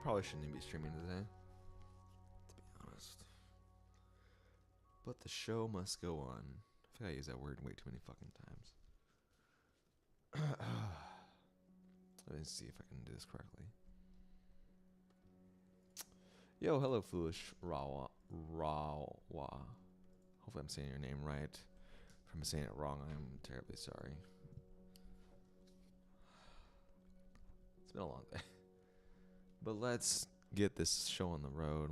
probably shouldn't be streaming today, to be honest. But the show must go on. I think I use that word way too many fucking times. Let me see if I can do this correctly. Yo, hello, foolish Rawa. Hopefully I'm saying your name right. If I'm saying it wrong, I'm terribly sorry. It's been a long day. But let's get this show on the road.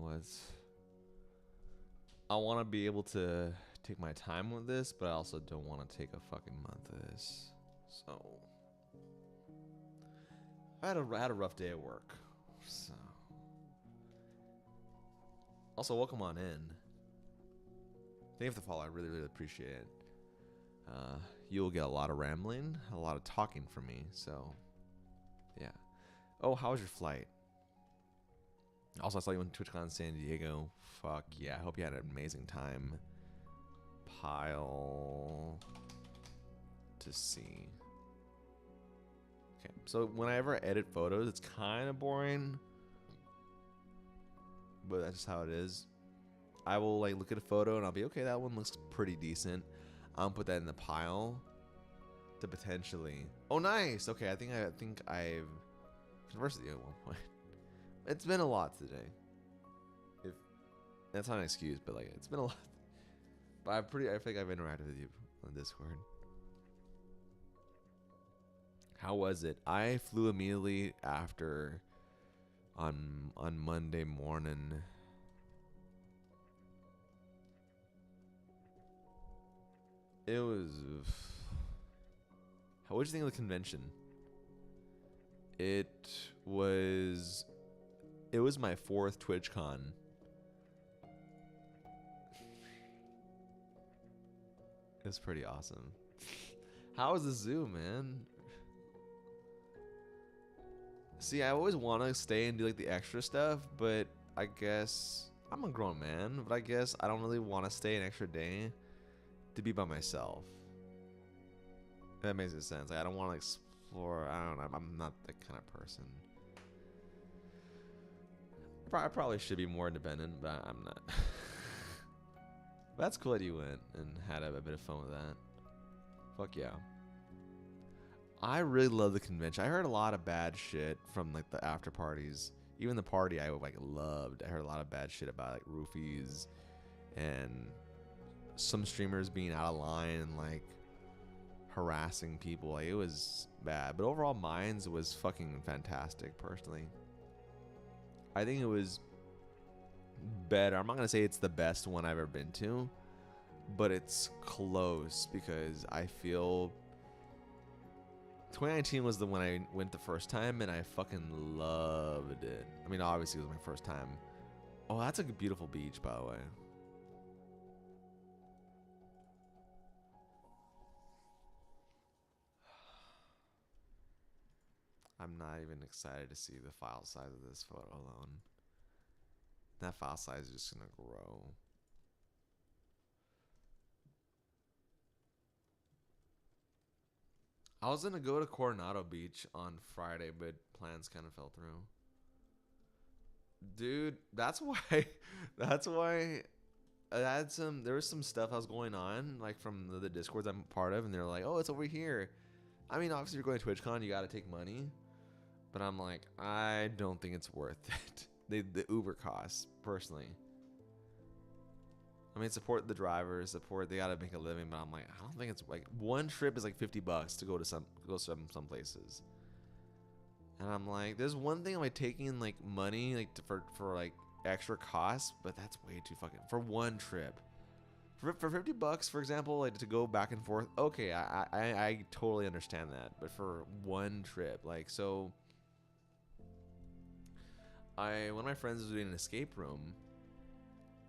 I want to be able to take my time with this, but I also don't want to take a fucking month of this. So I had a rough day at work. So also, welcome on in. Thank you for the follow. I really, really appreciate it. You'll get a lot of rambling, a lot of talking from me. So yeah. Oh, how was your flight? Also, I saw you on TwitchCon San Diego. Fuck yeah. I hope you had an amazing time. Pile to see. Okay, so whenever I edit photos, it's kind of boring. But that's just how it is. I will like look at a photo and I'll be, okay, that one looks pretty decent. I'll put that in the pile to potentially... Oh, nice! Okay, I think I've conversed with you at one point. It's been a lot today. If that's not an excuse, but like it's been a lot. But I feel like I've interacted with you on Discord. How was it? I flew immediately after on Monday morning. It was... What did you think of the convention? It was my 4th TwitchCon. It was pretty awesome. How was the zoo, man? See, I always want to stay and do like the extra stuff, but I guess I'm a grown man, but I guess I don't really want to stay an extra day to be by myself. If that makes sense. Like, I don't want to explore. I don't know. I'm not that kind of person. I probably should be more independent, but I'm not. That's cool that you went and had a bit of fun with that. Fuck yeah. I really love the convention. I heard a lot of bad shit from like the after parties. Even the party I like loved. I heard a lot of bad shit about like roofies and some streamers being out of line and like harassing people. Like, it was bad. But overall, Mines was fucking fantastic, personally. I think it was better. I'm not going to say it's the best one I've ever been to, but it's close because I feel 2019 was the one I went the first time and I fucking loved it. I mean, obviously it was my first time. Oh, that's a beautiful beach, by the way. I'm not even excited to see the file size of this photo alone. That file size is just gonna grow. I was gonna go to Coronado Beach on Friday, but plans kind of fell through. Dude, that's why there was some stuff I was going on, like from the Discords I'm part of, and they're like, oh, it's over here. I mean, obviously you're going to TwitchCon, you gotta take money. But I'm like, I don't think it's worth it. The Uber costs, personally. I mean, support the drivers, they gotta make a living, but I'm like, I don't think it's like, one trip is like $50 to go to some places. And I'm like, there's one thing I'm like taking like money like for like extra costs, but that's way too fucking for one trip. For $50, for example, like to go back and forth, okay, I totally understand that. But for one trip, like, so one of my friends was doing an escape room,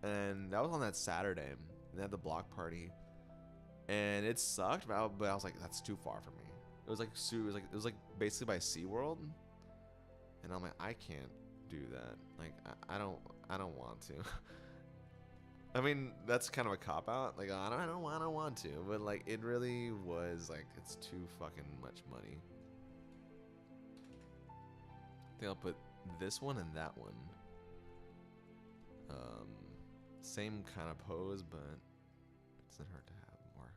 and that was on that Saturday. And they had the block party, and it sucked, but I was like, that's too far for me. It was like basically by SeaWorld, and I'm like, I can't do that. Like, I don't want to. I mean, that's kind of a cop out. Like, I don't want to, but like, it really was like, it's too fucking much money. I think I'll put this one and that one. Same kind of pose, but it doesn't hurt to have more.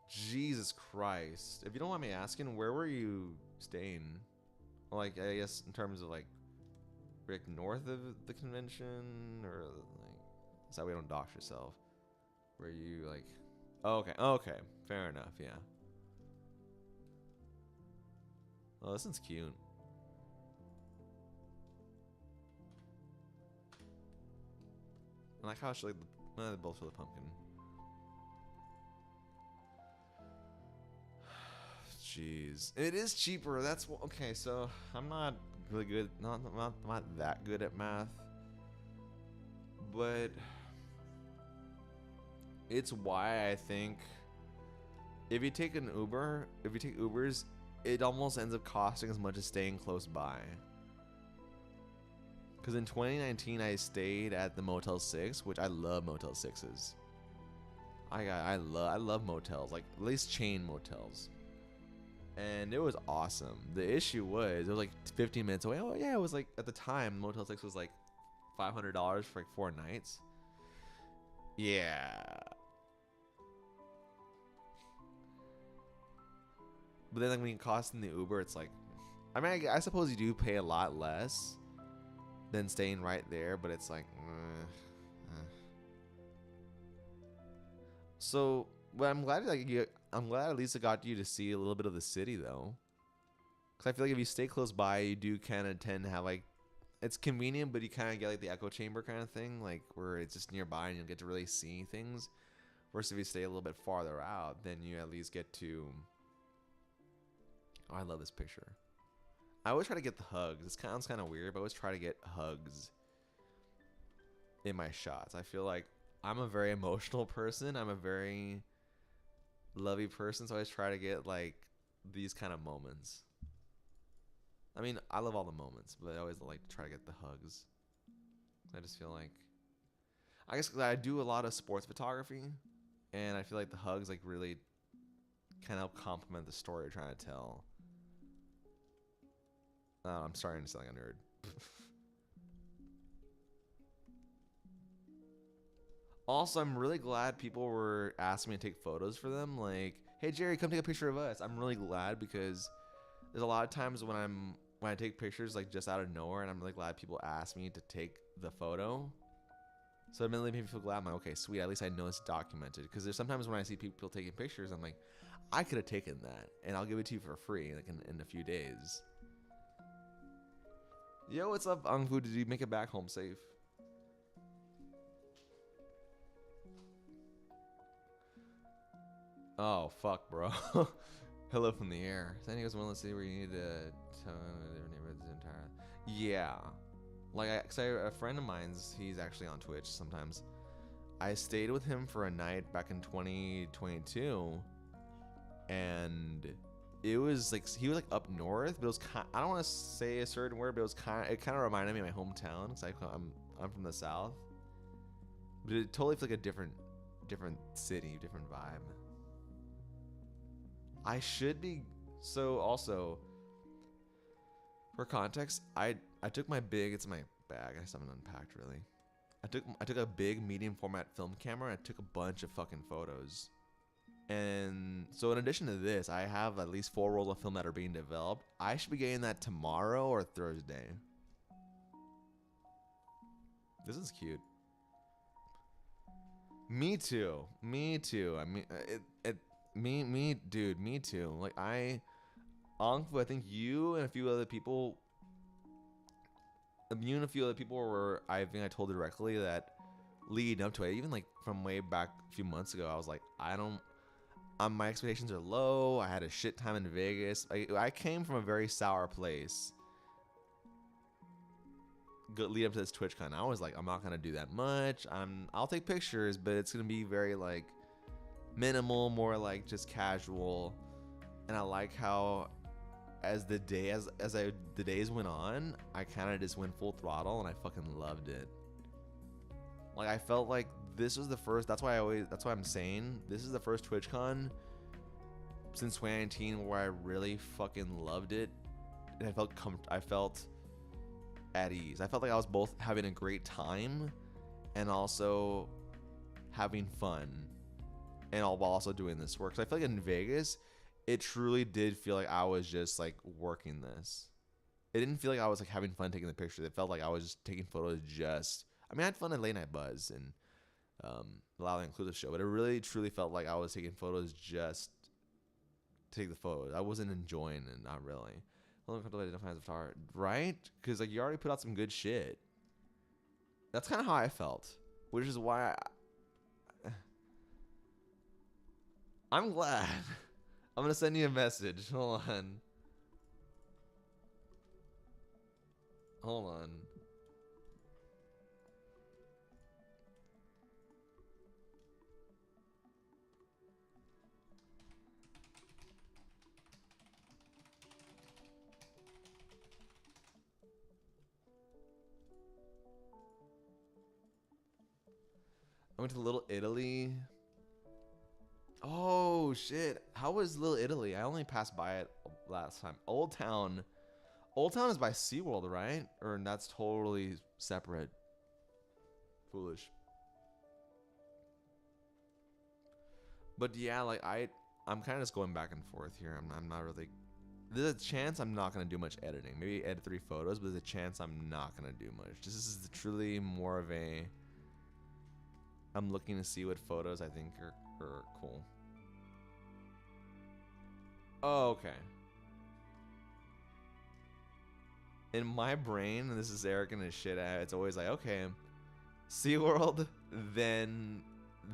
Jesus Christ. If you don't mind me asking, where were you staying? Like, I guess in terms of like north of the convention, or like, so we don't dox yourself. Where you like, oh, okay, fair enough, yeah. Oh, this one's cute. I like how it's like the both for the pumpkin. Jeez, it is cheaper. That's okay. So I'm not really good, not that good at math, but it's why I think if you take an Uber, if you take Ubers, it almost ends up costing as much as staying close by. Because in 2019, I stayed at the Motel 6, which I love Motel 6s. I love motels, like at least chain motels. And it was awesome. The issue was, it was like 15 minutes away. Oh yeah, it was like, at the time, Motel 6 was like $500 for like 4 nights. Yeah. But then like when you cost in the Uber, it's like, I mean, I suppose you do pay a lot less than staying right there, but it's like, So, but I'm glad I'm glad at least it got you to see a little bit of the city though, because I feel like if you stay close by, you do kind of tend to have like, it's convenient, but you kind of get like the echo chamber kind of thing, like where it's just nearby and you'll get to really see things. Versus if you stay a little bit farther out, then you at least get to. Oh, I love this picture. I always try to get the hugs. It sounds kind of weird, but I always try to get hugs in my shots. I feel like I'm a very emotional person. I'm a very lovey person, so I always try to get like these kind of moments. I mean, I love all the moments, but I always like to try to get the hugs. I just feel like, I guess 'cause I do a lot of sports photography, and I feel like the hugs like really kind of help complement the story you're trying to tell. I'm starting to sound like a nerd. Also, I'm really glad people were asking me to take photos for them. Like, hey Jerry, come take a picture of us. I'm really glad because there's a lot of times when I take pictures like just out of nowhere, and I'm really glad people ask me to take the photo. So it really made me feel glad. I'm like, okay, sweet. At least I know it's documented. Because there's sometimes when I see people taking pictures, I'm like, I could have taken that, and I'll give it to you for free, like in a few days. Yo, what's up, Angfu? Did you make it back home safe? Oh, fuck, bro. Hello from the air. San Diego's one of the cities where you need to tell different neighborhoods entire. Yeah. Like, a friend of mine's, he's actually on Twitch sometimes. I stayed with him for a night back in 2022. And it was like, he was like up north, but it was kind, I don't want to say a certain word, but it kind of reminded me of my hometown, because I'm from the south. But it totally feels like a different city, different vibe. I should be. So also, for context, I took my big, it's in my bag, I just haven't unpacked really. I took a big medium format film camera and I took a bunch of fucking photos. And so in addition to this, I have at least 4 rolls of film that are being developed. I should be getting that tomorrow or Thursday. This is cute. Me too. Me too. I mean, dude, me too. Like Angfu, I think you and a few other people, were, I think I told directly that leading up to it, even like from way back a few months ago, I was like, my expectations are low. I had a shit time in Vegas. I came from a very sour place. Lead up to this TwitchCon, I was like, I'm not gonna do that much. I'll take pictures, but it's gonna be very like minimal, more like just casual. And I like how as the days went on, I kind of just went full throttle and I fucking loved it. Like I felt like this was the first, that's why I'm saying this is the first TwitchCon since 2019 where I really fucking loved it and I felt at ease. I felt like I was both having a great time and also having fun, and while also doing this work. So I feel like in Vegas, it truly did feel like I was just like working this. It didn't feel like I was like having fun taking the pictures. It felt like I was just taking photos. I mean, I had fun at Late Night Buzz and the Loudly Inclusive show, but it really truly felt like I was taking photos just to take the photos. I wasn't enjoying it, not really. Well, fans of art, right? Because like you already put out some good shit. That's kind of how I felt, which is why I'm glad. I'm gonna send you a message. Hold on. Hold on. I went to Little Italy. Oh shit! How was Little Italy? I only passed by it last time. Old Town. Old Town is by SeaWorld, right? Or that's totally separate. Foolish. But yeah, like I'm kind of just going back and forth here. I'm not really. There's a chance I'm not gonna do much editing. Maybe edit 3 photos, but there's a chance I'm not gonna do much. This is truly more of a. I'm looking to see what photos I think are cool. Oh, okay. In my brain, and this is arrogant as shit, it's always like, okay, SeaWorld, then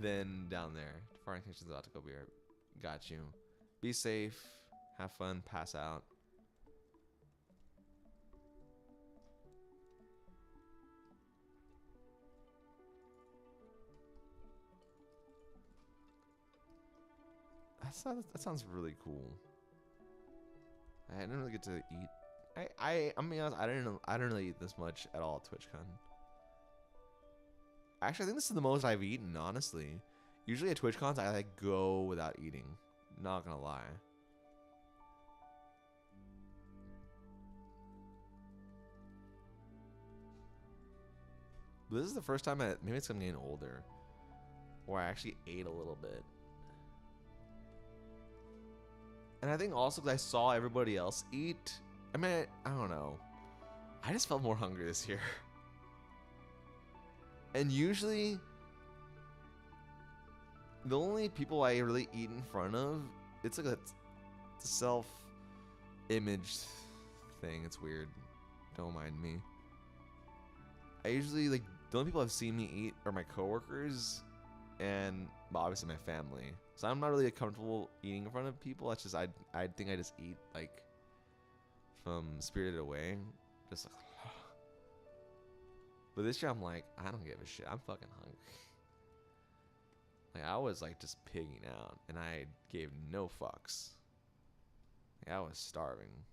down there. Foreign Intentions about to go beer. Got you. Be safe. Have fun. Pass out. That sounds really cool. I didn't really get to eat. I'm being honest. I didn't really eat this much at all at TwitchCon. Actually, I think this is the most I've eaten, honestly. Usually at TwitchCons, I like go without eating. Not gonna lie. But this is the first time maybe it's 'cause I'm getting older, where I actually ate a little bit. And I think also because I saw everybody else eat. I mean, I don't know. I just felt more hungry this year. And usually, the only people I really eat in front of, it's like a self-image thing. It's weird. Don't mind me. I usually, like, the only people I've seen me eat are my coworkers and obviously my family. So I'm not really comfortable eating in front of people. That's just, I think I just eat, like, from Spirited Away. Just like, but this year I'm like, I don't give a shit. I'm fucking hungry. Like, I was, like, just pigging out, and I gave no fucks. Like, I was starving.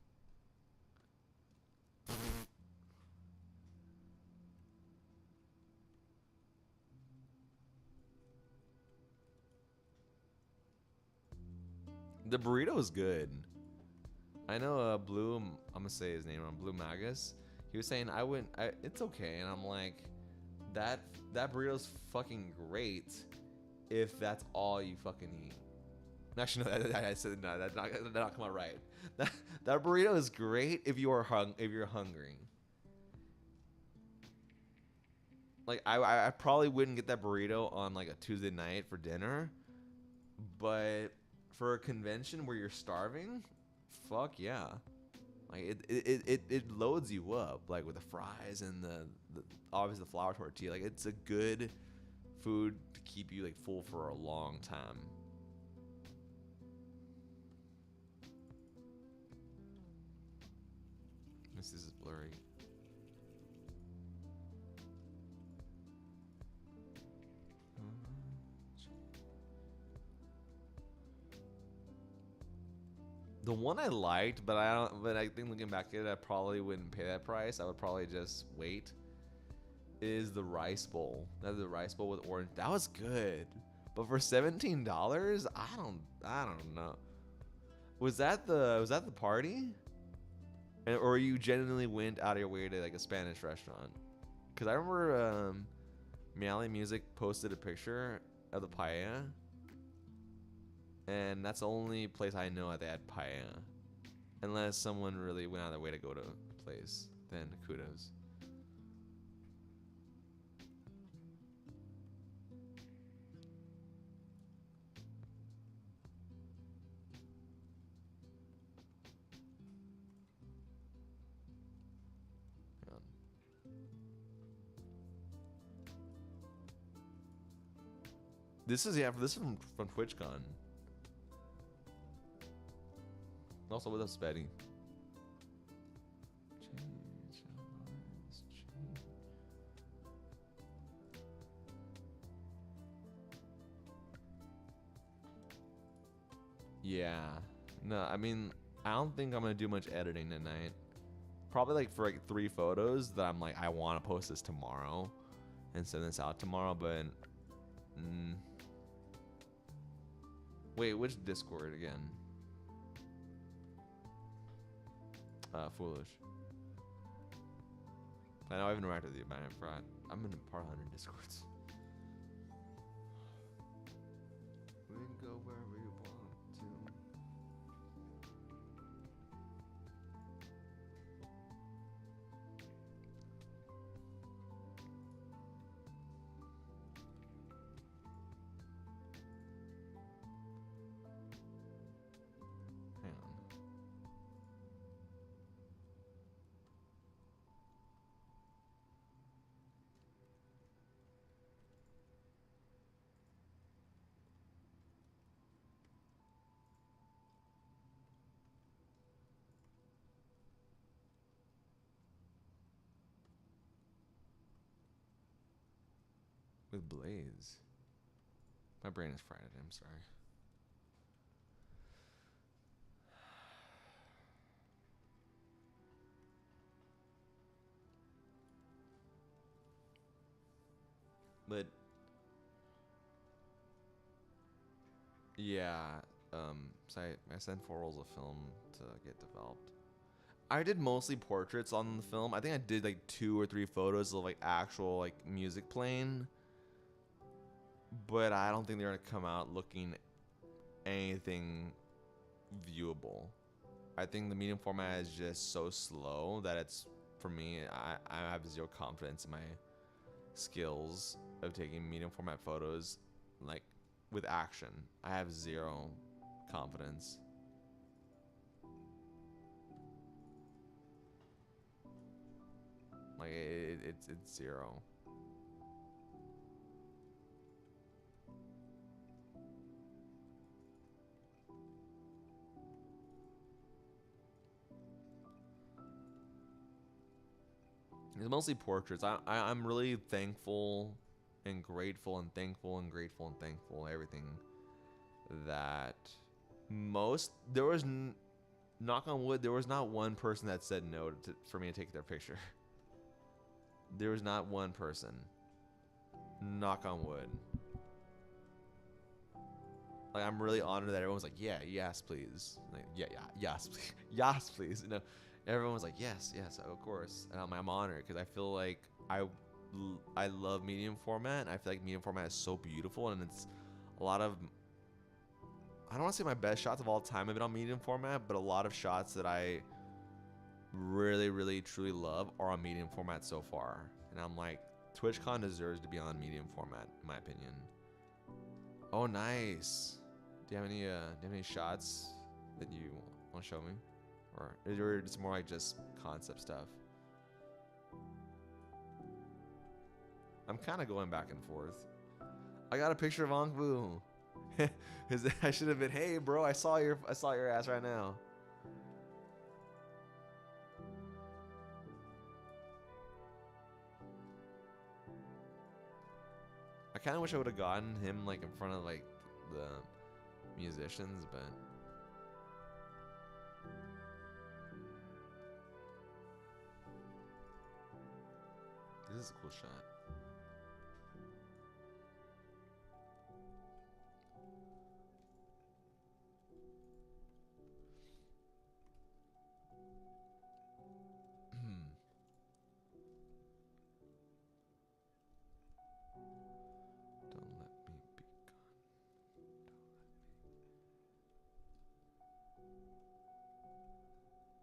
The burrito is good. I know Blue, I'm gonna say his name wrong, Blue Magus. He was saying it's okay, and I'm like, that burrito's fucking great if that's all you fucking eat. Actually, no, I said no, that not come out right. That burrito is great if you're hungry. Like I probably wouldn't get that burrito on like a Tuesday night for dinner, but for a convention where you're starving, fuck yeah. Like it loads you up, like with the fries and the obviously the flour tortilla. Like, it's a good food to keep you like full for a long time. This is blurry. The one I liked, but I think looking back at it, I probably wouldn't pay that price. I would probably just wait. Is the rice bowl? That's the rice bowl with orange. That was good, but for $17, I don't know. Was that the party? or you genuinely went out of your way to like a Spanish restaurant. Cause I remember Meowly Music posted a picture of the paella, and that's the only place I know that they had paella. Unless someone really went out of their way to go to a place, then kudos. This is from TwitchCon. Also, with us, Betty. Yeah. No, I mean, I don't think I'm gonna do much editing tonight. Probably like for like 3 photos that I'm like, I want to post this tomorrow and send this out tomorrow, but wait, which Discord again? Foolish. I know I haven't interacted with you, but I forgot. I'm in part 100 Discords. We can go wherever you want to. Hang on. With Blaze. My brain is fried. I'm sorry. But yeah, so I sent 4 rolls of film to get developed. I did mostly portraits on the film. I think I did like 2 or 3 photos of like actual like music playing, but I don't think they're gonna come out looking anything viewable. I think the medium format is just so slow that it's, for me, I have 0 confidence in my skills of taking medium format photos like with action. I have 0 confidence. Like it's 0. It's mostly portraits. I'm really thankful and grateful and thankful and grateful and thankful everything that there was knock on wood, there was not one person that said no for me to take their picture. There was not one person. Knock on wood. Like, I'm really honored that everyone's like, yeah, yes, please. Like, yeah, yes, please. Yes, please. You know, everyone was like, yes, of course. And I'm honored because I feel like I love medium format. I feel like medium format is so beautiful, and it's a lot of, I don't want to say my best shots of all time have been on medium format, but a lot of shots that I really, really, truly love are on medium format so far. And I'm like, TwitchCon deserves to be on medium format, in my opinion. Oh, nice. Do you have any shots that you want to show me, or it's more like just concept stuff? I'm kind of going back and forth. I got a picture of Ongbu. I should have been, hey bro, I saw your ass right now. I kind of wish I would have gotten him like in front of like the musicians, but this is a cool shot.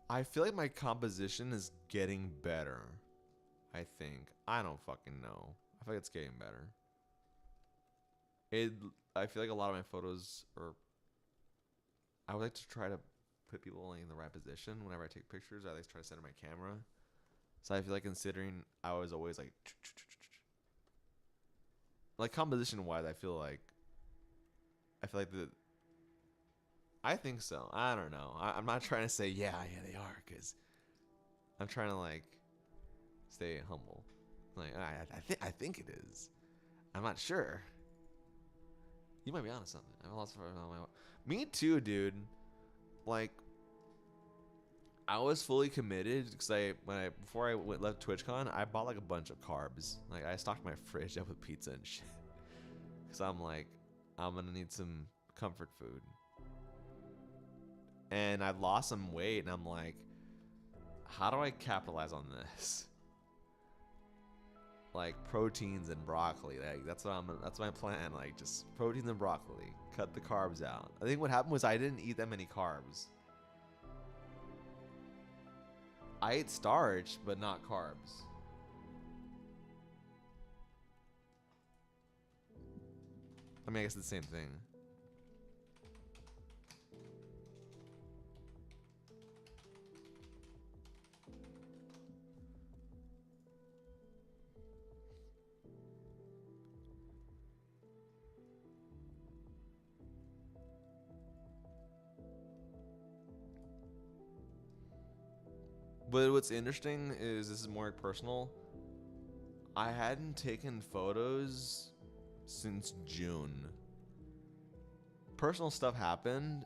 I feel like my composition is getting better. I think. I don't fucking know. I feel like it's getting better. It. I feel like a lot of my photos are. I would like to try to put people in the right position whenever I take pictures. I like to try to center my camera. So I feel like considering I was always like composition wise, I feel like the. I think so. I don't know. I'm not trying to say yeah they are, because I'm trying to like stay humble. Like I think it is. I'm not sure. You might be onto something. I've lost on my. Me too, dude. Like, I was fully committed because before I left TwitchCon, I bought like a bunch of carbs. Like, I stocked my fridge up with pizza and shit. Because I'm like, I'm gonna need some comfort food. And I lost some weight, and I'm like, how do I capitalize on this? Like proteins and broccoli. Like that's my plan. Like just proteins and broccoli. Cut the carbs out. I think what happened was I didn't eat that many carbs. I ate starch, but not carbs. I mean, I guess it's the same thing. But what's interesting is this is more personal. I hadn't taken photos since June. Personal stuff happened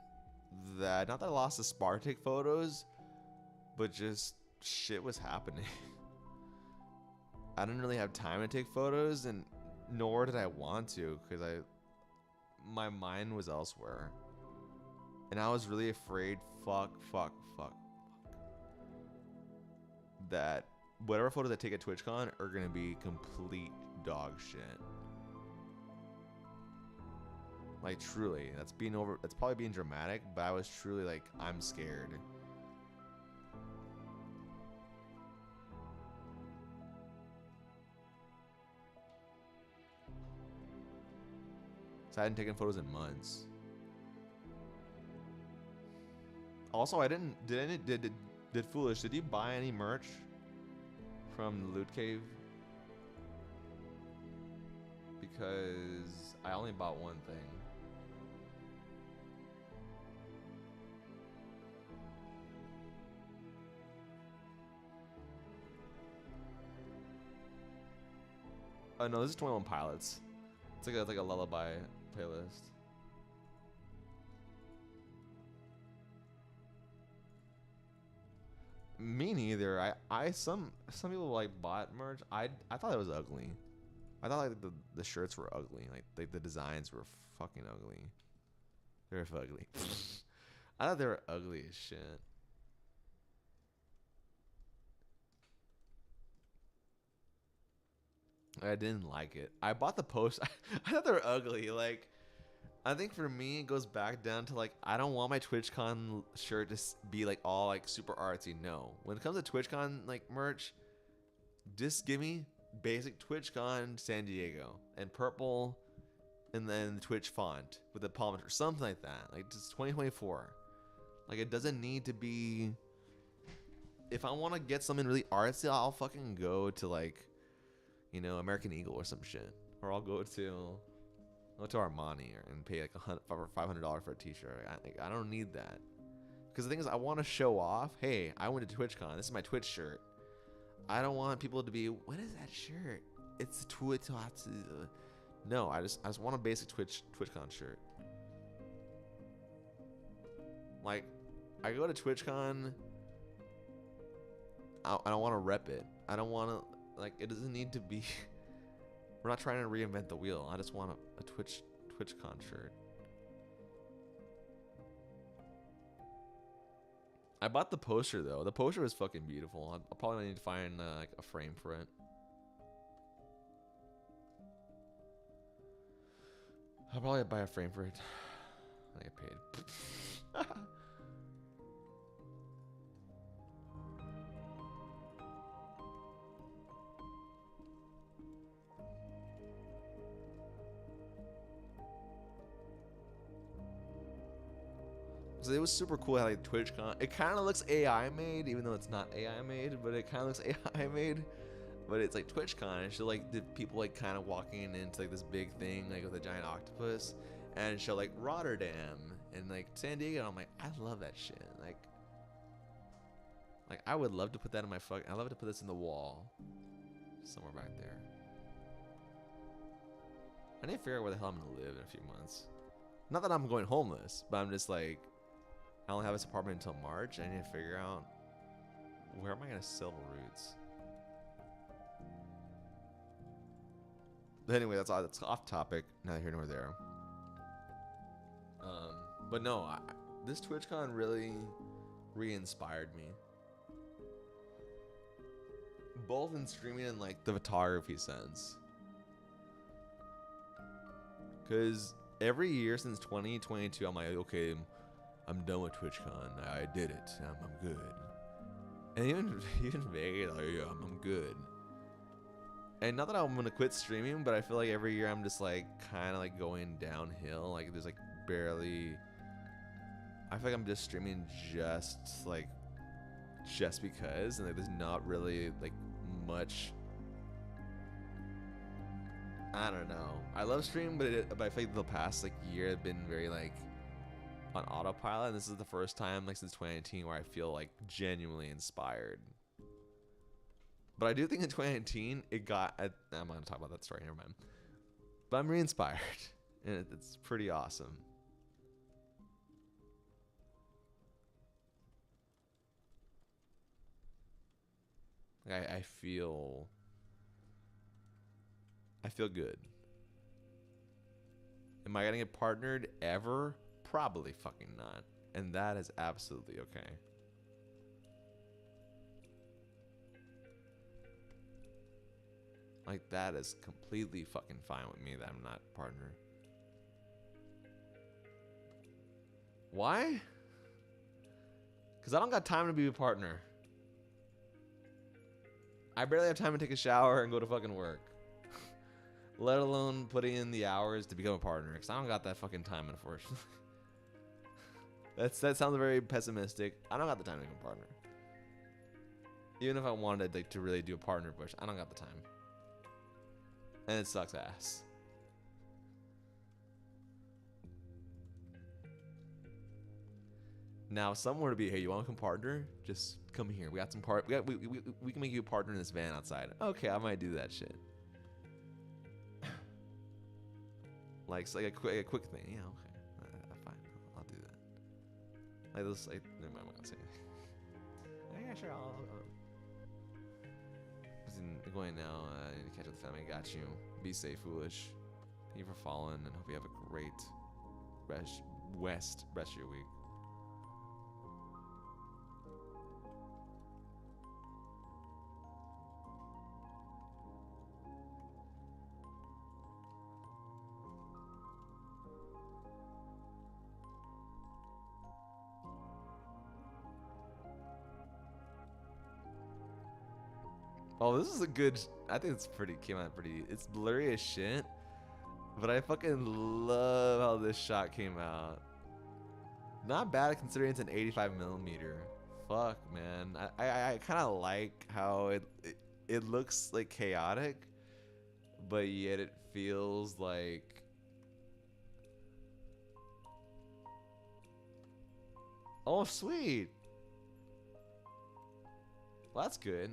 that, not that I lost the spark to take photos, but just shit was happening. I didn't really have time to take photos, and nor did I want to, because my mind was elsewhere. And I was really afraid, fuck, that whatever photos I take at TwitchCon are gonna be complete dog shit. Like truly, that's probably being dramatic, but I was truly like, I'm scared. So I hadn't taken photos in months. Also, I didn't. Did Foolish? Did you buy any merch from the Loot Cave? Because I only bought one thing. Oh no, this is 21 Pilots. It's like a lullaby playlist. Me neither. Some people like bought merch. I thought it was ugly. I thought like the shirts were ugly. Like the designs were fucking ugly. They were ugly. I thought they were ugly as shit. I didn't like it. I bought the post. I thought they were ugly. Like, I think for me, it goes back down to like, I don't want my TwitchCon shirt to be like all like super artsy. No, when it comes to TwitchCon like merch, just give me basic TwitchCon San Diego and purple, and then the Twitch font with the palm or something like that. Like just 2024. Like it doesn't need to be. If I want to get something really artsy, I'll fucking go to like, American Eagle or some shit, or I'll go to Armani and pay like $500 for a t-shirt. I don't need that, because the thing is, I want to show off. Hey, I went to TwitchCon. This is my Twitch shirt. I don't want people to be, what is that shirt? It's a Twitch. No, I just want a basic TwitchCon shirt. Like, I go to TwitchCon. I don't want to rep it. I don't want to, like, it doesn't need to be. We're not trying to reinvent the wheel. I just want a TwitchCon shirt. I bought the poster though. The poster was fucking beautiful. I'll probably need to find like a frame for it. I'll probably buy a frame for it. I get paid. it was super cool how like TwitchCon. It kind of looks AI made, even though it's not AI made, but it kind of looks AI made. But it's like TwitchCon, and she'll like the people like kind of walking into like this big thing like with a giant octopus, and she'll like Rotterdam and like San Diego. And I'm like, I love that shit. Like I would love to put that in my I love to put this in the wall, somewhere back there. I need to figure out where the hell I'm gonna live in a few months. Not that I'm going homeless, but I'm just like, I only have this apartment until March. I need to figure out where am I gonna sell roots. But anyway, that's off topic. Neither here nor there. But no, this TwitchCon really re-inspired me, both in streaming and like the photography sense. Because every year since 2022, I'm like, okay, I'm done with TwitchCon. I did it. I'm good. And even Vegas, like, yeah, I'm good. And not that I'm gonna quit streaming, but I feel like every year I'm just like kind of like going downhill. Like there's like barely. I feel like I'm just streaming just because, and like there's not really like much. I don't know. I love streaming, but I feel like the past like year have been very like on autopilot. And this is the first time like since 2019 where I feel like genuinely inspired. But I do think in 2019 it got. I'm not gonna talk about that story. Never mind. But I'm re-inspired, and it's pretty awesome. I feel good. Am I gonna get partnered ever? Probably fucking not. And that is absolutely okay. Like that is completely fucking fine with me that I'm not partner. Why? Because I don't got time to be a partner. I barely have time to take a shower and go to fucking work. Let alone putting in the hours to become a partner. Because I don't got that fucking time, unfortunately. That sounds very pessimistic. I don't got the time to become a partner. Even if I wanted like, to really do a partner push, I don't got the time. And it sucks ass. Now, if someone were to be, hey, you want to come partner? Just come here. We got some we can make you a partner in this van outside. Okay, I might do that shit. Like it's like a quick thing. Yeah, okay, fine. I'll do that. Like this. Like, never mind. I'm not gonna say it. Yeah, sure. I'll going now. I need to catch up with the family. Got you. Be safe, foolish. Thank you for following, and hope you have a great rest of your week. Oh, this is a good. I think it's came out pretty. It's blurry as shit, but I fucking love how this shot came out. Not bad considering it's an 85mm. Fuck, man. I kind of like how it looks like chaotic, but yet it feels like. Oh, sweet. Well, that's good.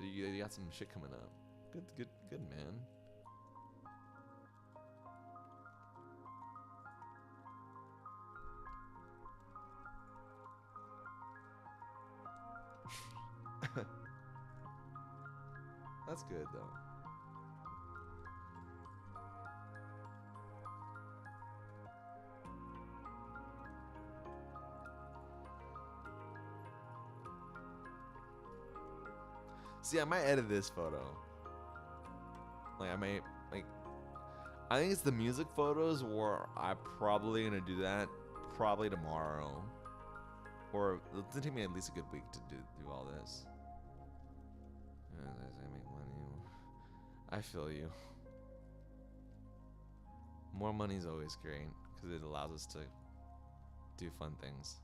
You got some shit coming up. Good, man. That's good, though. See, I might edit this photo. Like, I think it's the music photos where I'm probably gonna do that probably tomorrow. Or it'll take me at least a good week to do all this. I make money. I feel you. More money is always great because it allows us to do fun things.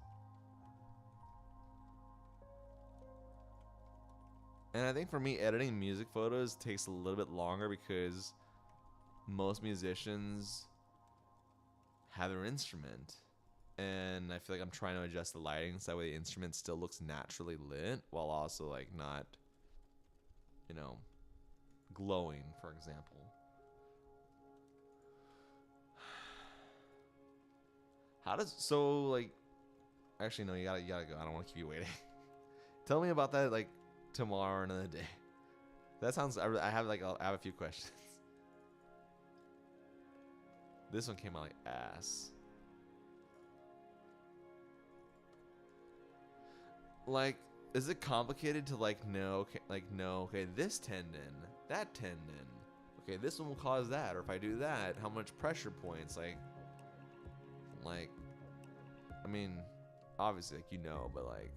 And I think for me, editing music photos takes a little bit longer because most musicians have their instrument. And I feel like I'm trying to adjust the lighting so that way the instrument still looks naturally lit while also like not, you know, glowing, for example. How does, so like, actually no, you gotta go. I don't want to keep you waiting. Tell me about that like tomorrow or another day. That sounds, I have a few questions. This one came out like ass. Like, is it complicated to like know, okay, this tendon, that tendon, okay, this one will cause that, or if I do that, how much pressure points, like, I mean, obviously, like, you know, but like,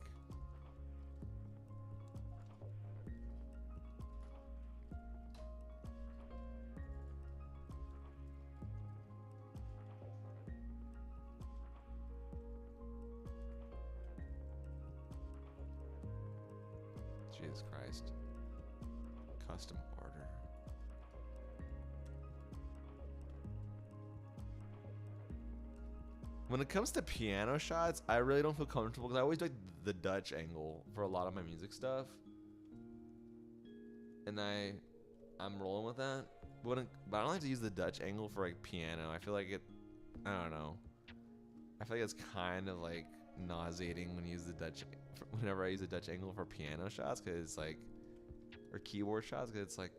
Jesus Christ. Custom order. When it comes to piano shots, I really don't feel comfortable because I always do like the Dutch angle for a lot of my music stuff. And I'm rolling with that. But I don't like to use the Dutch angle for like piano. I feel like I don't know. I feel like it's kind of like nauseating when you use the whenever I use the Dutch angle for piano shots, because it's like, or keyboard shots, because it's like,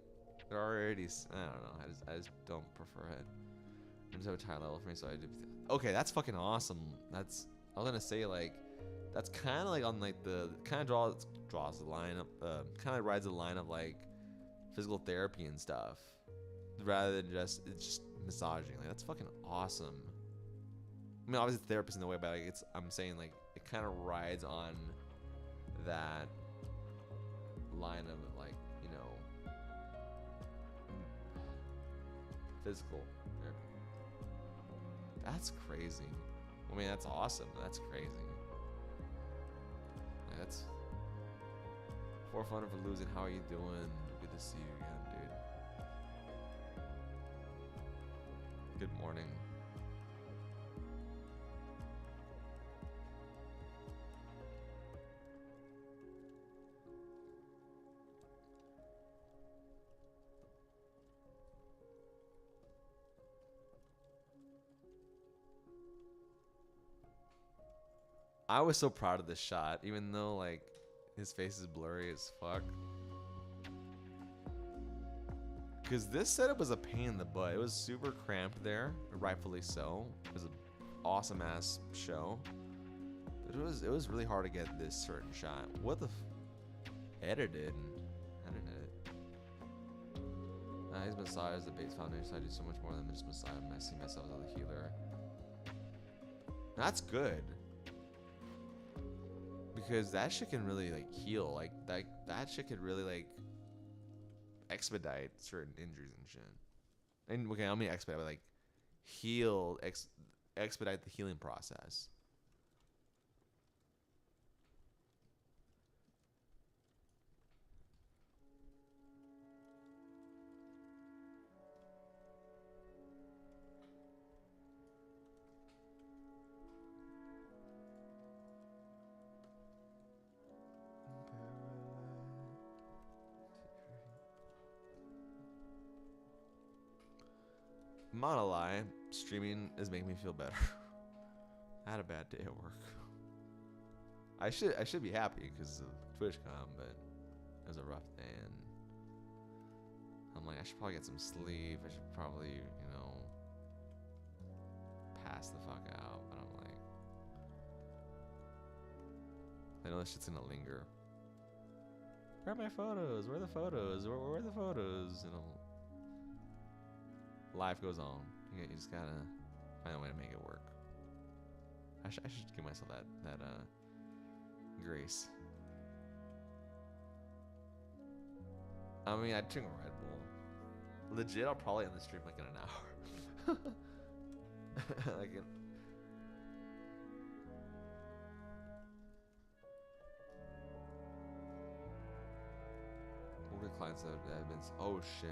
they're already, I don't know, I just don't prefer it. I just have a tie level for me, so I do. Okay, that's fucking awesome. I was gonna say like, that's kind of like on like the, kind of draws the line up, kind of rides the line of like physical therapy and stuff, rather than it's just massaging. Like, that's fucking awesome. I mean, obviously therapist in the way, but like I'm saying like it kind of rides on that line of like, you know, physical therapy. That's crazy. I mean, that's awesome. That's crazy. Like, that's for fun for losing. How are you doing? Good to see you again, dude. Good morning. I was so proud of this shot, even though like his face is blurry as fuck. Cause this setup was a pain in the butt. It was super cramped there, rightfully so. It was an awesome ass show. But it was really hard to get this certain shot. What the edited? I didn't edit. He's Messiah as the base foundation, so I do so much more than just Messiah. I see myself as a healer. That's good. Because that shit can really like heal, like that shit could really like expedite certain injuries and shit. And okay, I mean expedite, but like expedite the healing process. I'm not gonna lie, streaming is making me feel better. I had a bad day at work. I should be happy because of TwitchCon, but it was a rough day, and I'm like, I should probably get some sleep. I should probably, you know, pass the fuck out. But I'm like, I know this shit's gonna linger. Where are my photos? Where are the photos? Where are the photos? You know. Life goes on. You just gotta find a way to make it work. I should give myself that grace. I mean, I'd drink Red Bull. Legit, I'll probably end the stream like in an hour. like clients that have been. Oh shit.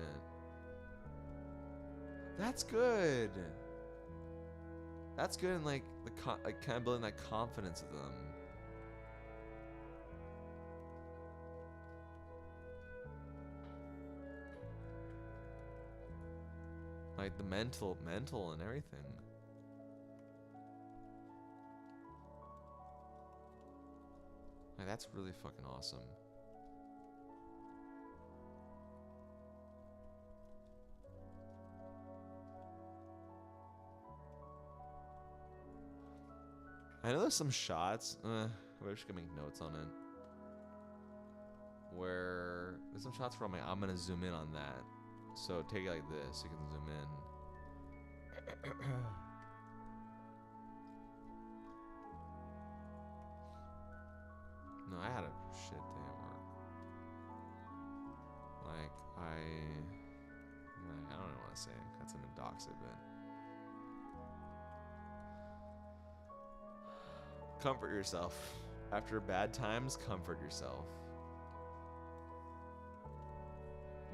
That's good. That's good, and like like kind of building that confidence of them. Like the mental and everything. Like that's really fucking awesome. I know there's some shots. I wish I could make notes on it. Where there's some shots where I'm gonna zoom in on that. So take it like this. You can zoom in. No, I had a shit day at work. Like I don't know what to say. That's an dox it, but. Comfort yourself. After bad times, comfort yourself.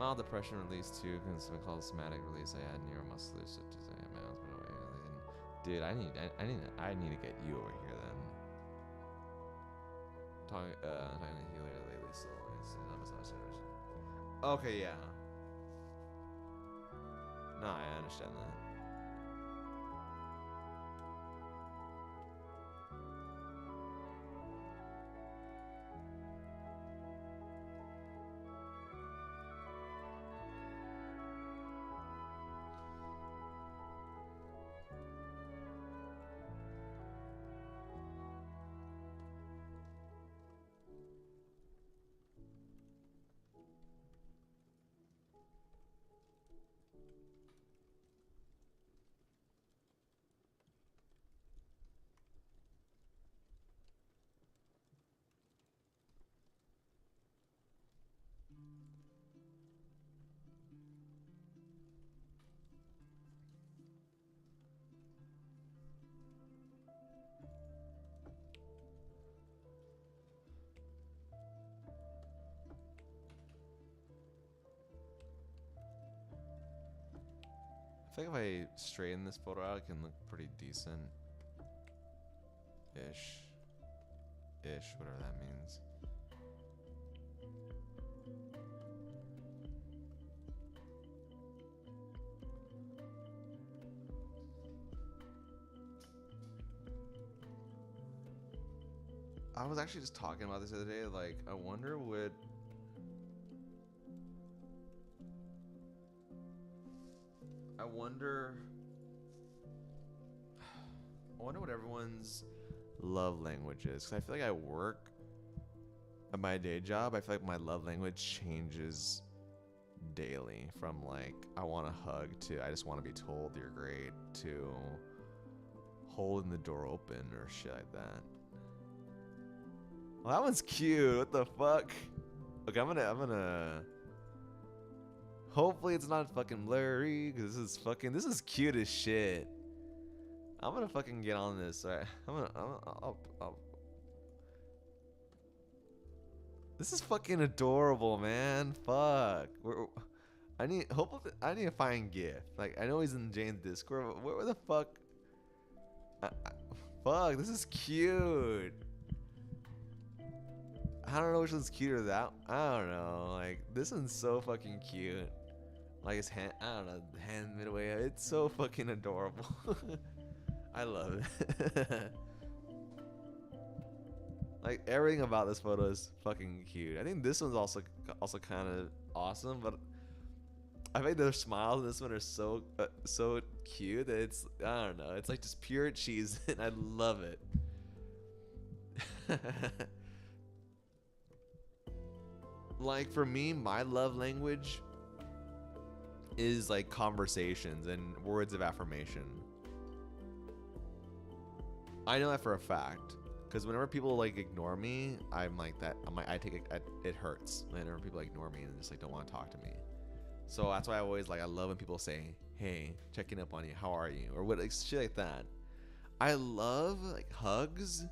Mild depression release too, because we call it somatic release. I had neuromuscular symptoms. My hands went away. Dude, I need to get you over here then. Talking to healer lately, so it's not massage centers. Okay, yeah. No, I understand that. I think if I straighten this photo out, it can look pretty decent. Ish, whatever that means. I was actually just talking about this the other day. Like, I wonder what. I wonder what everyone's love language is. Because I feel like I work at my day job. I feel like my love language changes daily. From like, I want a hug to I just want to be told you're great to holding the door open or shit like that. Well, that one's cute. What the fuck? Okay, I'm gonna. Hopefully it's not fucking blurry, cause this is cute as shit. I'm gonna fucking get on this, right? I'll This is fucking adorable, man. Fuck. I need to find GIF. Like, I know he's in Jane's Discord, but where the fuck? Fuck, this is cute. I don't know which one's cuter. That I don't know. Like, this one's so fucking cute. Like his hand, I don't know, the hand midway. It's so fucking adorable. I love it. Like, everything about this photo is fucking cute. I think this one's also kind of awesome, but I think their smiles in this one are so cute that it's, I don't know, it's like just pure cheese, and I love it. Like, for me, my love language is like conversations and words of affirmation. I know that for a fact, because whenever people like ignore me, I'm like that. I take it. It hurts whenever people ignore me and just like don't want to talk to me. So that's why I always like. I love when people say, "Hey, checking up on you. How are you?" Or what, like shit like that. I love like hugs,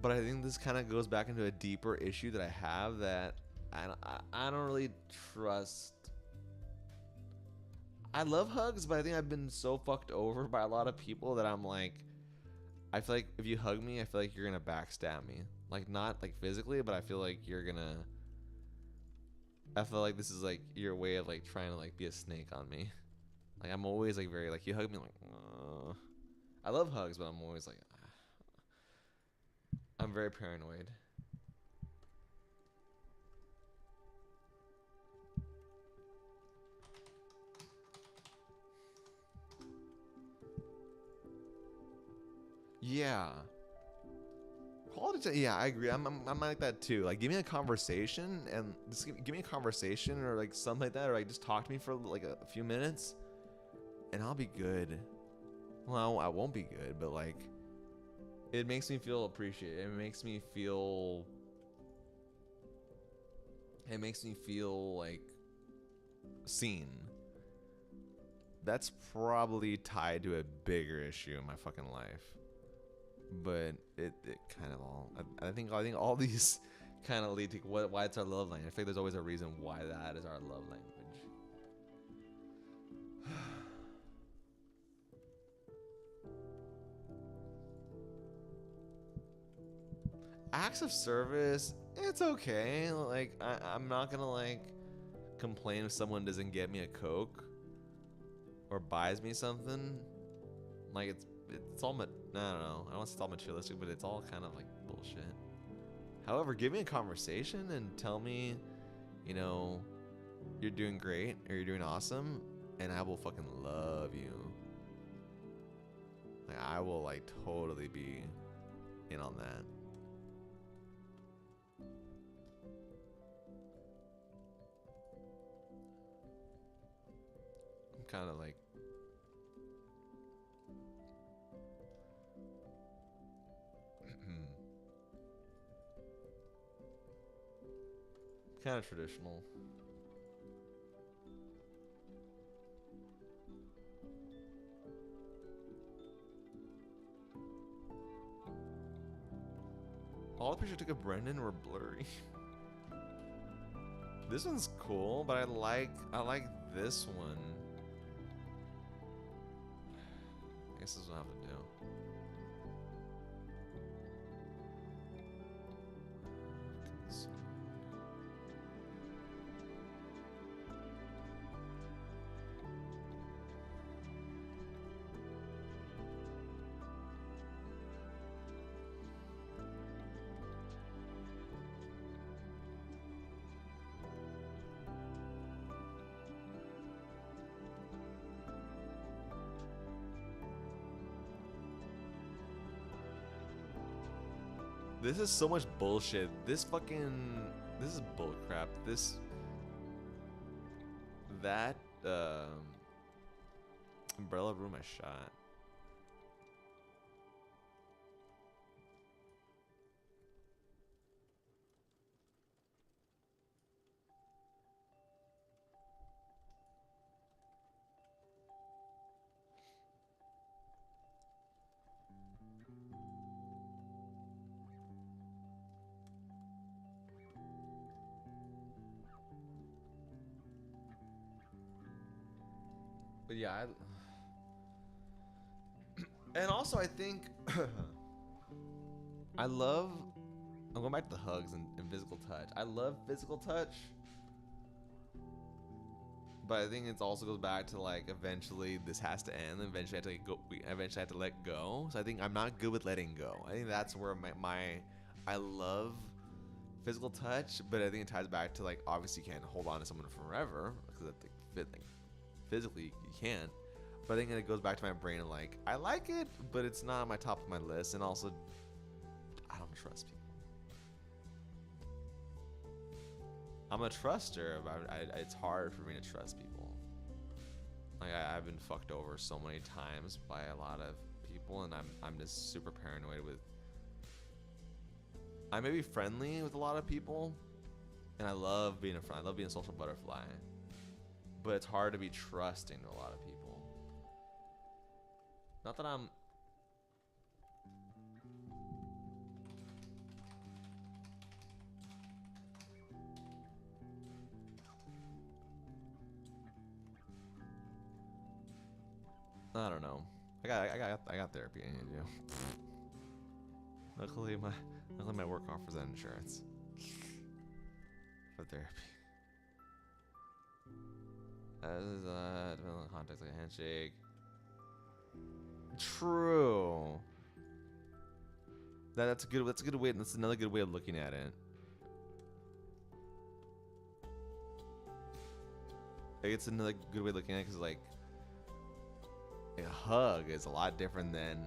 but I think this kind of goes back into a deeper issue that I have, that I don't really trust. I love hugs, but I think I've been so fucked over by a lot of people that I'm like, I feel like if you hug me, I feel like you're gonna backstab me. Like not like physically, but I feel like you're gonna. I feel like this is like your way of like trying to like be a snake on me. Like I'm always like very like you hug me like. I love hugs, but I'm always like, I'm very paranoid. Yeah. Quality time, yeah, I agree. I'm like that too. Like, give me a conversation and just give me a conversation or like something like that, or like just talk to me for like a few minutes, and I'll be good. Well, I won't be good, but like, it makes me feel appreciated. It makes me feel. It makes me feel like seen. That's probably tied to a bigger issue in my fucking life. But it kind of all I think all these kind of lead to why it's our love language. I think there's always a reason why that is our love language. Acts of service, it's okay. Like I'm not gonna like complain if someone doesn't get me a Coke or buys me something. Like it's all I don't know. I don't want to say it's all materialistic, but it's all kind of like bullshit. However, give me a conversation and tell me, you know, you're doing great or you're doing awesome, and I will fucking love you. Like I will like totally be in on that. I'm kind of like kind of traditional. All the pictures I took of Brendan were blurry. This one's cool, but I like this one. I guess this is what I have to do. This is so much bullshit. This is bullcrap. That umbrella ruined my shot. But yeah, and also I think I love. I'm going back to the hugs and physical touch. I love physical touch, but I think it also goes back to like eventually this has to end. Eventually, I have to like, go. We eventually have to let go. So I think I'm not good with letting go. I think that's where my I love physical touch, but I think it ties back to like obviously you can't hold on to someone forever because physically you can't. But I think it goes back to my brain of like I like it, but it's not on my top of my list, and also I don't trust people. I'm a truster, but it's hard for me to trust people. Like I've been fucked over so many times by a lot of people, and I'm just super paranoid with. I may be friendly with a lot of people, and I love being a friend. I love being a social butterfly, but it's hard to be trusting to a lot of people. Not that I'm. I don't know. I got therapy. I need to do. Luckily my work offers that insurance for therapy. Development context like a handshake. True. That's a good way. That's another good way of looking at it. Like, it's another good way of looking at it because like a hug is a lot different than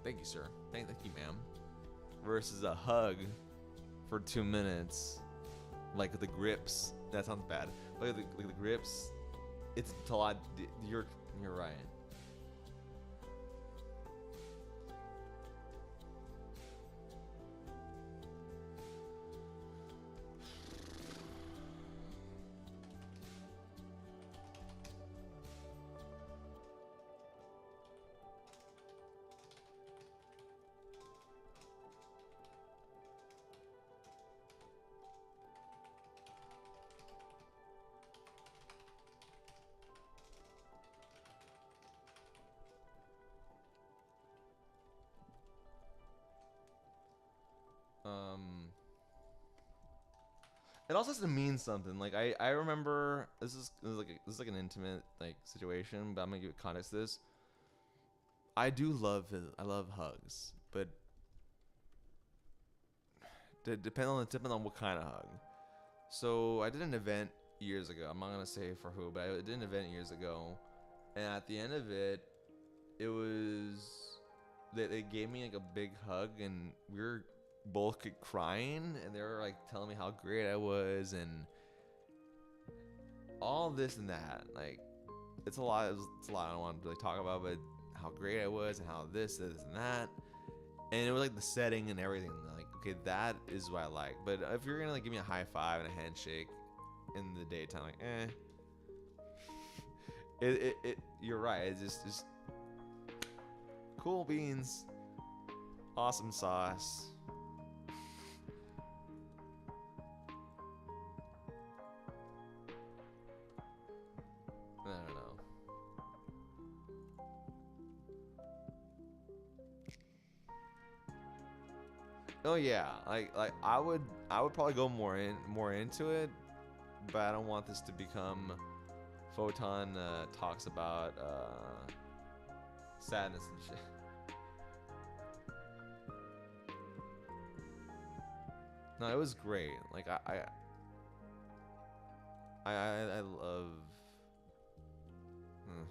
thank you, sir. Thank you, ma'am. Versus a hug for 2 minutes, like the grips. That sounds bad. Like the grips, it's a lot. You're right. It also has to mean something. Like I remember this is like an intimate like situation, but I'm gonna give context to this. I love hugs, but depend on what kind of hug. So I did an event years ago. I'm not gonna say for who, but I did an event years ago, and at the end of it, it was they gave me like a big hug, and we were both crying, and they were like telling me how great I was, and all this and that. Like, it's a lot. It's a lot I don't want to really talk about, but how great I was, and how this and that, and it was like the setting and everything. Like, okay, that is what I like. But if you're gonna like give me a high five and a handshake in the daytime, like, you're right. It's just cool beans, awesome sauce. I don't know. Oh yeah, like I would probably go more into it, but I don't want this to become Photon talks about sadness and shit. No, it was great. Like I love. Hmm,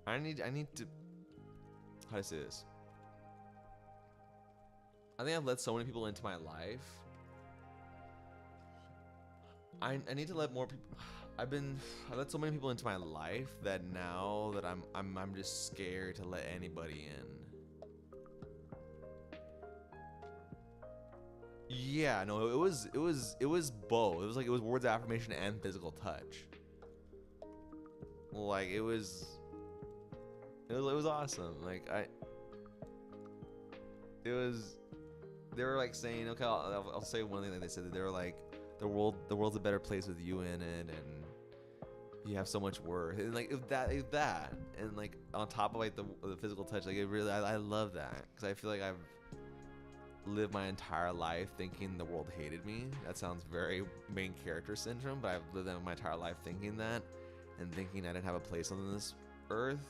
I need to how to say this. I think I've let so many people into my life. I need to let more people. I let so many people into my life that now that I'm just scared to let anybody in. Yeah, no, it was both. It was words of affirmation and physical touch. Like it was awesome. Like it was they were like saying, okay, I'll say one thing that they said, that they were like the world's a better place with you in it, and you have so much worth, and like if that and like on top of like the physical touch, like it really I love that, because I feel like I've lived my entire life thinking the world hated me. That sounds very main character syndrome, but I've lived my entire life thinking that, and thinking I didn't have a place on this earth,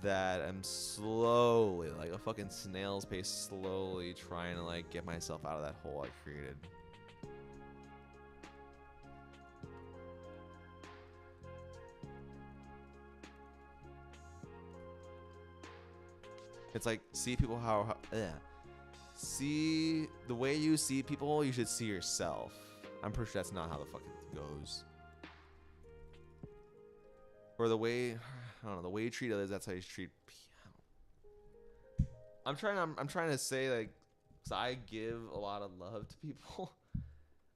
that I'm slowly, like a fucking snail's pace, slowly trying to like get myself out of that hole I created. It's like, see people see the way you see people, you should see yourself. I'm pretty sure that's not how the fuck it goes. Or the way, I don't know, the way you treat others, that's how you treat people. I'm trying to say, like, 'cause I give a lot of love to people,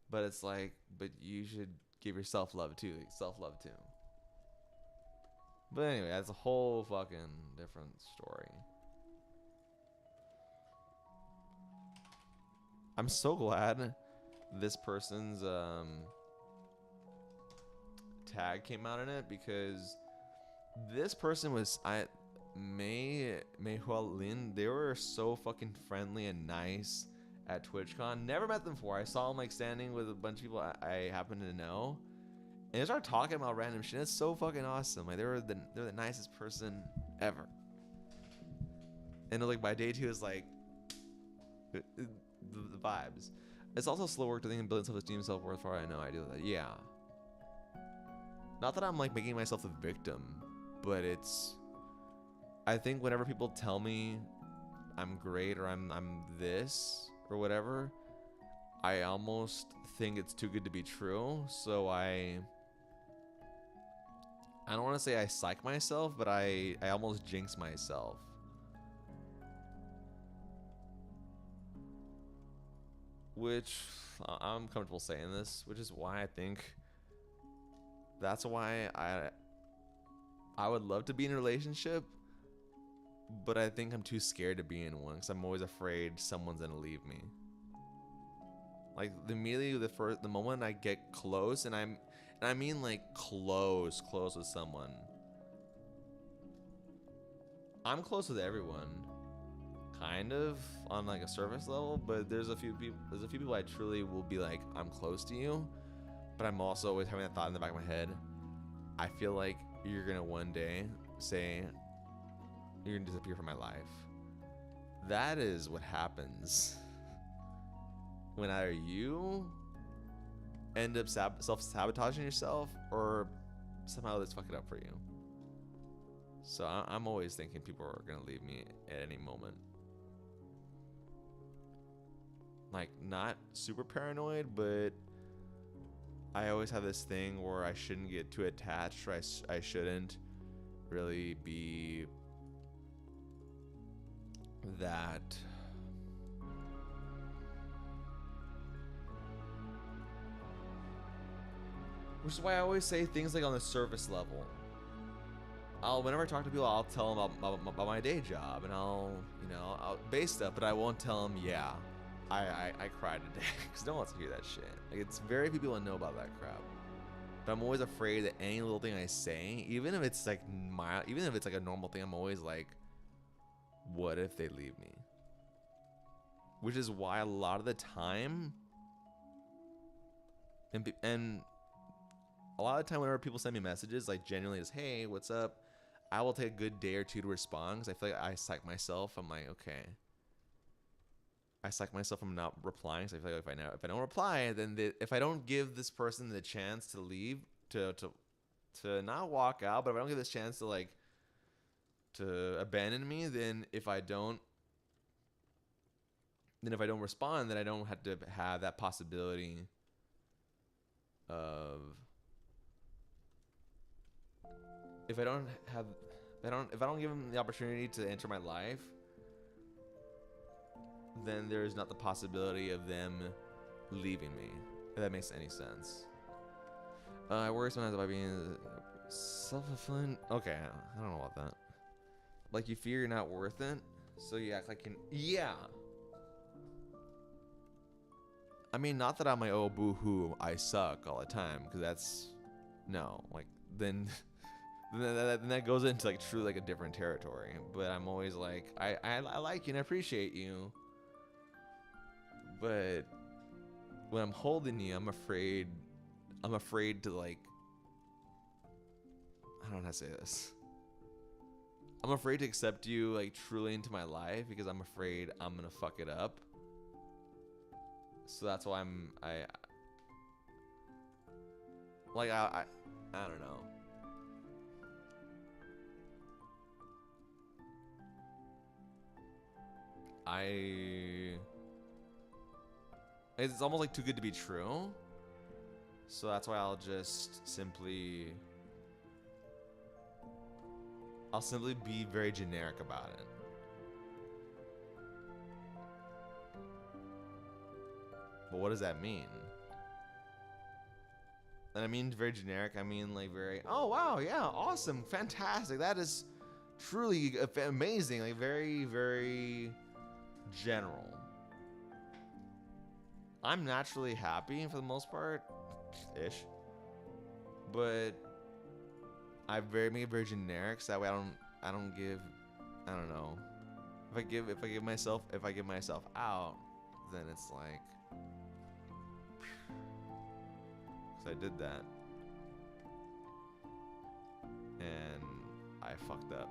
but it's like, but you should give yourself love too, like self-love too. But anyway, that's a whole fucking different story. I'm so glad this person's tag came out in it because this person was Mayhua Lin. They were so fucking friendly and nice at TwitchCon. Never met them before. I saw them like standing with a bunch of people I happen to know, and they started talking about random shit. It's so fucking awesome. Like they're the nicest person ever. And like by day 2 is like the vibes. It's also slow work to think and building self-esteem, self-worth. For all I know, I do that. Yeah. Not that I'm like making myself the victim, but it's. I think whenever people tell me I'm great or I'm this or whatever, I almost think it's too good to be true. So I don't want to say I psych myself, but I almost jinx myself. Which I'm comfortable saying this, which is why I think that's why I would love to be in a relationship, but I think I'm too scared to be in one because I'm always afraid someone's gonna leave me. Like immediately the moment I get close, and I mean like close with someone. I'm close with everyone, kind of on like a surface level, but there's a few people I truly will be like, I'm close to you, but I'm also always having that thought in the back of my head. I feel like you're gonna one day say you're gonna disappear from my life. That is what happens when either you end up self-sabotaging yourself or somehow let's fuck it up for you. So I'm always thinking people are gonna leave me at any moment. Like, not super paranoid, but I always have this thing where I shouldn't get too attached, or I shouldn't really be that. Which is why I always say things like on the surface level. Whenever I talk to people, I'll tell them about my day job, and I'll base stuff, but I won't tell them, yeah, I cried today, because no one wants to hear that shit. Like, it's very few people that know about that crap. But I'm always afraid that any little thing I say, even if it's like mild, even if it's like a normal thing, I'm always like, what if they leave me? Which is why a lot of the time, and a lot of the time whenever people send me messages, like genuinely just, hey, what's up? I will take a good day or two to respond, because I feel like I psych myself. I'm like, okay. I psych myself from not replying, so I feel like if I don't reply, then if I don't give this person the chance to leave, to not walk out, but if I don't give this chance to abandon me, then if I don't respond, then I don't have to have that possibility of if I don't give them the opportunity to enter my life, then there is not the possibility of them leaving me, if that makes any sense. I worry sometimes about being self-fulfilling. Okay, I don't know about that. Like, you fear you're not worth it, so you act like yeah. I mean, not that I'm like, oh, boo-hoo, I suck all the time, because that's, no, like, then that goes into like truly like a different territory. But I'm always like, I like you and I appreciate you, but when I'm holding you, I'm afraid to like, I don't know how to say this. I'm afraid to accept you like truly into my life because I'm afraid I'm gonna fuck it up. So that's why I don't know. It's almost like too good to be true. So that's why I'll simply be very generic about it. But what does that mean? And I mean very generic, I mean like very, oh wow, yeah, awesome, fantastic, that is truly amazing, like very, very general. I'm naturally happy for the most part, ish. but I make it very generic, so that way I don't give, I don't know. If I give myself out, then it's like, because I did that, and I fucked up.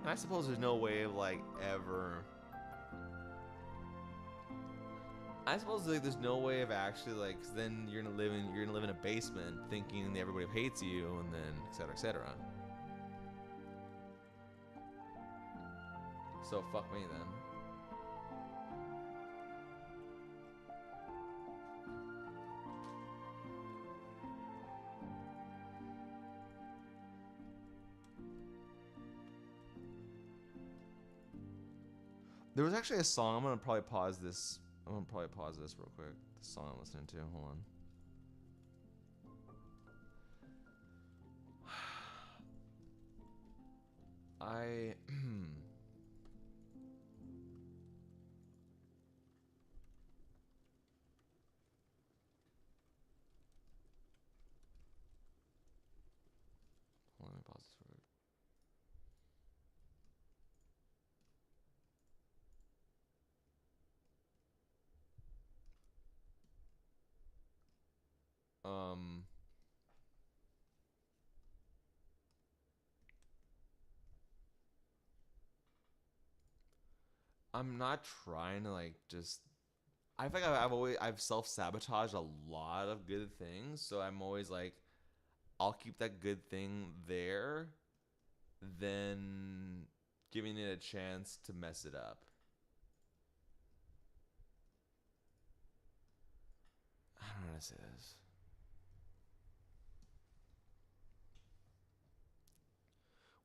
And I suppose there's no way of like ever. I suppose like there's no way of actually like, 'cause then you're gonna live in a basement thinking everybody hates you, and then etc. etc. So fuck me then. There was actually a song. I'm gonna probably pause this real quick. The song I'm listening to. Hold on. I let me pause this real quick. I'm not trying to like just. I think I've self-sabotaged a lot of good things, so I'm always like, I'll keep that good thing there, then giving it a chance to mess it up. I don't know how to say this.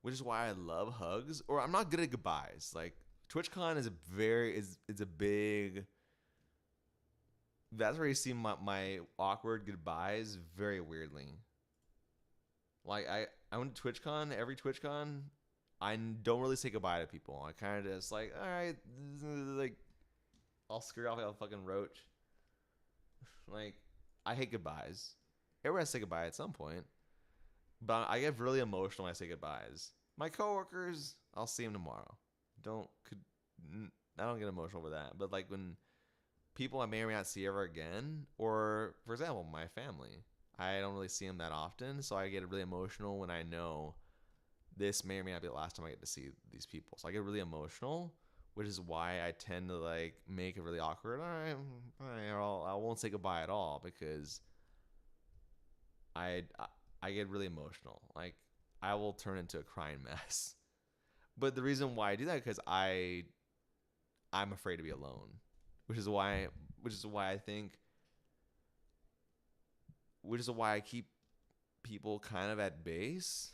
Which is why I love hugs, or I'm not good at goodbyes. Like TwitchCon is a big. That's where you see my awkward goodbyes very weirdly. Like I went to TwitchCon. Every TwitchCon, I don't really say goodbye to people. I kind of just like, all right, like I'll screw off like a fucking roach. Like I hate goodbyes. Everyone has to say goodbye at some point. But I get really emotional when I say goodbyes. My coworkers, I'll see them tomorrow. I don't get emotional over that. But like when people I may or may not see ever again, or for example, my family, I don't really see them that often, so I get really emotional when I know this may or may not be the last time I get to see these people. So I get really emotional, which is why I tend to like make it really awkward. All right, I won't say goodbye at all because I get really emotional. Like I will turn into a crying mess. But the reason why I do that is because I'm afraid to be alone, which is why I think, which is why I keep people kind of at base.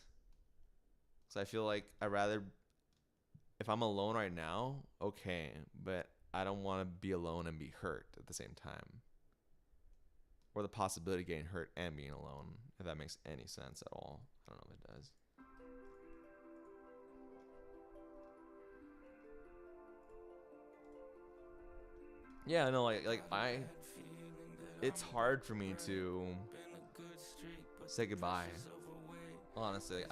Because I feel like I'd rather, if I'm alone right now, okay, but I don't want to be alone and be hurt at the same time. Or the possibility of getting hurt and being alone, if that makes any sense at all. I don't know if it does. Yeah, no, it's hard for me to say goodbye. Honestly,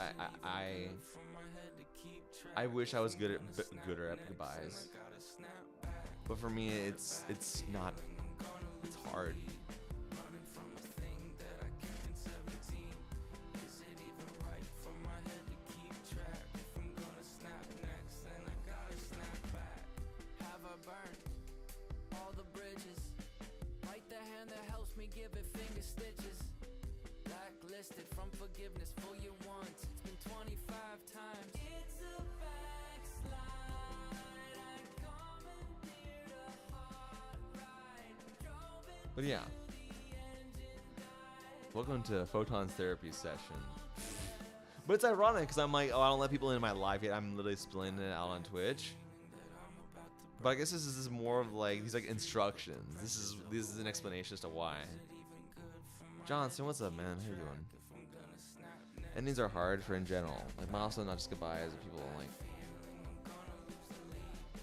I wish I was gooder at goodbyes. But for me, it's not. It's hard. From forgiveness for you once. It's been 25 times. It's a backslide. I commandeered a hard ride. But yeah. Welcome to Photon's therapy session. But it's ironic because I'm like, oh, I don't let people into my life yet. I'm literally spilling it out on Twitch. But I guess this is more of like these like instructions. This is an explanation as to why. Johnson, what's up, man? How you doing? Endings are hard for in general. Like milestone, not just goodbyes. People don't like.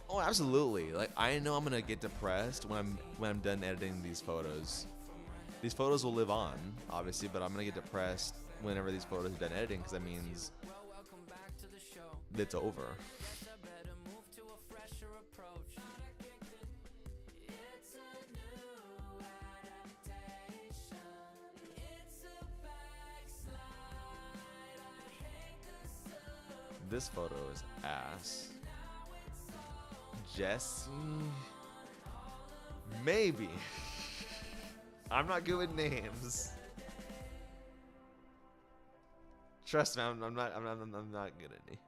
Oh, absolutely. Like I know I'm gonna get depressed when I'm done editing these photos. These photos will live on, obviously, but I'm gonna get depressed whenever these photos are done editing because that means it's over. This photo is ass. Jesse? Maybe. I'm not good with names. Trust me, I'm not good at it.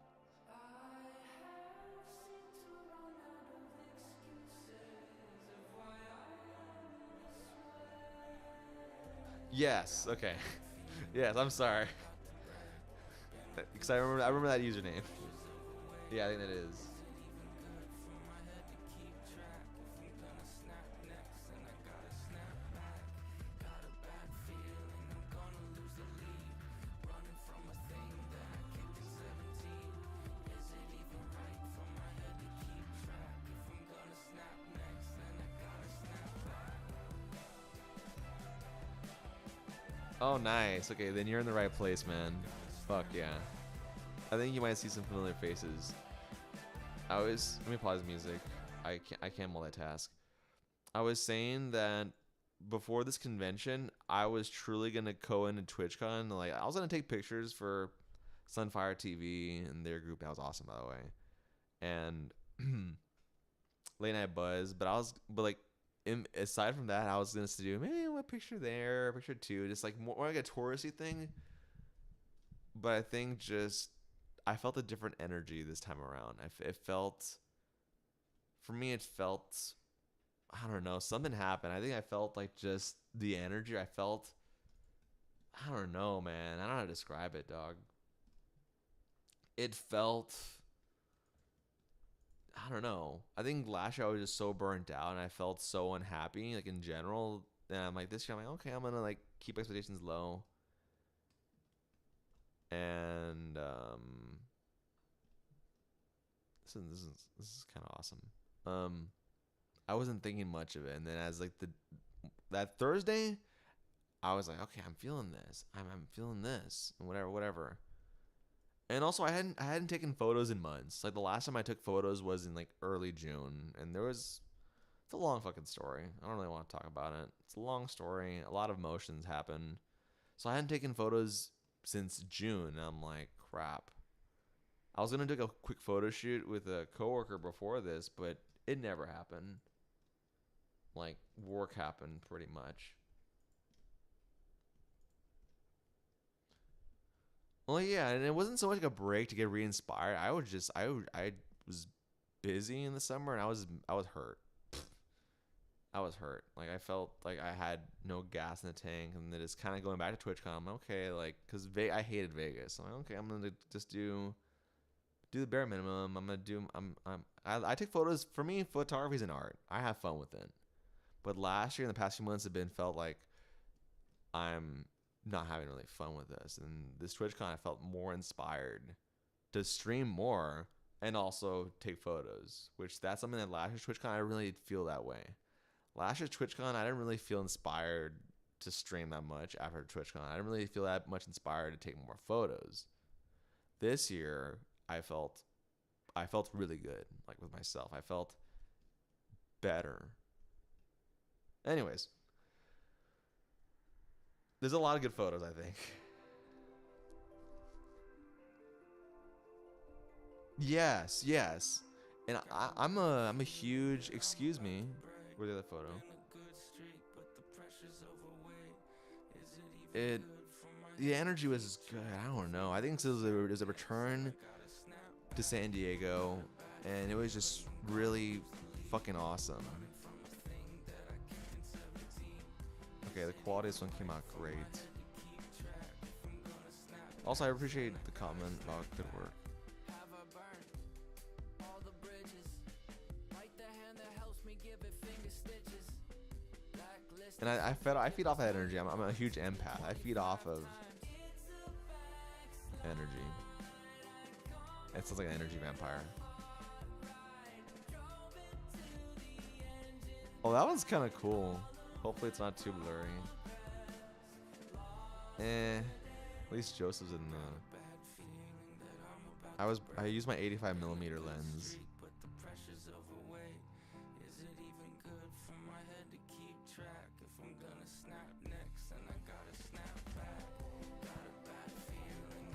Yes, okay. Yes, I'm sorry. Because I remember that username. Yeah, I think that is. Oh, nice. Okay, then you're in the right place, man. Fuck yeah. I think you might see some familiar faces. Let me pause music. I can't multitask. I was saying that before this convention, I was truly gonna go into TwitchCon. Like I was gonna take pictures for Sunfire TV and their group. That was awesome, by the way. And Late Night Buzz. But like, aside from that, I was gonna do maybe a picture there, a picture two, just like more like a touristy thing. But I think I felt a different energy this time around. It felt, for me, it felt, I don't know, something happened. I think I felt like just the energy. I don't know, man. I don't know how to describe it, dog. It felt, I don't know. I think last year I was just so burnt out and I felt so unhappy, like in general. And I'm like, this year I'm like, okay, I'm gonna like keep expectations low. And this is kind of awesome. I wasn't thinking much of it, and then as like that Thursday, I was like, okay, I'm feeling this. I'm feeling this, and whatever. And also, I hadn't taken photos in months. Like the last time I took photos was in like early June, and it's a long fucking story. I don't really want to talk about it. It's a long story. A lot of emotions happened. So I hadn't taken photos since June, and I'm like, crap. I was gonna do a quick photo shoot with a coworker before this, but it never happened. Like work happened pretty much. Well, yeah, and it wasn't so much like a break to get re-inspired. I was busy in the summer, and I was hurt. I was hurt. Like I felt like I had no gas in the tank, and then it's kind of going back to TwitchCon. I'm okay, like because I hated Vegas. I'm like, okay, I'm gonna just do the bare minimum. I take photos. For me, photography is an art. I have fun with it. But last year and the past few months have felt like I'm not having really fun with this. And this TwitchCon, I felt more inspired to stream more and also take photos, which that's something that last year's TwitchCon, I really feel that way. Last year's TwitchCon, I didn't really feel inspired to stream that much after TwitchCon. I didn't really feel that much inspired to take more photos. This year, I felt really good, like with myself. I felt better. Anyways, there's a lot of good photos, I think. Yes. And I'm a huge, excuse me. Where's the other photo? The energy was good. I don't know. I think it was a return to San Diego, and it was just really fucking awesome. Okay, the quality of this one came out great. Also, I appreciate the comment about good work. And I feed off that energy. I'm a huge empath. I feed off of energy. It sounds like an energy vampire. Oh, that one's kind of cool. Hopefully it's not too blurry. At least Joseph's in the... I used my 85mm lens.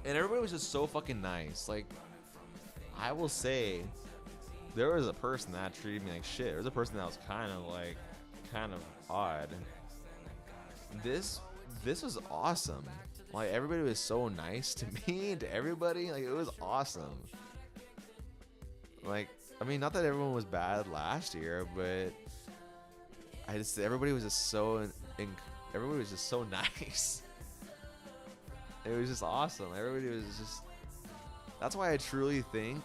And everybody was just so fucking nice. Like, I will say, there was a person that treated me like shit. There was a person that was kind of odd. This was awesome. Like, everybody was so nice to me, to everybody. Like, it was awesome. Like, I mean, not that everyone was bad last year, but everybody was just so nice. It was just awesome. Everybody was just... That's why I truly think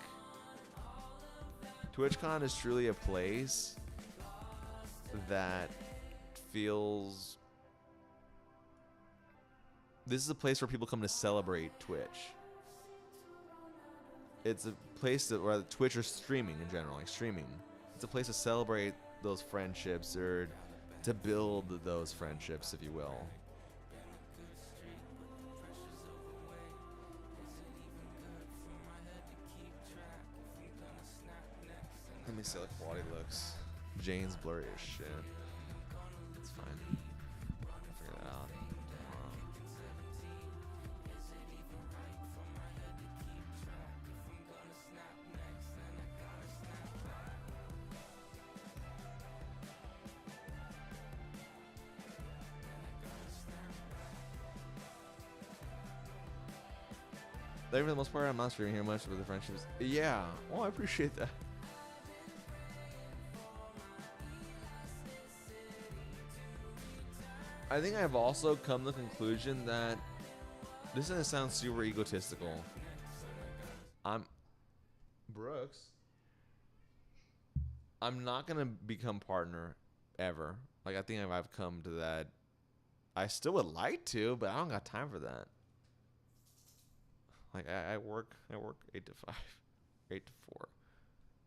TwitchCon is truly a place that feels... This is a place where people come to celebrate Twitch. It's a place where Twitch or streaming in general, like streaming. It's a place to celebrate those friendships, or to build those friendships, if you will. Let me see how the quality looks. Jane's blurry as shit. It's fine. I'll figure that out. But for the most part, I'm not streaming here much with the friendships. Yeah. Well, I appreciate that. I think I've also come to the conclusion that this doesn't sound super egotistical. Brooks. I'm not gonna become partner ever. Like, I think I've come to that. I still would like to, but I don't got time for that. Like, I work 8 to 5, 8 to 4.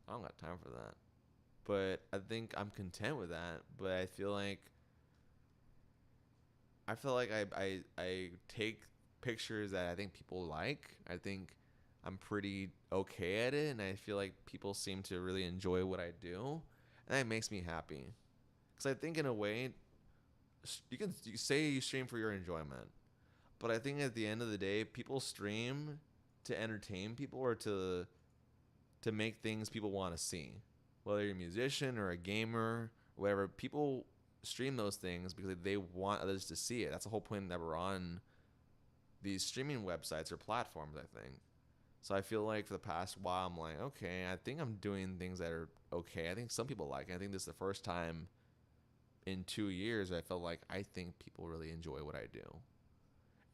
I don't got time for that. But I think I'm content with that. But I feel like I take pictures that I think people like. I think I'm pretty okay at it, and I feel like people seem to really enjoy what I do, and that makes me happy. Because I think in a way, you say you stream for your enjoyment, but I think at the end of the day, people stream to entertain people, or to make things people want to see. Whether you're a musician or a gamer, or whatever, people stream those things because they want others to see it. That's the whole point that we're on these streaming websites or platforms, I think. So I feel like for the past while, I'm like, okay, I think I'm doing things that are okay. I think some people like it. I think this is the first time in 2 years I felt like I think people really enjoy what I do.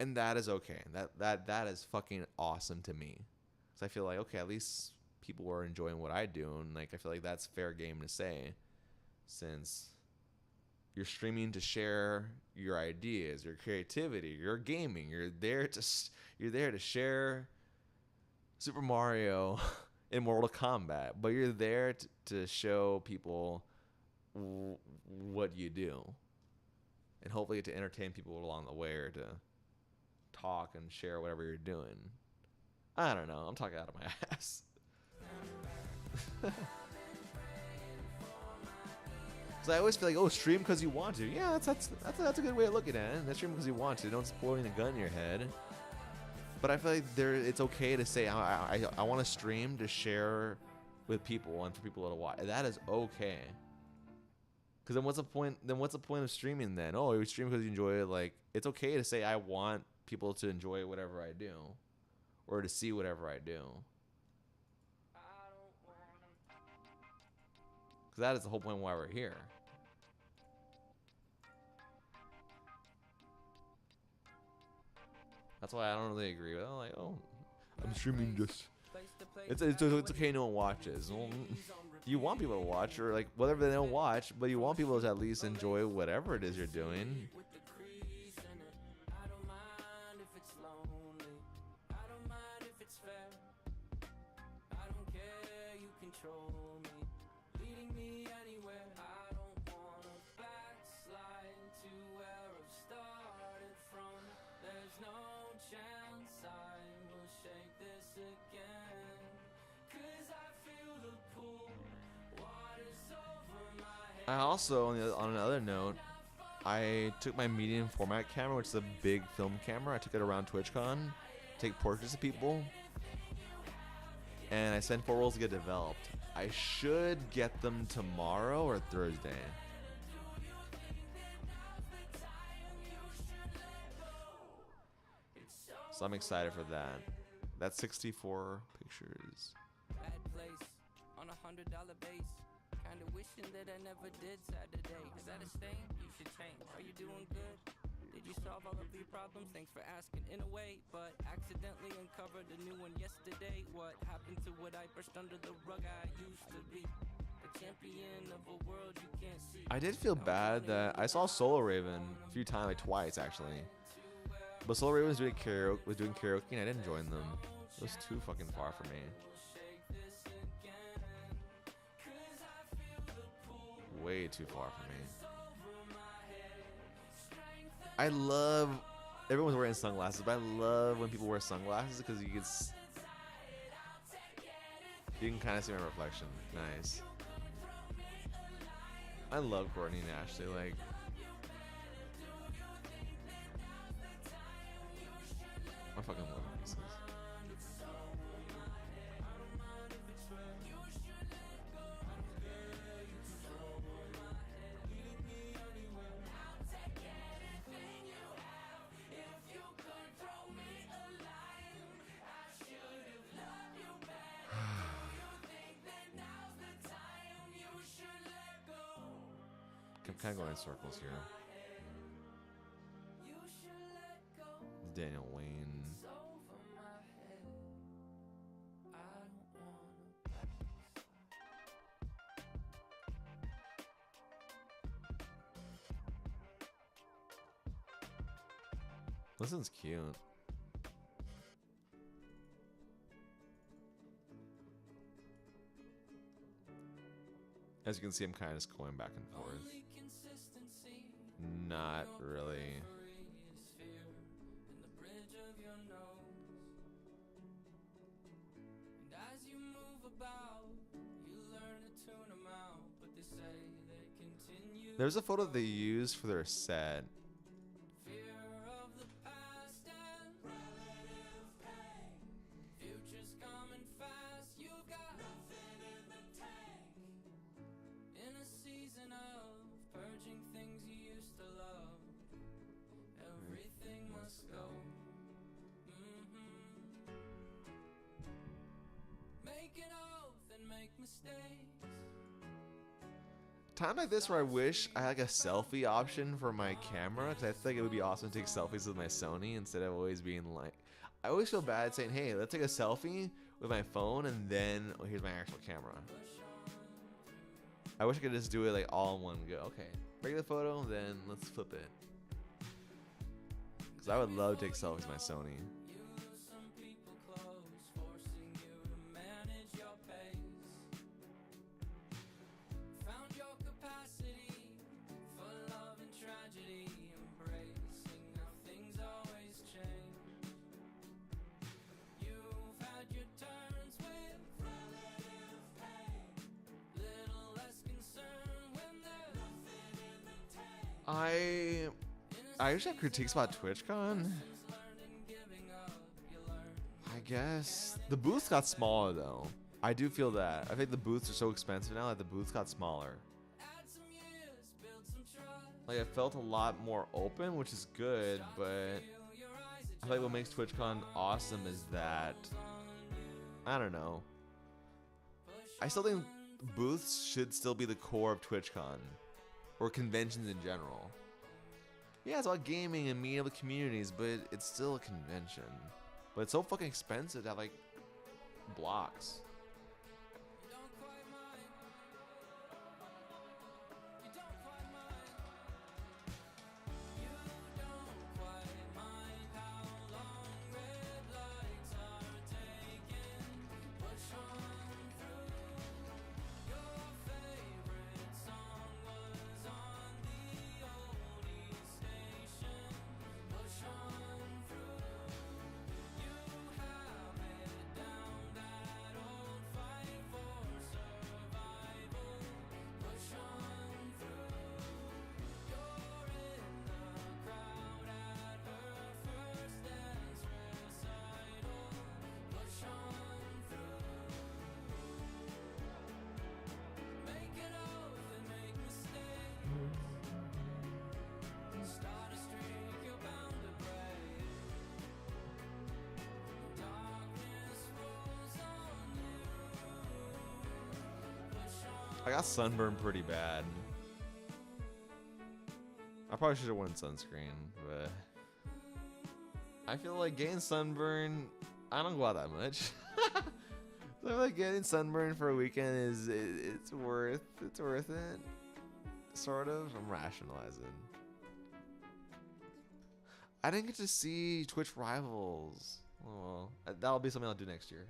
And that is okay. That is fucking awesome to me. So I feel like, okay, at least people are enjoying what I do, and like I feel like that's fair game to say, since you're streaming to share your ideas, your creativity, your gaming. You're there to share Super Mario in Mortal Kombat, but you're there to show people what you do, and hopefully to entertain people along the way, or to talk and share whatever you're doing. I don't know. I'm talking out of my ass. So I always feel like, oh, stream because you want to. Yeah, that's a good way of looking at it. That's stream because you want to. Don't pointing a gun in your head. But I feel like it's okay to say I want to stream to share with people and for people to watch. That is okay. Because then what's the point? Then what's the point of streaming then? Oh, you stream because you enjoy it. Like, it's okay to say I want people to enjoy whatever I do, or to see whatever I do. Because that is the whole point why we're here. That's why I don't really agree with it. I'm like, oh, I'm streaming just... It's okay no one watches. Well, you want people to watch, or like whatever they don't watch, but you want people to at least enjoy whatever it is you're doing. I also, on another note, I took my medium format camera, which is a big film camera. I took it around TwitchCon, take portraits of people, and I sent 4 rolls to get developed. I should get them tomorrow or Thursday. So I'm excited for that. That's 64 pictures. Bad place on $100 base. Kinda wishing that I never did Saturday. Is that a stain? You should change. Are you doing good? Did you solve all of your problems? Thanks for asking in a way, but accidentally uncovered a new one yesterday. What happened to what I brushed under the rug I used to be? The champion of a world you can't see. I did feel bad that I saw Solo Raven a few times, like twice actually. But Solo Raven was doing karaoke and I didn't join them. It was too fucking far for me. Way too far for me. I love everyone's wearing sunglasses, but I love when people wear sunglasses because you can kind of see my reflection. Nice. I love Courtney and Ashley. Like, I fucking love pieces. I'm kind of going in circles here. Daniel Wayne. This one's cute. As you can see, I'm kind of just going back and forth. Not really. There's a photo they used for their set. Time like this where I wish I had like a selfie option for my camera, because I think it would be awesome to take selfies with my Sony instead of always being like, I always feel bad saying, hey, let's take a selfie with my phone and then, oh, here's my actual camera. I wish I could just do it like all in one go. Okay, regular photo, then let's flip it. Because I would love to take selfies with my Sony. I usually have critiques about TwitchCon. I guess the booths got smaller though. I do feel that. I think the booths are so expensive now that the booths got smaller. Like, it felt a lot more open, which is good, but I feel like what makes TwitchCon awesome is that, I don't know. I still think booths should still be the core of TwitchCon, or conventions in general. Yeah, it's about gaming and meeting with communities, but it's still a convention. But it's so fucking expensive to have like blocks. I got sunburned pretty bad. I probably should have worn sunscreen, but I feel like getting sunburn, I don't go out that much. So I feel like getting sunburn for a weekend it's worth it. Sort of. I'm rationalizing. I didn't get to see Twitch Rivals. Oh well, that'll be something I'll do next year.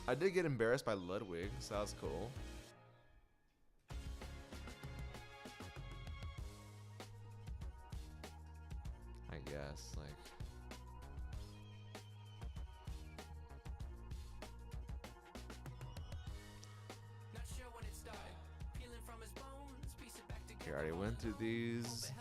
I did get embarrassed by Ludwig, so that was cool. I guess, like. I already went through these.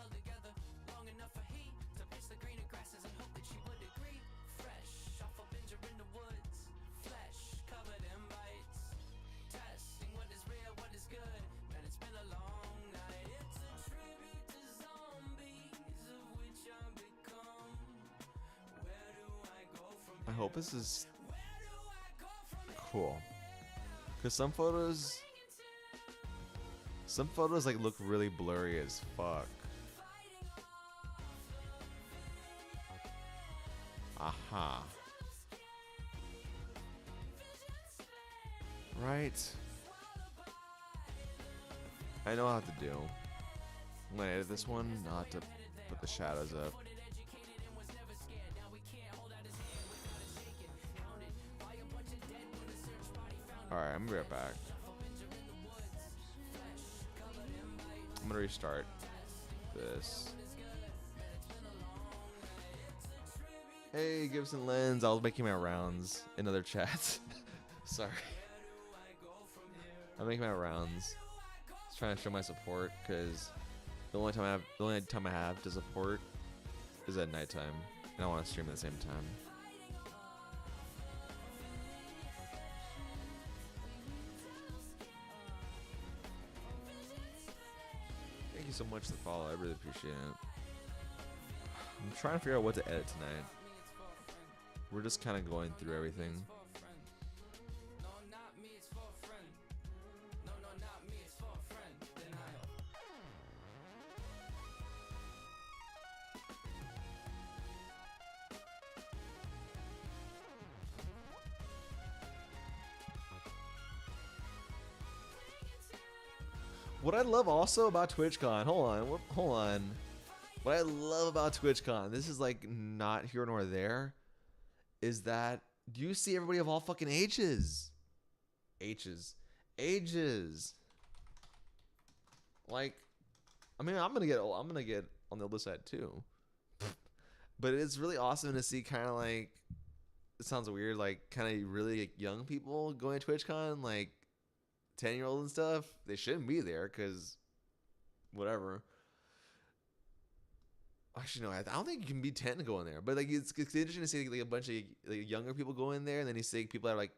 I hope this is cool, because some photos like look really blurry as fuck. Aha. Right. I know what to do. I'm gonna edit this one, not to put the shadows up. Alright, I'm gonna be right back. I'm gonna restart this. Hey, Gibson Lens. I was making my rounds in other chats. Sorry. I'm making my rounds. Just trying to show my support, because the only time I have to support is at nighttime, and I want to stream at the same time. Thank you so much for the follow. I really appreciate it. I'm trying to figure out what to edit tonight. We're just kind of going through everything. What I love also about TwitchCon, hold on. What I love about TwitchCon, this is like not here nor there, is that do you see everybody of all fucking ages? Ages. Like, I mean, I'm gonna get on the other side too. But it's really awesome to see kind of like, it sounds weird, like kind of really like young people going to TwitchCon, like 10-year-olds and stuff. They shouldn't be there because whatever. Actually, no, I don't think you can be 10 to go in there. But like, it's interesting to see like a bunch of like younger people go in there, and then you see people that are like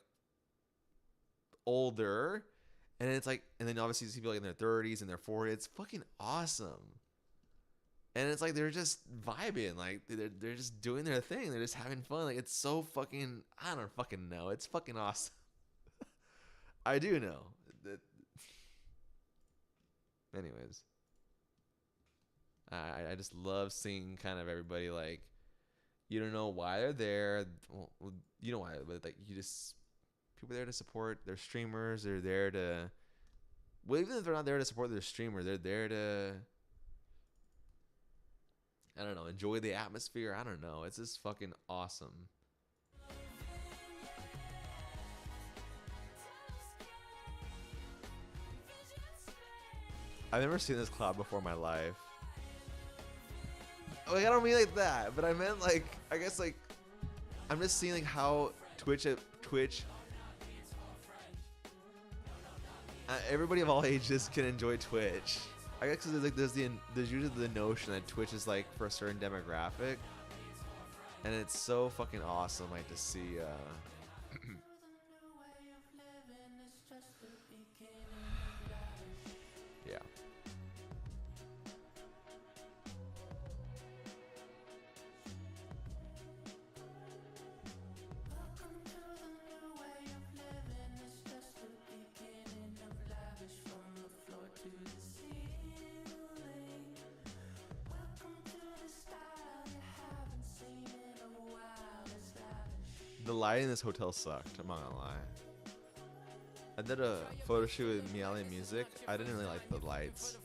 older, and it's like, and then obviously you see people like in their 30s and their 40s. It's fucking awesome. And it's like they're just vibing, like they're just doing their thing. They're just having fun. Like, it's so fucking, I don't fucking know. It's fucking awesome. I do know. Anyways, I just love seeing kind of everybody, like, you don't know why they're there. Well, you know why, but like, you just, people are there to support their streamers. They're there to, well, even if they're not there to support their streamer, they're there to, I don't know, enjoy the atmosphere. I don't know. It's just fucking awesome. I've never seen this cloud before in my life. Like, I don't mean like that, but I meant like, I guess like, I'm just seeing like how Twitch, everybody of all ages can enjoy Twitch. I guess because there's usually the notion that Twitch is like for a certain demographic, and it's so fucking awesome like to see. The lighting in this hotel sucked. I'm not gonna lie. I did a photo shoot with Miele Music. I didn't really like the lights.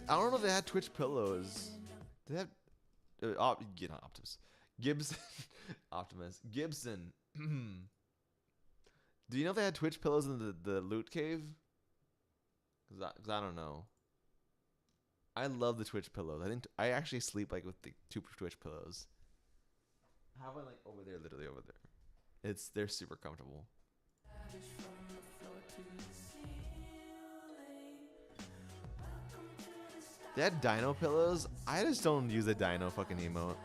I don't know if they had Twitch pillows. They have not Optimus. Gibson. Optimus. Gibson. Do you know if they had Twitch pillows in the loot cave? Cause I don't know. I love the Twitch pillows. I think I actually sleep like with the 2 Twitch pillows. I have one like over there, literally over there. They're super comfortable. They had dino pillows. I just don't use a dino fucking emote.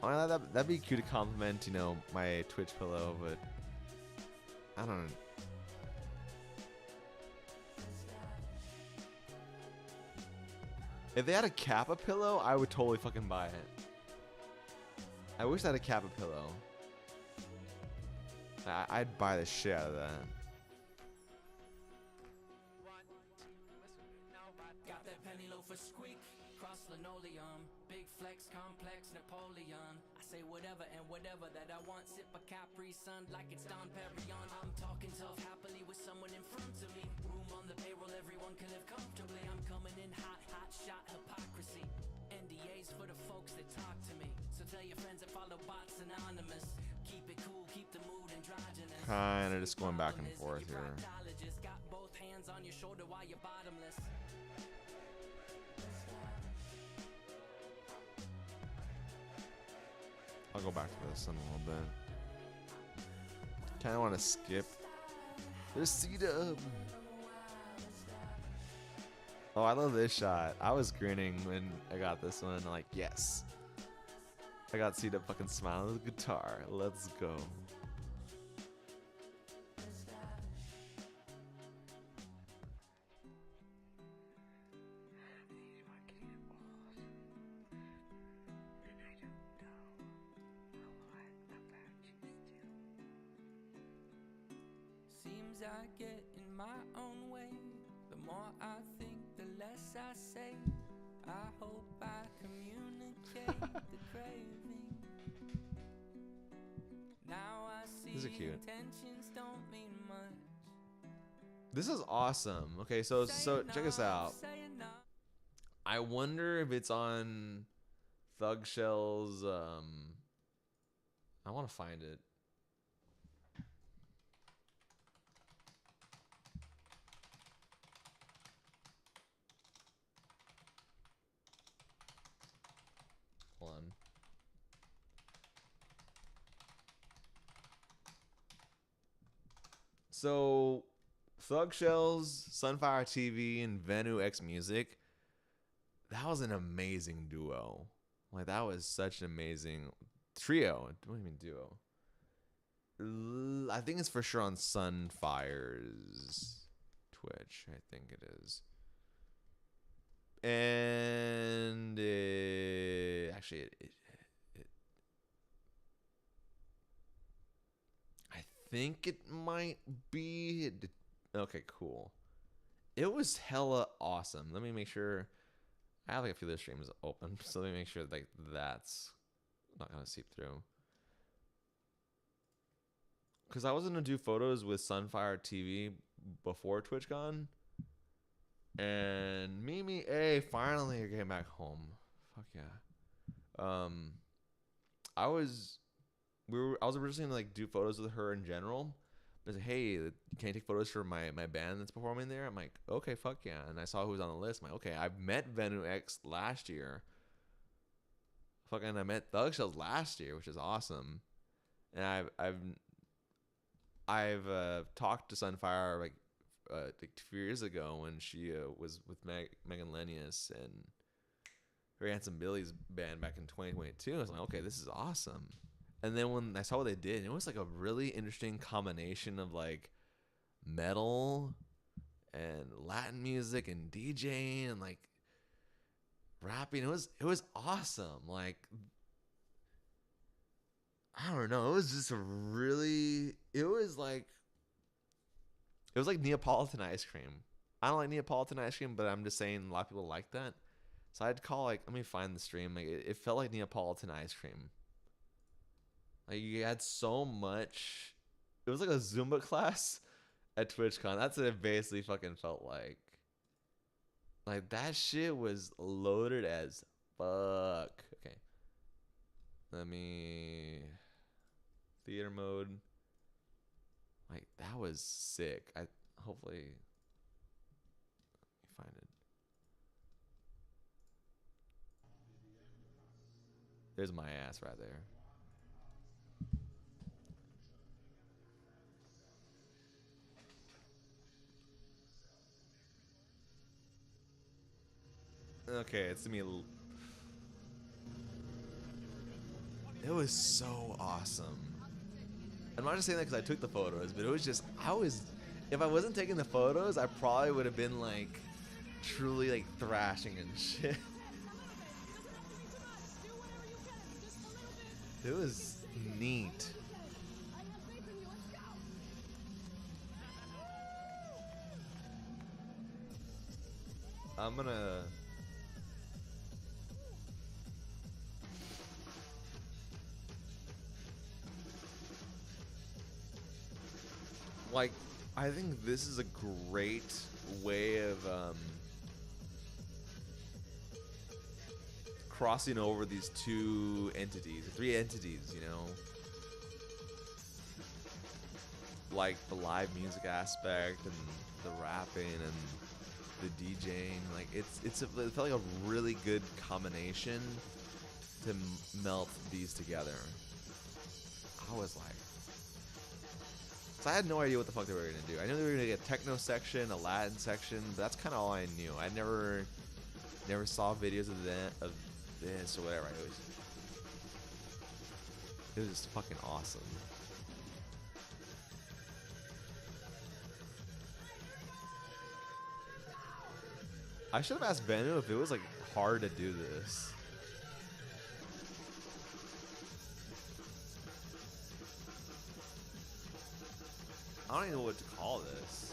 I mean, that'd be cute to compliment, you know, my Twitch pillow, but I don't know. If they had a Kappa pillow, I would totally fucking buy it. I wish I had a Kappa pillow. I'd buy the shit out of that. Got that penny loafer squeak, cross linoleum, big flex, complex, Napoleon. I say whatever and whatever that I want, sip a Capri Sun like it's Dom Perignon. I'm talking tough happily with someone in front of me. Room on the payroll, everyone can live comfortably. I'm coming in hot, hot shot hypocrisy. NDAs for the folks that talk to me. So tell your friends that follow bots anonymous. Keep it cool, keep the mood androgynous. Kinda just going back and forth here. Got both hands on your shoulder while you're bottomless. I'll go back to this in a little bit. Kinda wanna skip. There's C-Dub. Oh, I love this shot. I was grinning when I got this one. Like, yes. I got C-Dub fucking smiling with the guitar. Let's go. Seems I get in my own way. The more I think, the less I say. I hope I communicate the craving. Now I see These are cute. intentions don't mean much. This is awesome. Okay, so check this out. I wonder if it's on Thug Shell's I want to find it. Hold on. So Thug Shells, Sunfire TV, and Venu X Music. That was an amazing duo. Like, that was such an amazing trio. What do you mean duo? I think it's for sure on Sunfire's Twitch. I think it is. And actually, I think it might be. Okay, cool. It was hella awesome. Let me make sure. I have like a few of the streams open, so let me make sure like that's not gonna seep through. Cause I was gonna do photos with Sunfire TV before TwitchCon, and Mimi A finally are getting back home. Fuck yeah. I was originally gonna like do photos with her in general. I was like, hey, can you take photos for my band that's performing there? I'm like, okay, fuck yeah. And I saw who was on the list. I'm like, okay, I've met Venu X last year. Fucking, I met Thug Shells last year, which is awesome. And I've talked to Sunfire like 2 years ago when she was with Megan Lenius and Very Handsome Billy's band back in 2022. I was like, okay, this is awesome. And then when I saw what they did, it was like a really interesting combination of like metal and Latin music and DJing and like rapping. It was awesome. Like, I don't know. It was just a really. It was like Neapolitan ice cream. I don't like Neapolitan ice cream, but I'm just saying a lot of people like that. So I'd call, like, let me find the stream. Like, it felt like Neapolitan ice cream. Like, you had so much. It was like a Zumba class at TwitchCon. That's what it basically fucking felt like. Like, that shit was loaded as fuck. Okay. Let me. Theater mode. Like, that was sick. Hopefully. Let me find it. There's my ass right there. Okay, it's me. It was so awesome. I'm not just saying that because I took the photos, but it was just, if I wasn't taking the photos, I probably would have been like, truly like thrashing and shit. It was neat. I'm gonna. Like, I think this is a great way of crossing over these two entities, three entities, you know? Like the live music aspect and the rapping and the DJing. Like, it felt like a really good combination to melt these together. I was like, so I had no idea what the fuck they were gonna do. I knew they were gonna get a techno section, a Latin section, but that's kind of all I knew. I never saw videos of this or whatever. It was just fucking awesome. I should have asked Bennu if it was like hard to do this. I don't even know what to call this.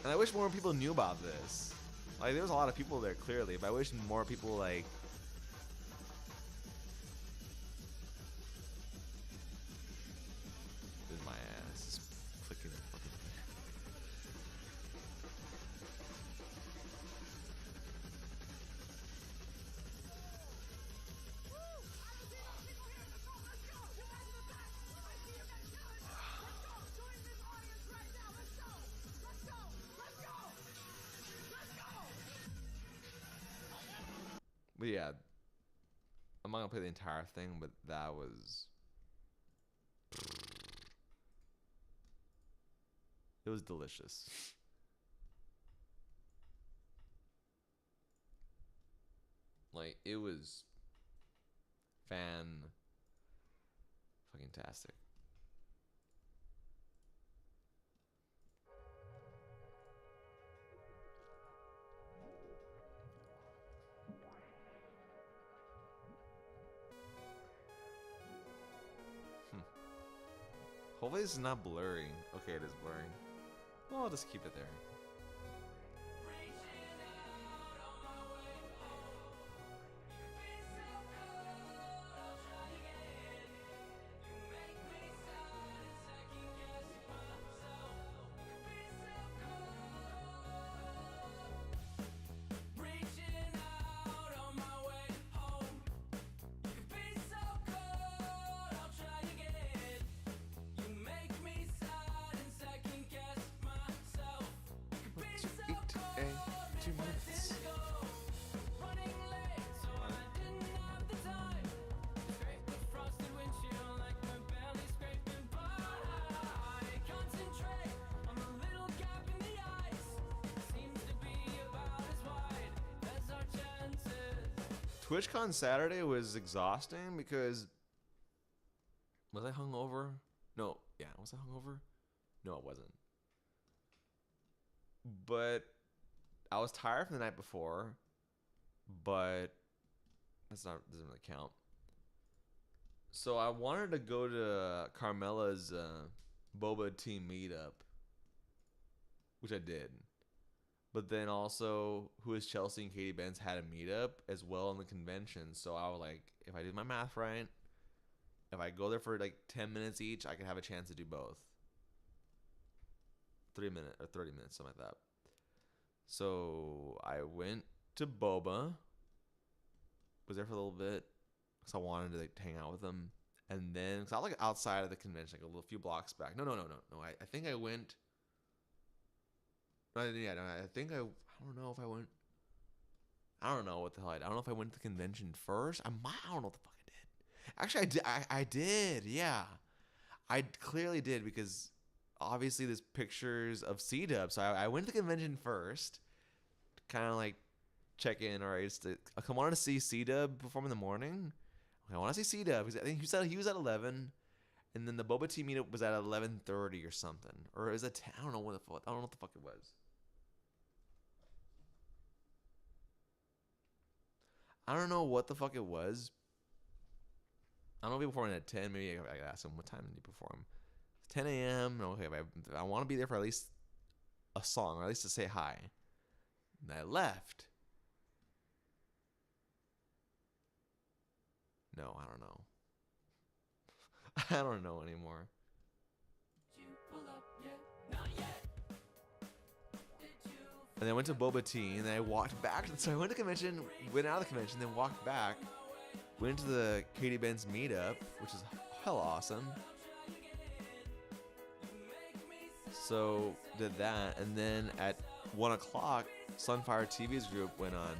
And I wish more people knew about this. Like, there was a lot of people there clearly, but I wish more people like. This is my ass. Just fucking. But yeah, I'm not gonna play the entire thing, but that was. It was delicious. Like, it was fucking tastic. Hopefully this is not blurry. Okay, it is blurry. Well, I'll just keep it there. TwitchCon Saturday was exhausting because was I hungover? No, yeah, was I hungover? No, I wasn't. But I was tired from the night before. But doesn't really count. So I wanted to go to Carmela's boba tea meetup, which I did. But then also, Who is Chelsea and Katie Benz had a meetup as well in the convention. So I was like, if I did my math right, if I go there for like 10 minutes each, I could have a chance to do both. 3 minutes or 30 minutes, something like that. So I went to Boba. Was there for a little bit because I wanted to like hang out with them. And then, because I was like outside of the convention, like a few blocks back. No. I think I went. I think I don't know if I went. I don't know what the hell I don't know if I went to the convention first. I don't know what the fuck I did. Actually, I did. I did. Yeah, I clearly did because obviously there's pictures of C-Dub. So I went to the convention first, kind of like check in. All right, I wanted to see C-Dub perform in the morning. I want to see C-Dub because I think he was at 11. And then the Boba Tea meetup was at 11:30 or something, or is it 10? I don't know what the fuck it was. I don't know what the fuck it was. I don't know if he performed at 10. Maybe I asked him what time did he perform. 10 a.m. Okay, I want to be there for at least a song, or at least to say hi. And I left. No, I don't know. I don't know anymore. And then I went to Boba Tea, and then I walked back. So I went to the convention, went out of the convention, then walked back, went to the Katie Benz meetup, which is hella awesome. So did that, and then at 1 o'clock, Sunfire TV's group went on.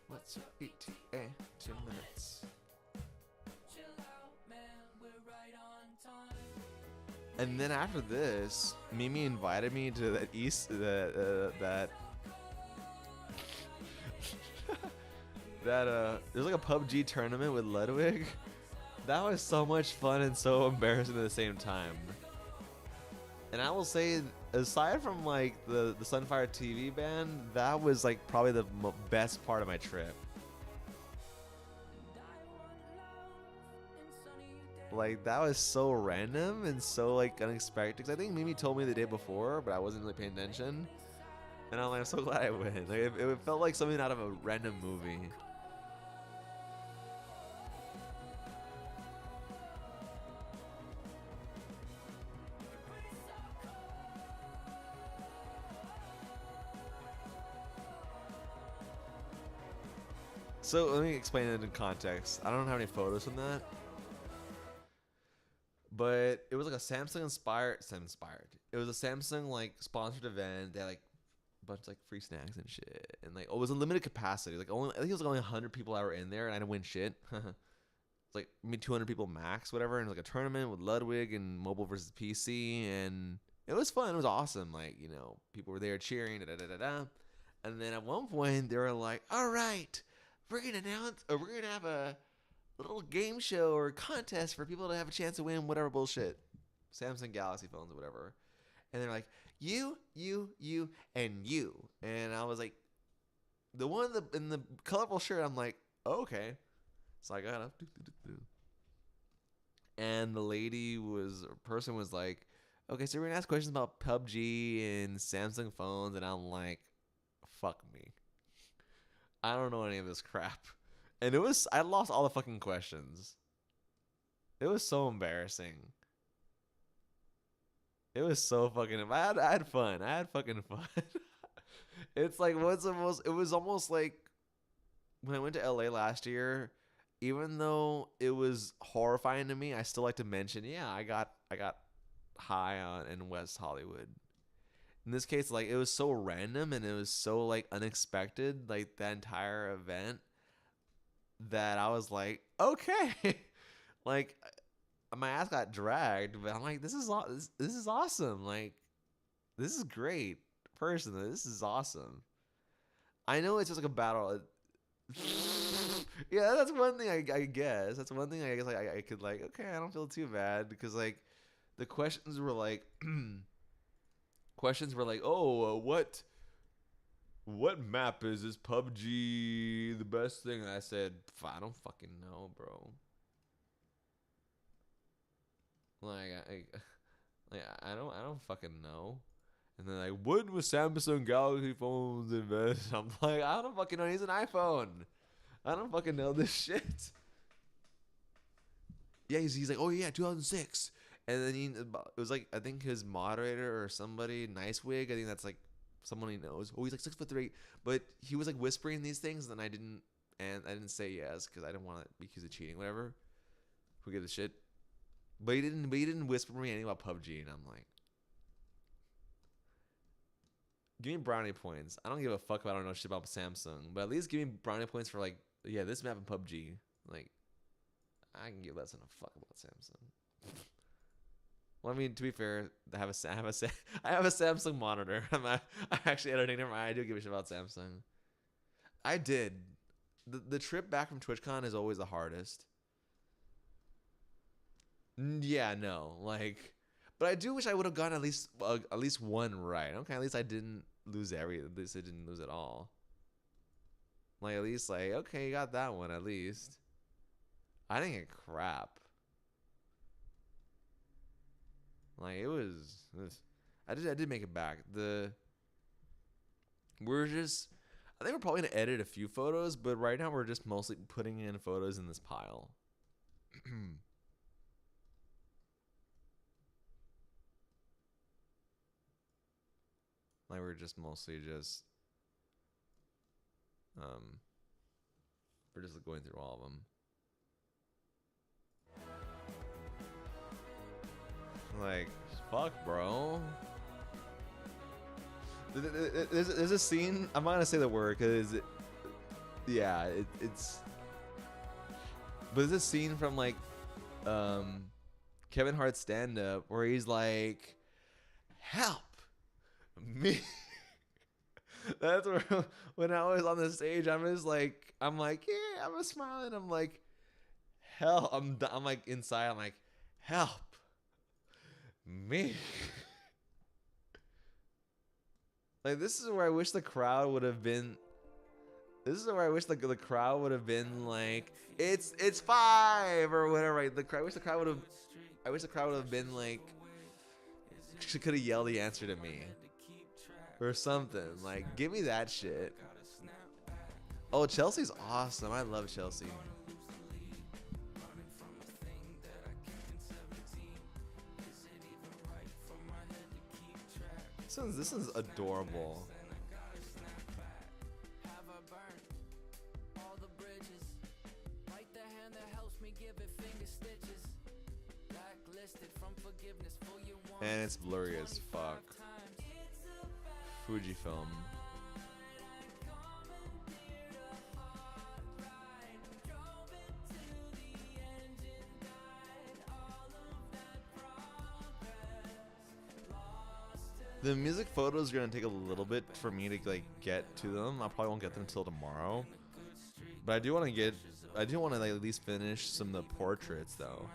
What's your ETA? 2 minutes. And then after this, Mimi invited me to that there's like a PUBG tournament with Ludwig. That was so much fun and so embarrassing at the same time. And I will say, aside from like the Sunfire TV band, that was like probably the best part of my trip. Like, that was so random and so like unexpected. Cause I think Mimi told me the day before, but I wasn't really paying attention. And I'm like, I'm so glad I went. Like, it felt like something out of a random movie. So let me explain it in context. I don't have any photos from that, but it was like a Samsung inspired. It was a Samsung like sponsored event. They had like a bunch of like free snacks and shit, and like it was a limited capacity. Like I think it was like only 100 people that were in there, and I didn't win shit. It's like maybe 200 people max, whatever. And it was like a tournament with Ludwig and mobile versus PC, and it was fun. It was awesome. Like, you know, people were there cheering, and then at one point they were like, "All right, we're gonna have a little game show or contest for people to have a chance to win whatever bullshit, Samsung Galaxy phones or whatever." And they're like, you, and you. And I was like, the one in the colorful shirt. I'm like, oh, okay. So I got up, and the person was like, okay, so we're gonna ask questions about PUBG and Samsung phones, and I'm like, fuck me. I don't know any of this crap. And I lost all the fucking questions. It was so embarrassing. It was so fucking, I had fun. I had fucking fun. It's like, it was almost like when I went to LA last year, even though it was horrifying to me, I still like to mention, yeah, I got high in West Hollywood. In this case, like it was so random and it was so like unexpected, like that entire event, that I was like, okay, like my ass got dragged, but I'm like, this is awesome. Like this is great. Personally, this is awesome. I know it's just like a battle. Yeah, that's one thing I guess. That's one thing I guess I could like. Okay, I don't feel too bad because like the questions were like questions were like, oh, what map is this PUBG the best thing? And I said, I don't fucking know, bro. Like I don't fucking know. And then like, when was Samsung Galaxy phones invented? I'm like, I don't fucking know. He's an iPhone. I don't fucking know this shit. Yeah, he's like, oh yeah, 2006. And then it was like, I think his moderator or somebody, Nicewig, I think that's like someone he knows. Oh, he's like 6'3", but he was like whispering these things, and I didn't say yes because I didn't want to be accused of cheating, whatever. Who gives a shit? But he didn't whisper me anything about PUBG, and I'm like, give me brownie points. I don't give a fuck if I don't know shit about Samsung, but at least give me brownie points for like, yeah, this map in PUBG. Like, I can give less than a fuck about Samsung. Well, I mean, to be fair, I have a Samsung monitor. I'm actually editing it. I do give a shit about Samsung. I did. The trip back from TwitchCon is always the hardest. Yeah, no, like, but I do wish I would have gotten at least one right. Okay, at least I didn't lose At least I didn't lose it all. Like at least like, okay, you got that one at least. I didn't get crap. Like it was I did make it back. We're just I think we're probably gonna edit a few photos, but right now we're just mostly putting in photos in this pile. Like we're just mostly just we're just going through all of them. Like, fuck, bro. There's a scene. I'm not gonna say the word because, yeah, it's. But there's a scene from like, Kevin Hart's stand up where he's like, "Help me." That's where when I was on the stage, I'm like, yeah, I'm smiling. I'm like, hell, I'm like inside. I'm like, help me. Like this is where I wish the crowd would have been. This is where I wish the crowd would have been like, it's 5 or whatever. Right? I wish the crowd would have been like, she could have yelled the answer to me or something. Like, give me that shit. Oh, Chelsea's awesome. I love Chelsea. This is adorable. And it's blurry as fuck. Fujifilm. The music photos are gonna take a little bit for me to like get to them. I probably won't get them until tomorrow. But I do want to like, at least finish some of the portraits though.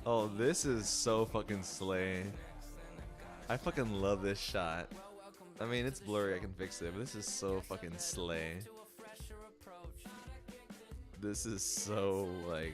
Oh, this is so fucking slay. I fucking love this shot. I mean, it's blurry, I can fix it, but this is so fucking slay. This is so, like...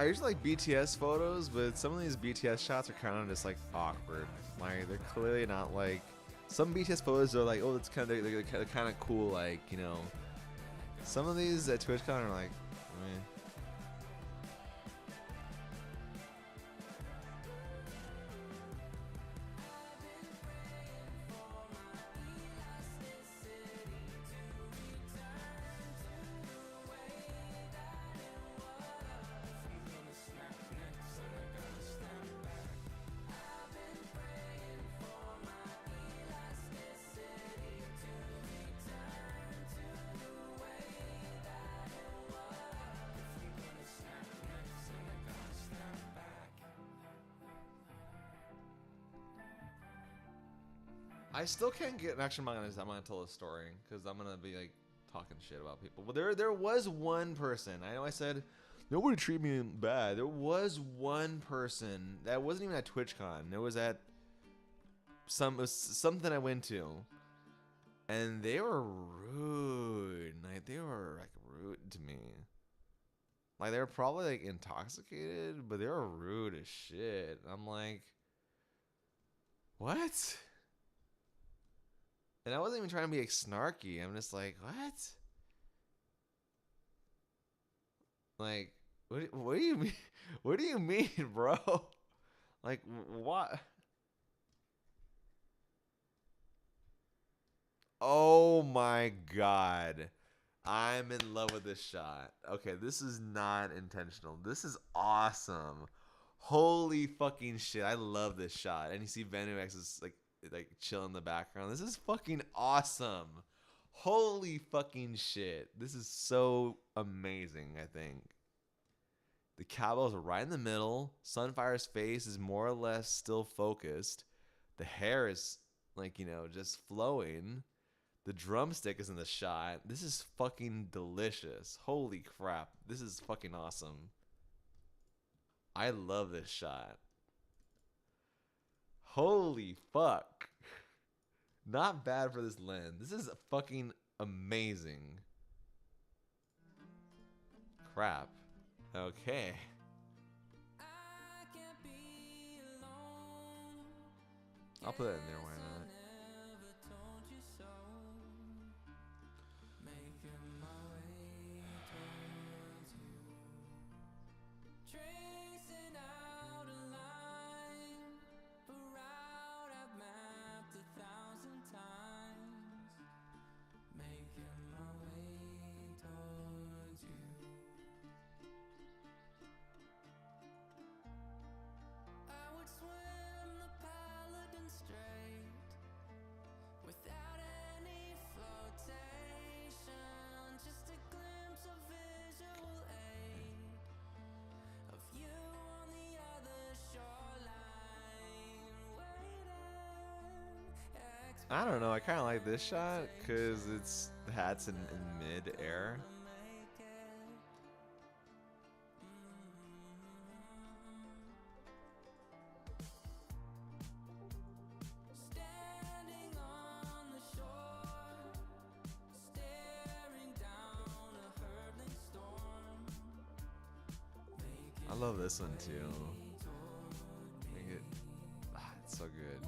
I usually like BTS photos, but some of these BTS shots are kind of just like awkward. Like they're clearly not like. Some BTS photos are like, oh, it's kind of they're kind of cool, like you know. Some of these at TwitchCon are like, meh. I still can't get. Actually, I'm gonna tell a story because I'm gonna be like talking shit about people. But there was one person. I know I said nobody treat me bad. There was one person that wasn't even at TwitchCon. It was at it was something I went to, and they were rude. Like they were like rude to me. Like they were probably like intoxicated, but they were rude as shit. I'm like, what? And I wasn't even trying to be like snarky. I'm just like, what? Like, what do you mean? What do you mean, bro? Like, what? Oh my god. I'm in love with this shot. Okay, this is not intentional. This is awesome. Holy fucking shit. I love this shot. And you see Vanuix is like chill in the background. This is fucking awesome. Holy fucking shit. This is so amazing, I think. The cowbell's right in the middle. Sunfire's face is more or less still focused. The hair is like, you know, just flowing. The drumstick is in the shot. This is fucking delicious. Holy crap. This is fucking awesome. I love this shot. Holy fuck. Not bad for this lens. This is fucking amazing. Crap. Okay. I'll put that in there, why not? I don't know. I kind of like this shot because the hat's in mid-air. I love this one too. It's so good.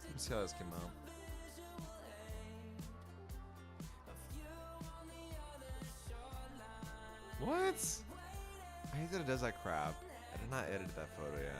Let's see how this came out. What? I hate that it does that crap. I did not edit that photo yet.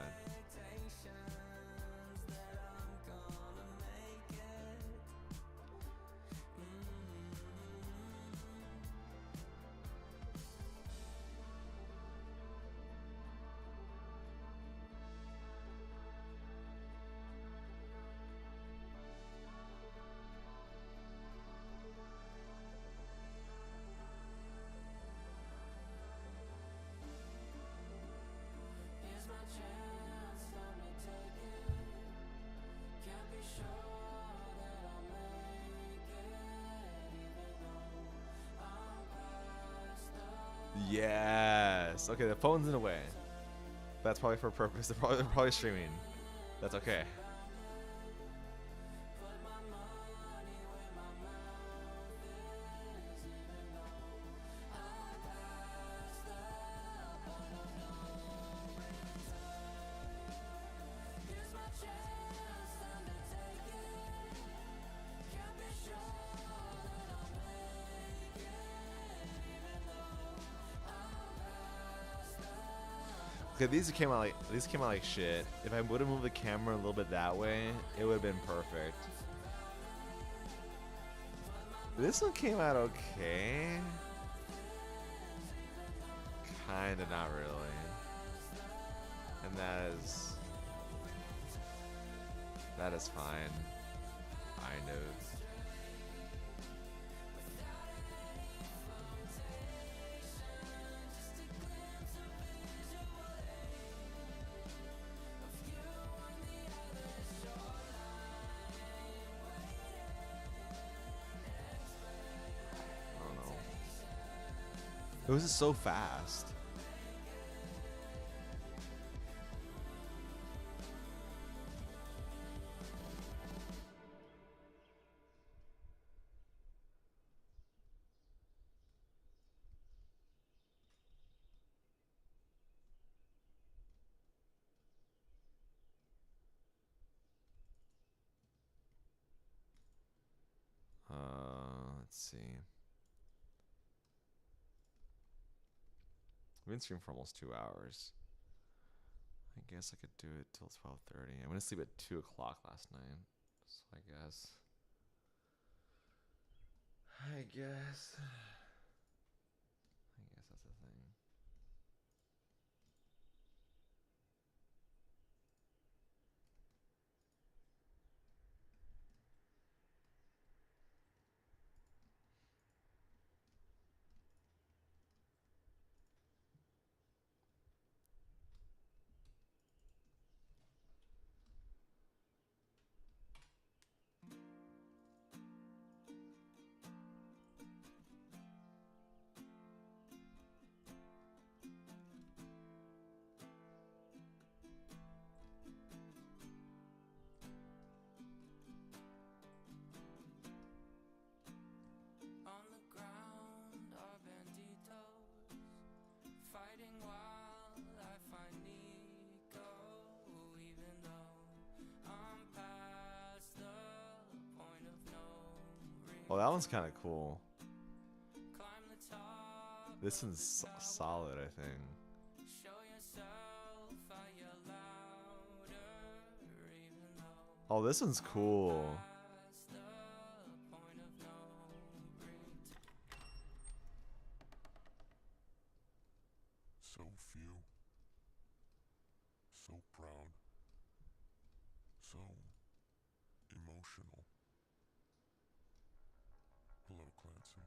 Yes. Okay, the phone's in the way. That's probably for a purpose. They're probably streaming. That's okay. Okay, these came out like shit. If I would have moved the camera a little bit that way, it would have been perfect. This one came out okay. Kinda, not really. And that is fine. Kind of. It was just so fast. Let's see. We've been streaming for almost 2 hours. I guess I could do it till 12:30. I'm gonna sleep at 2 o'clock last night, so I guess that's the thing. On the ground are banditos fighting while I find Nico. Even though I'm past the point of no return. Well, that one's kind of cool. Climb the top. This one's solid, I think. Show yourself, I yell louder. Even though Oh, this one's cool. past the point of no return. So few, so proud, so emotional. Hello, Clancy.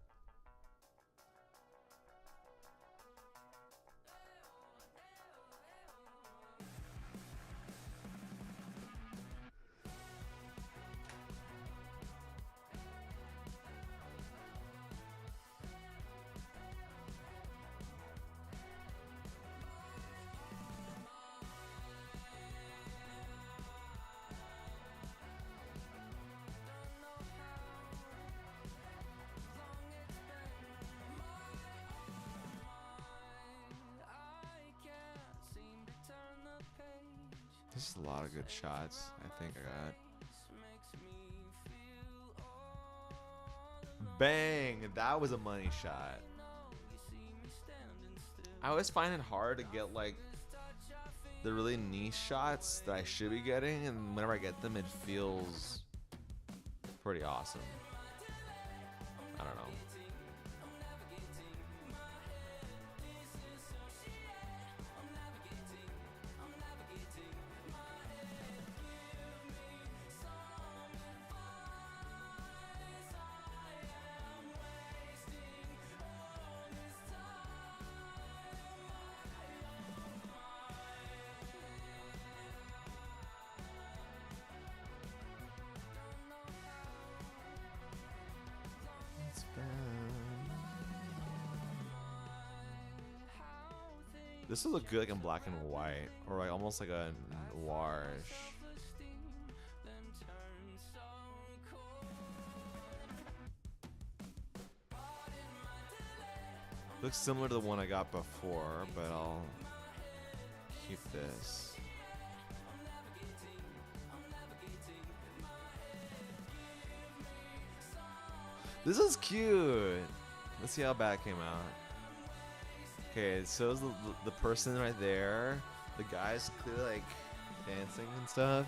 There's a lot of good shots. I think I got. Bang! That was a money shot. I always find it hard to get like the really niche shots that I should be getting, and whenever I get them, it feels pretty awesome. I don't know. It's been This would look good like in black and white, or like almost like a noirish. Looks similar to the one I got before, but I'll keep this. This is cute. Let's see how bad it came out. Okay, so is the person right there. The guy's clearly like dancing and stuff,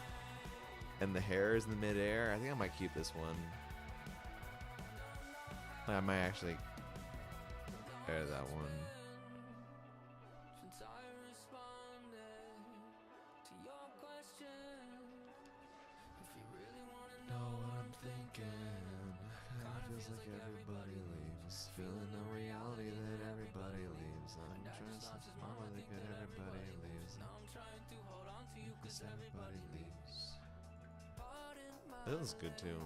and the hair is in the midair. I think I might keep this one. I might actually air that one. Know what I'm thinking. Feels like everybody leaves. Feeling no reality that everybody leaves. I'm trying to stop mama that everybody leaves. Because everybody leaves. That was good too.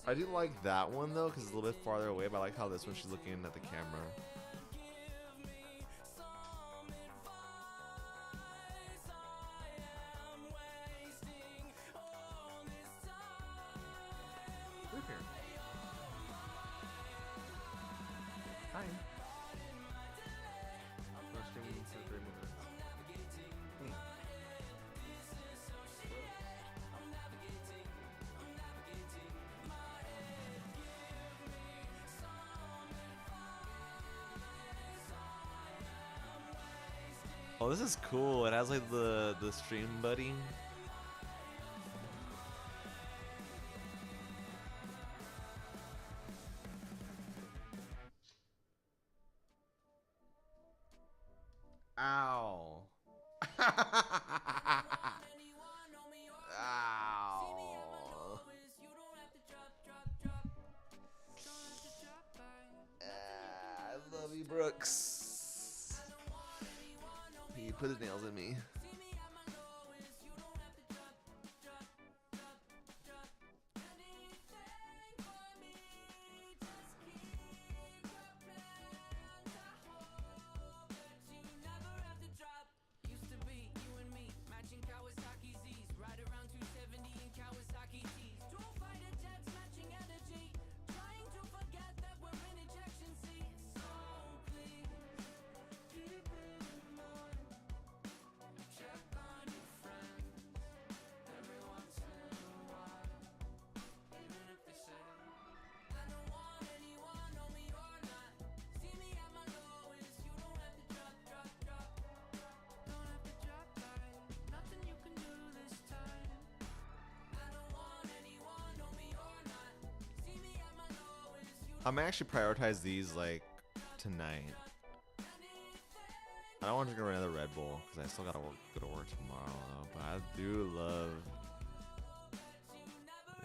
I do like that one though, because it's a little bit farther away, but I like how this one she's looking at the camera. Hi. We're streaming for 3 minutes. Oh, this is cool. It has like the stream buddy. Ow. Ow. I love you, Brooks. He put his nails in me. I'm gonna actually prioritize these like tonight. I don't want to drink another Red Bull because I still gotta go to work tomorrow though. But I do love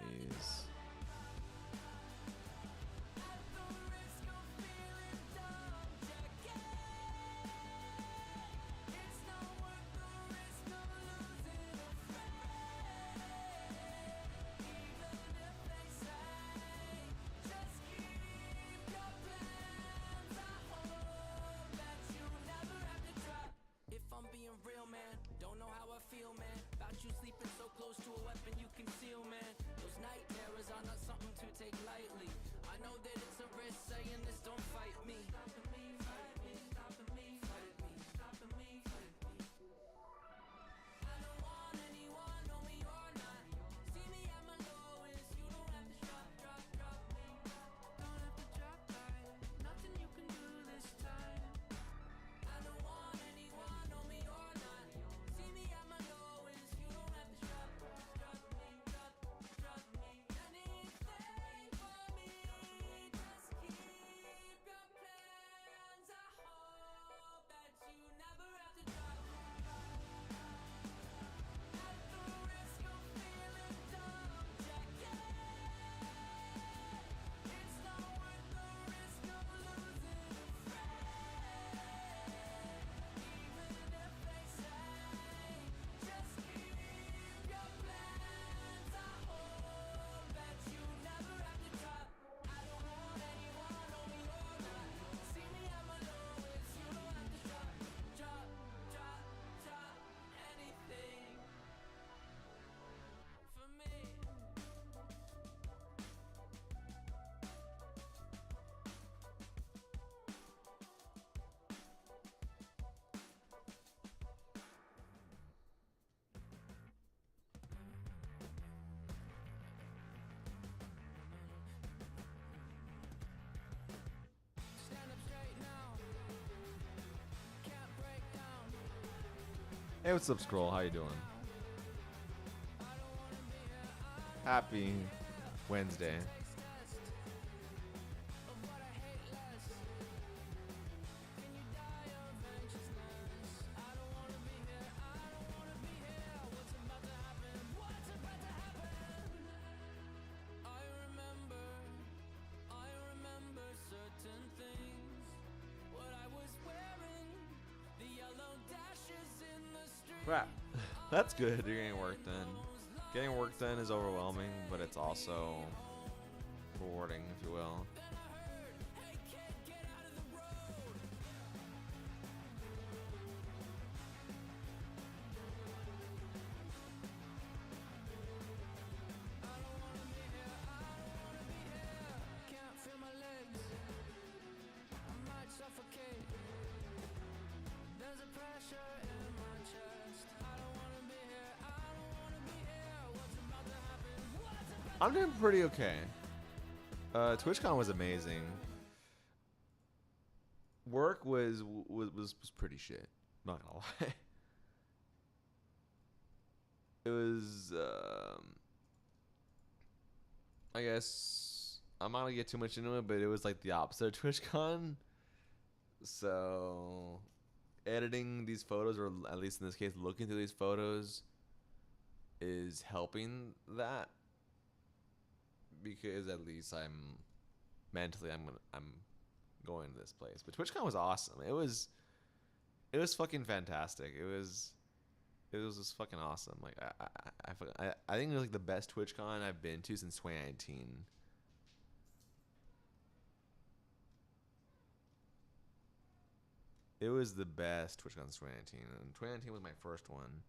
these. Hey, what's up, Scroll? How you doing? Happy Wednesday. Crap. That's good. You're getting work done. Getting work done is overwhelming, but it's also rewarding, if you will. I'm doing pretty okay. TwitchCon was amazing. Work was pretty shit. Not gonna lie. It was. I guess I'm not gonna get too much into it, but it was like the opposite of TwitchCon. So, editing these photos, or at least in this case, looking through these photos, is helping that. Because at least I'm going to this place. But TwitchCon was awesome. It was fucking fantastic. It was just fucking awesome. Like I think it was like the best TwitchCon I've been to since 2019. It was the best TwitchCon since 2019, and 2019 was my first one.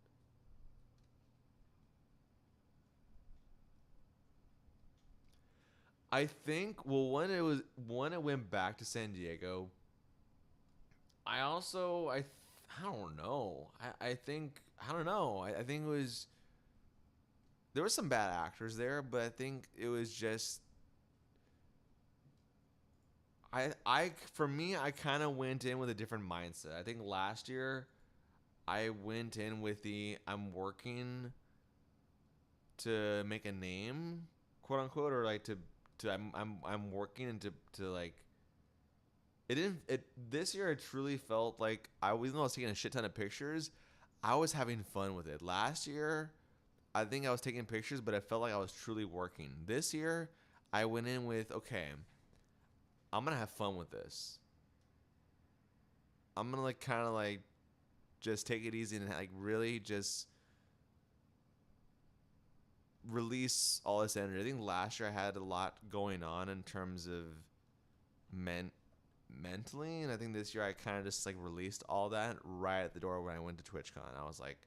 I think when it went back to San Diego, I also I don't know. I think I don't know. I think it was there were some bad actors there, but I think it was just for me I kind of went in with a different mindset. I think last year I went in with the I'm working to make a name, quote unquote, or like to I'm working and to like this year it truly felt like even though I was taking a shit ton of pictures, I was having fun with it. Last year I think I was taking pictures, but I felt like I was truly working. This year I went in with, okay, I'm gonna have fun with this. I'm gonna like kind of like just take it easy and like really just release all this energy. I think last year I had a lot going on in terms of mentally, and I think this year I kind of just like released all that right at the door when I went to TwitchCon. I was like,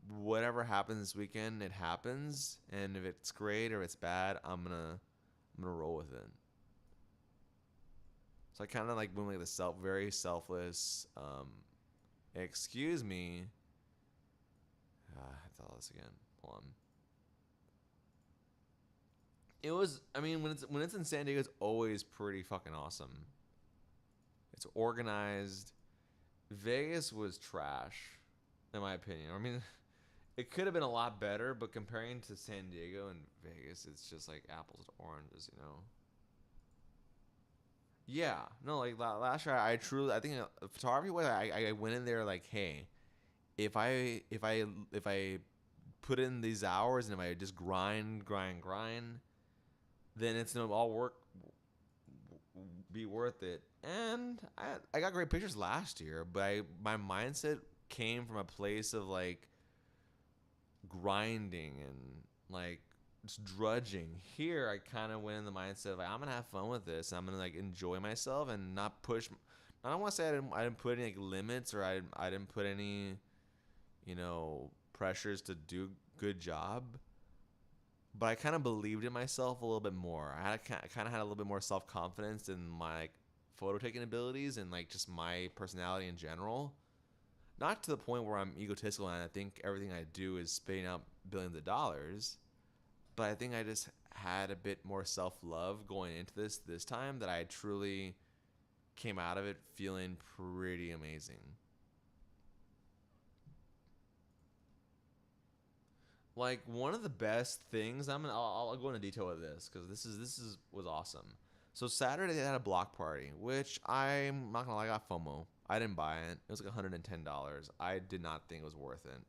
whatever happens this weekend, it happens, and if it's great or it's bad, I'm gonna roll with it. So I kind of like went like the very selfless. Excuse me. I have to all this again. Hold on. It was. I mean, when it's in San Diego, it's always pretty fucking awesome. It's organized. Vegas was trash, in my opinion. I mean, it could have been a lot better, but comparing to San Diego and Vegas, it's just like apples to oranges, you know. Yeah, no, like last year, I think photography was. I went in there like, hey, if I put in these hours and if I just grind, then it's gonna all be worth it. And I got great pictures last year, but my mindset came from a place of like grinding and like just drudging. Here I kind of went in the mindset of like, I'm gonna have fun with this. I'm gonna like enjoy myself and not push. I don't want to say I didn't put any like limits or I didn't put any, you know, pressures to do good job. But I kind of believed in myself a little bit more. I kind of had a little bit more self confidence in my like, photo taking abilities and like just my personality in general. Not to the point where I'm egotistical and I think everything I do is spitting out billions of dollars. But I think I just had a bit more self love going into this time that I truly came out of it feeling pretty amazing. Like one of the best things, I'll go into detail with this because was awesome. So Saturday they had a block party, which I'm not gonna lie, I got FOMO. I didn't buy it. It was like $110. I did not think it was worth it.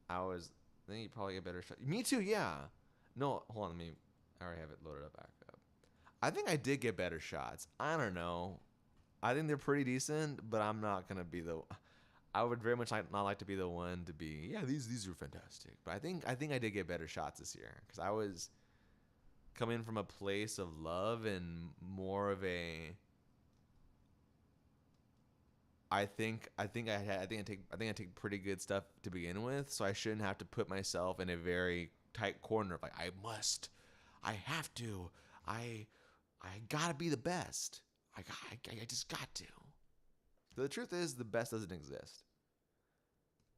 I think you probably get better shot. Me too, yeah. No, hold on, I already have it loaded up back up. I think I did get better shots. I don't know. I think they're pretty decent, but I'm not gonna be the. I would very much not like to be the one to be. Yeah, these are fantastic. But I think I did get better shots this year because I was coming from a place of love and more of a. I take pretty good stuff to begin with, so I shouldn't have to put myself in a very tight corner of like I have to, I gotta be the best. I just got to. The truth is, the best doesn't exist.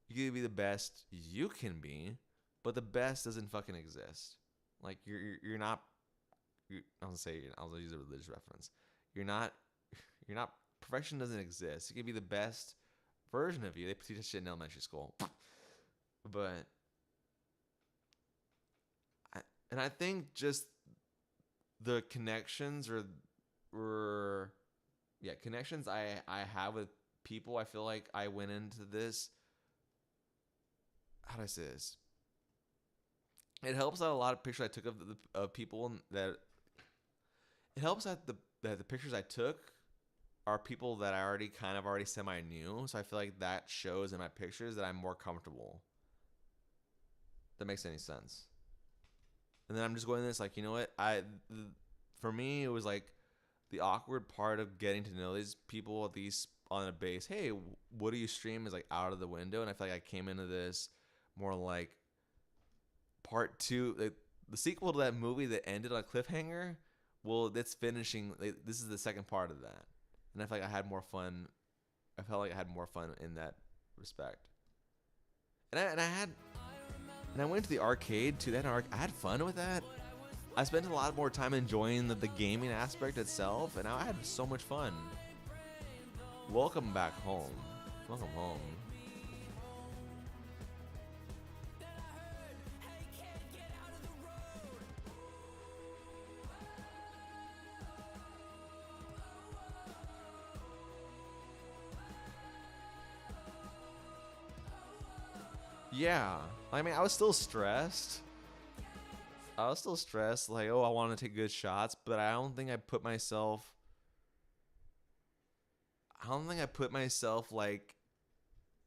You can be the best you can be, but the best doesn't fucking exist. Like you're not. I'll use a religious reference. You're not. Perfection doesn't exist. You can be the best version of you. They teach that shit in elementary school, but I think just the connections connections I have with people. I feel like I went into this. How do I say this? It helps out a lot of pictures I took of people that. It helps that the pictures I took are people that I already semi knew. So I feel like that shows in my pictures that I'm more comfortable. That makes any sense. And then I'm just going this like, you know what? For me, it was like the awkward part of getting to know these people, at least on a base. Hey, what do you stream? Is like out of the window, and I feel like I came into this more like part two, like the sequel to that movie that ended on a cliffhanger. Well, that's finishing. This is the second part of that, and I feel like I had more fun. I felt like I had more fun in that respect. And I went to the arcade too. I had fun with that. I spent a lot more time enjoying the gaming aspect itself, and I had so much fun. Welcome back home. Welcome home. Yeah, I mean, I was still stressed. Like, oh, I want to take good shots, but I don't think I put myself like,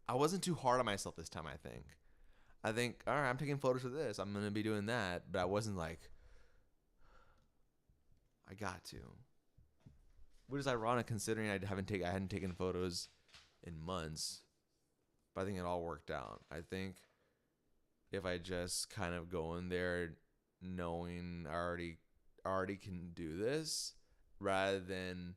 I wasn't too hard on myself this time, I think, all right, I'm taking photos of this. I'm going to be doing that, but I wasn't like, I got to. Which is ironic considering I hadn't taken photos in months. But I think it all worked out. I think if I just kind of go in there knowing I already can do this rather than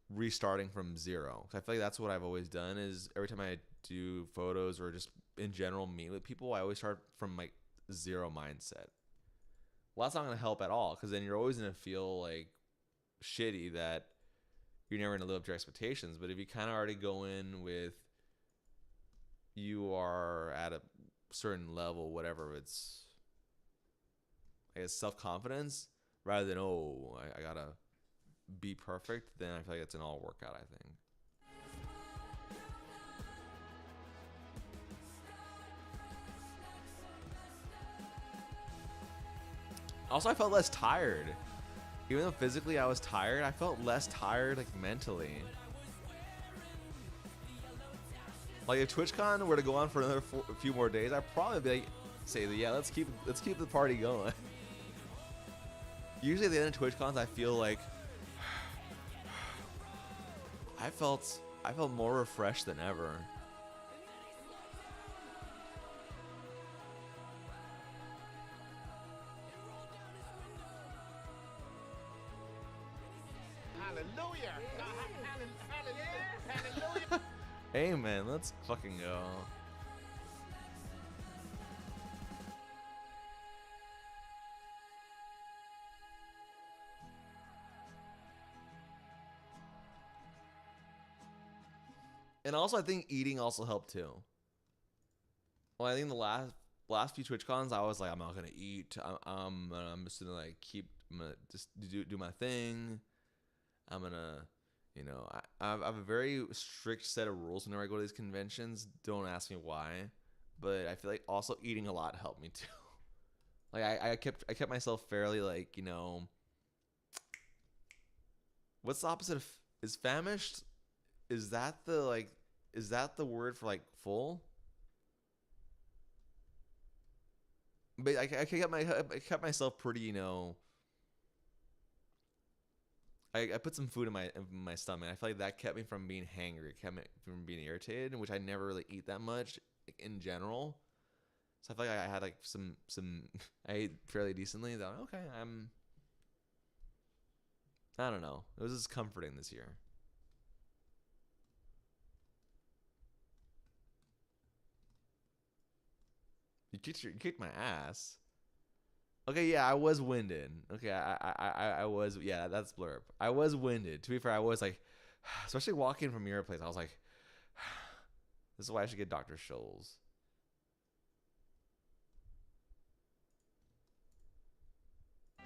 restarting from zero. 'Cause I feel like that's what I've always done is every time I do photos or just in general meet with people, I always start from like zero mindset. Well, that's not going to help at all because then you're always going to feel like shitty that you're never going to live up to your expectations. But if you kind of already go in with you are at a certain level, whatever, it's, I guess, self-confidence rather than, oh, I gotta be perfect, then I feel like it's an all workout, I think. Also, I felt less tired. Even though physically I was tired, I felt less tired, like, mentally. Like if TwitchCon were to go on for another a few more days, I'd probably be like, say, yeah, let's keep the party going. Usually at the end of TwitchCons, I feel like I felt more refreshed than ever. Hallelujah! Hallelujah! Hey man, let's fucking go. And also, I think eating also helped too. Well, I think the last last few TwitchCons, I was like, I'm not gonna eat. I'm just gonna like I'm gonna just do my thing. I'm gonna, you know, I have a very strict set of rules whenever I go to these conventions. Don't ask me why, but I feel like also eating a lot helped me too. Like I kept myself fairly like, you know, what's the opposite of is famished? Is that the word for like full? But I kept myself pretty, you know. I put some food in my stomach. I feel like that kept me from being hangry, kept me from being irritated, which I never really eat that much like, in general. So I feel like I had like some I ate fairly decently. That okay, I don't know. It was just comforting this year. You kicked my ass. Okay, yeah, I was winded. Okay, I was, yeah, that's blurb. I was winded. To be fair, I was like, especially walking from your place, I was like, this is why I should get Dr. Scholl's.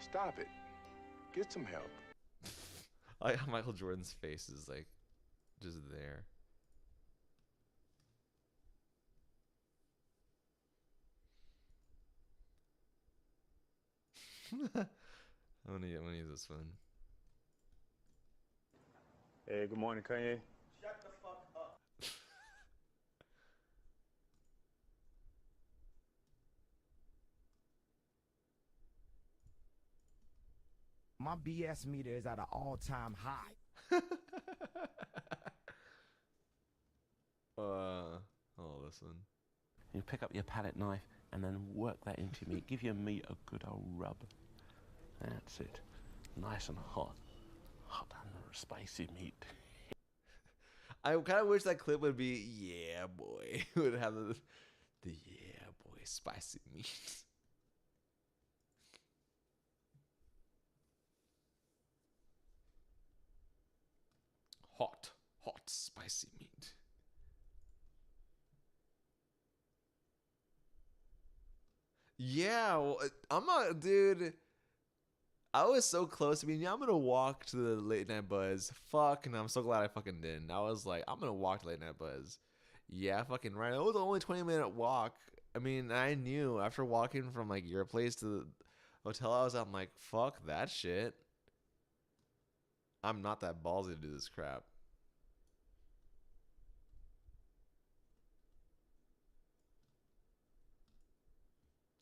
Stop it. Get some help. Michael Jordan's face is like, just there. I'm gonna use this one. Hey, good morning, Kanye. Shut the fuck up. My BS meter is at an all-time high. Oh, this one. You pick up your palette knife and then work that into meat. Give your meat a good old rub. That's it. Nice and hot. Hot and spicy meat. I kind of wish that clip would be, yeah, boy. It would have the yeah, boy, spicy meat. Hot, spicy meat. Yeah, well, I'm not, dude. I was so close to being, yeah, I'm gonna walk to the Late Night Buzz. Fuck, and I'm so glad I fucking didn't. I was like, I'm gonna walk to Late Night Buzz. Yeah, fucking right. It was only a 20-minute walk. I mean, I knew after walking from like your place to the hotel, I'm like, fuck that shit. I'm not that ballsy to do this crap.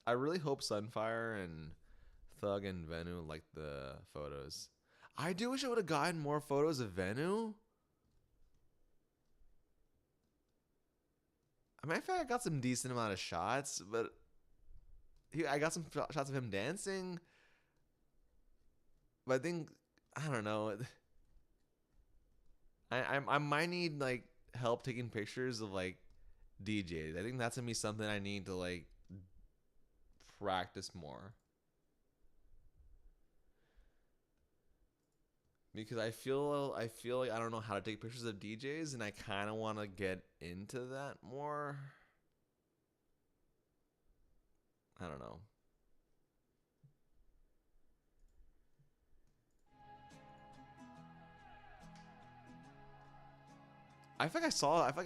I really hope Sunfire and Thug and Venu like the photos. I do wish I would have gotten more photos of Venu. I mean, I feel like I got some decent amount of shots, but I got some shots of him dancing. But I think, I don't know. I might need like help taking pictures of like DJs. I think that's gonna be something I need to like practice more. Because I feel like I don't know how to take pictures of DJs, and I kind of want to get into that more. I don't know. I think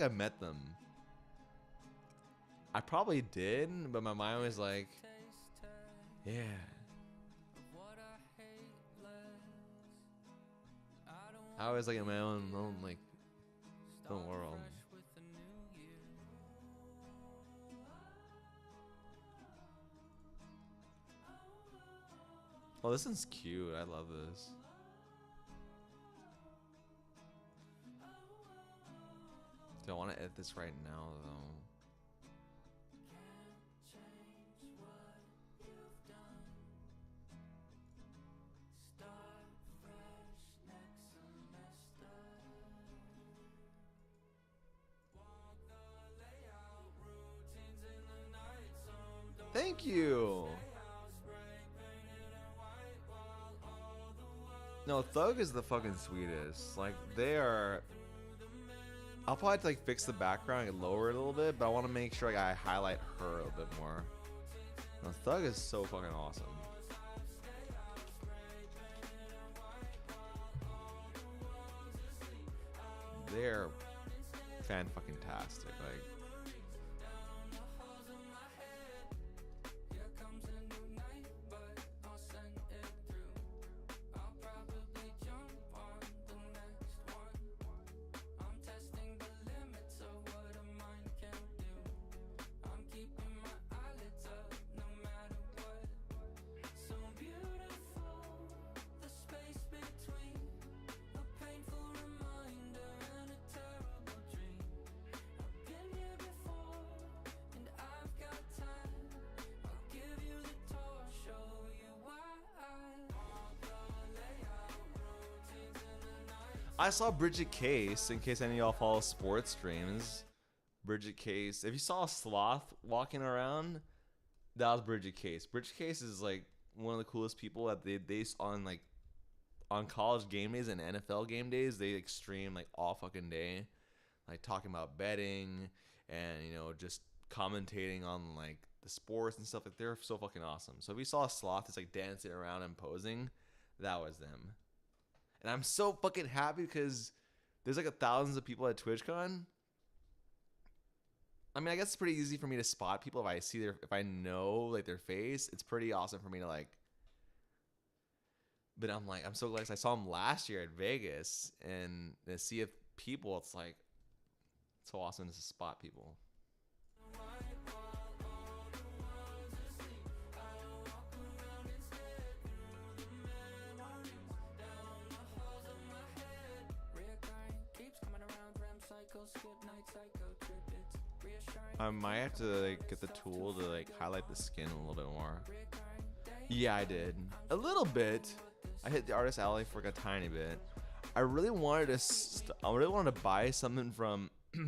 I met them. I probably did, but my mind was like, yeah. I was like in my own like own world. Oh, this one's cute. I love this. Do I want to edit this right now though? Thank you. No, Thug is the fucking sweetest. Like, they are... I'll probably have to, like, fix the background and lower it a little bit, but I want to make sure like, I highlight her a little bit more. Now, Thug is so fucking awesome. They're fan-fucking-tastic. Like, I saw Bridget Case, in case any of y'all follow sports streams. Bridget Case. If you saw a sloth walking around, that was Bridget Case. Bridget Case is like one of the coolest people that they on like on college game days and NFL game days. They like stream like all fucking day, like talking about betting and just commentating on like the sports and stuff. Like they're so fucking awesome. So if you saw a sloth that's like dancing around and posing, that was them. And I'm so fucking happy because there's like thousands of people at TwitchCon. I mean, I guess it's pretty easy for me to spot people if I know like their face. It's pretty awesome for me to like. But I'm so glad 'cause I saw them last year at Vegas, and to see if people, it's like so awesome to spot people. I might have to like get the tool to like highlight the skin a little bit more. Yeah, I did a little bit. I hit the Artist Alley for like a tiny bit. I really wanted to buy something from. I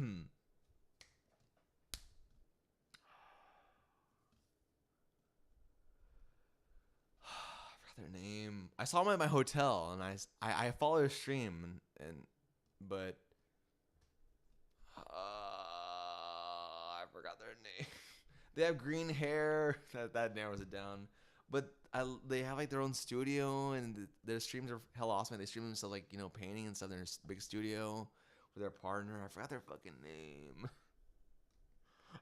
forgot their name. I saw them at my hotel, and I follow their stream, but. I forgot their name. They have green hair. That narrows it down. But they have like their own studio, and their streams are hell awesome. They stream themselves like painting and stuff in their big studio with their partner. I forgot their fucking name.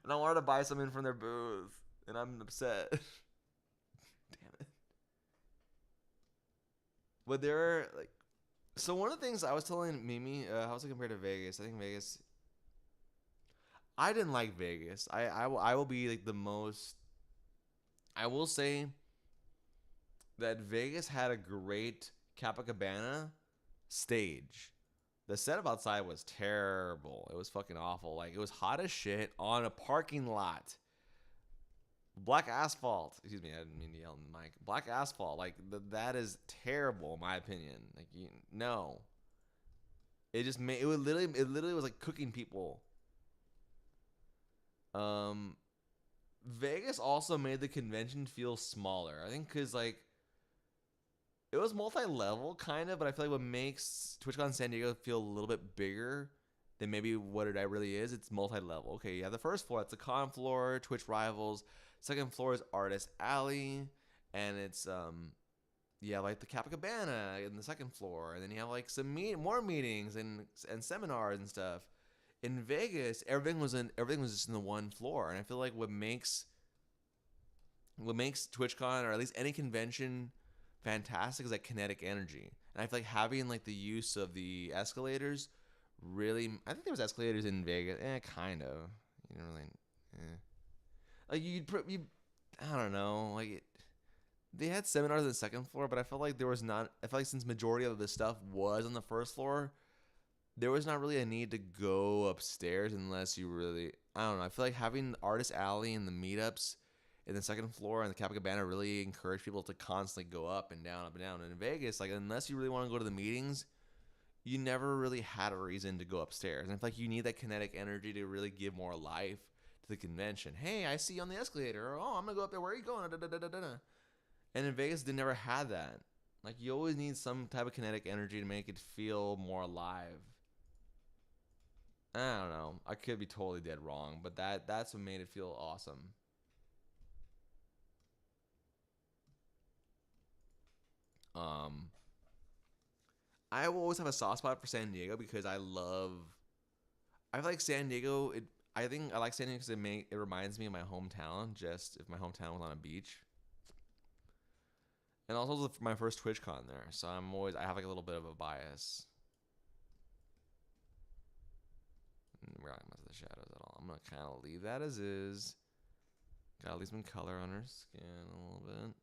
And I wanted to buy something from their booth, and I'm upset. Damn it. But they're like, so one of the things I was telling Mimi, how was it compared to Vegas? I think Vegas. I didn't like Vegas. I will be like the most. I will say that Vegas had a great Copacabana stage. The setup outside was terrible. It was fucking awful. Like, it was hot as shit on a parking lot. Black asphalt. Excuse me, I didn't mean to yell in the mic. Black asphalt. Like, that is terrible, in my opinion. Like, no. It just made it literally was like cooking people. Vegas also made the convention feel smaller. I think because like it was multi-level kind of, but I feel like what makes TwitchCon San Diego feel a little bit bigger than maybe what it really is, it's multi-level. Okay, you have the first floor, it's the con floor, Twitch Rivals. Second floor is Artist Alley, and it's you have like the Copacabana in the second floor, and then you have like some more meetings and seminars and stuff. In Vegas, everything was just in the one floor, and I feel like what makes TwitchCon, or at least any convention, fantastic is like kinetic energy. And I feel like having like the use of the escalators really. I think there was escalators in Vegas, kind of. You know, like I don't know, like they had seminars on the second floor, but I felt like there was not. I felt like since majority of the stuff was on the first floor, there was not really a need to go upstairs unless you really, I don't know. I feel like having the Artist Alley and the meetups in the second floor and the Copacabana really encourage people to constantly go up and down, up and down. And in Vegas, like, unless you really want to go to the meetings, you never really had a reason to go upstairs. And I feel like you need that kinetic energy to really give more life to the convention. Hey, I see you on the escalator. Or, oh, I'm going to go up there. Where are you going? And in Vegas, they never had that. Like, you always need some type of kinetic energy to make it feel more alive. I don't know. I could be totally dead wrong, but that's what made it feel awesome. I will always have a soft spot for San Diego because I feel like San Diego. I think I like San Diego because it reminds me of my hometown. Just if my hometown was on a beach, and also my first TwitchCon there, so I have like a little bit of a bias. We're not gonna mess with the shadows at all. I'm gonna kind of leave that as is. Gotta leave some color on her skin a little bit.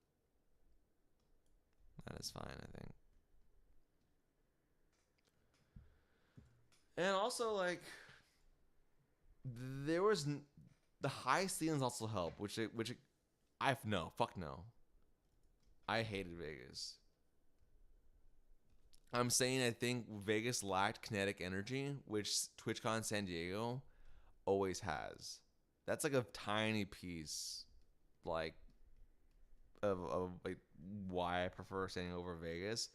That is fine, I think. And also, like, there was the high ceilings also help, fuck no. I hated Vegas. I'm saying I think Vegas lacked kinetic energy, which TwitchCon San Diego always has. That's like a tiny piece, like, of like why I prefer San Diego over Vegas.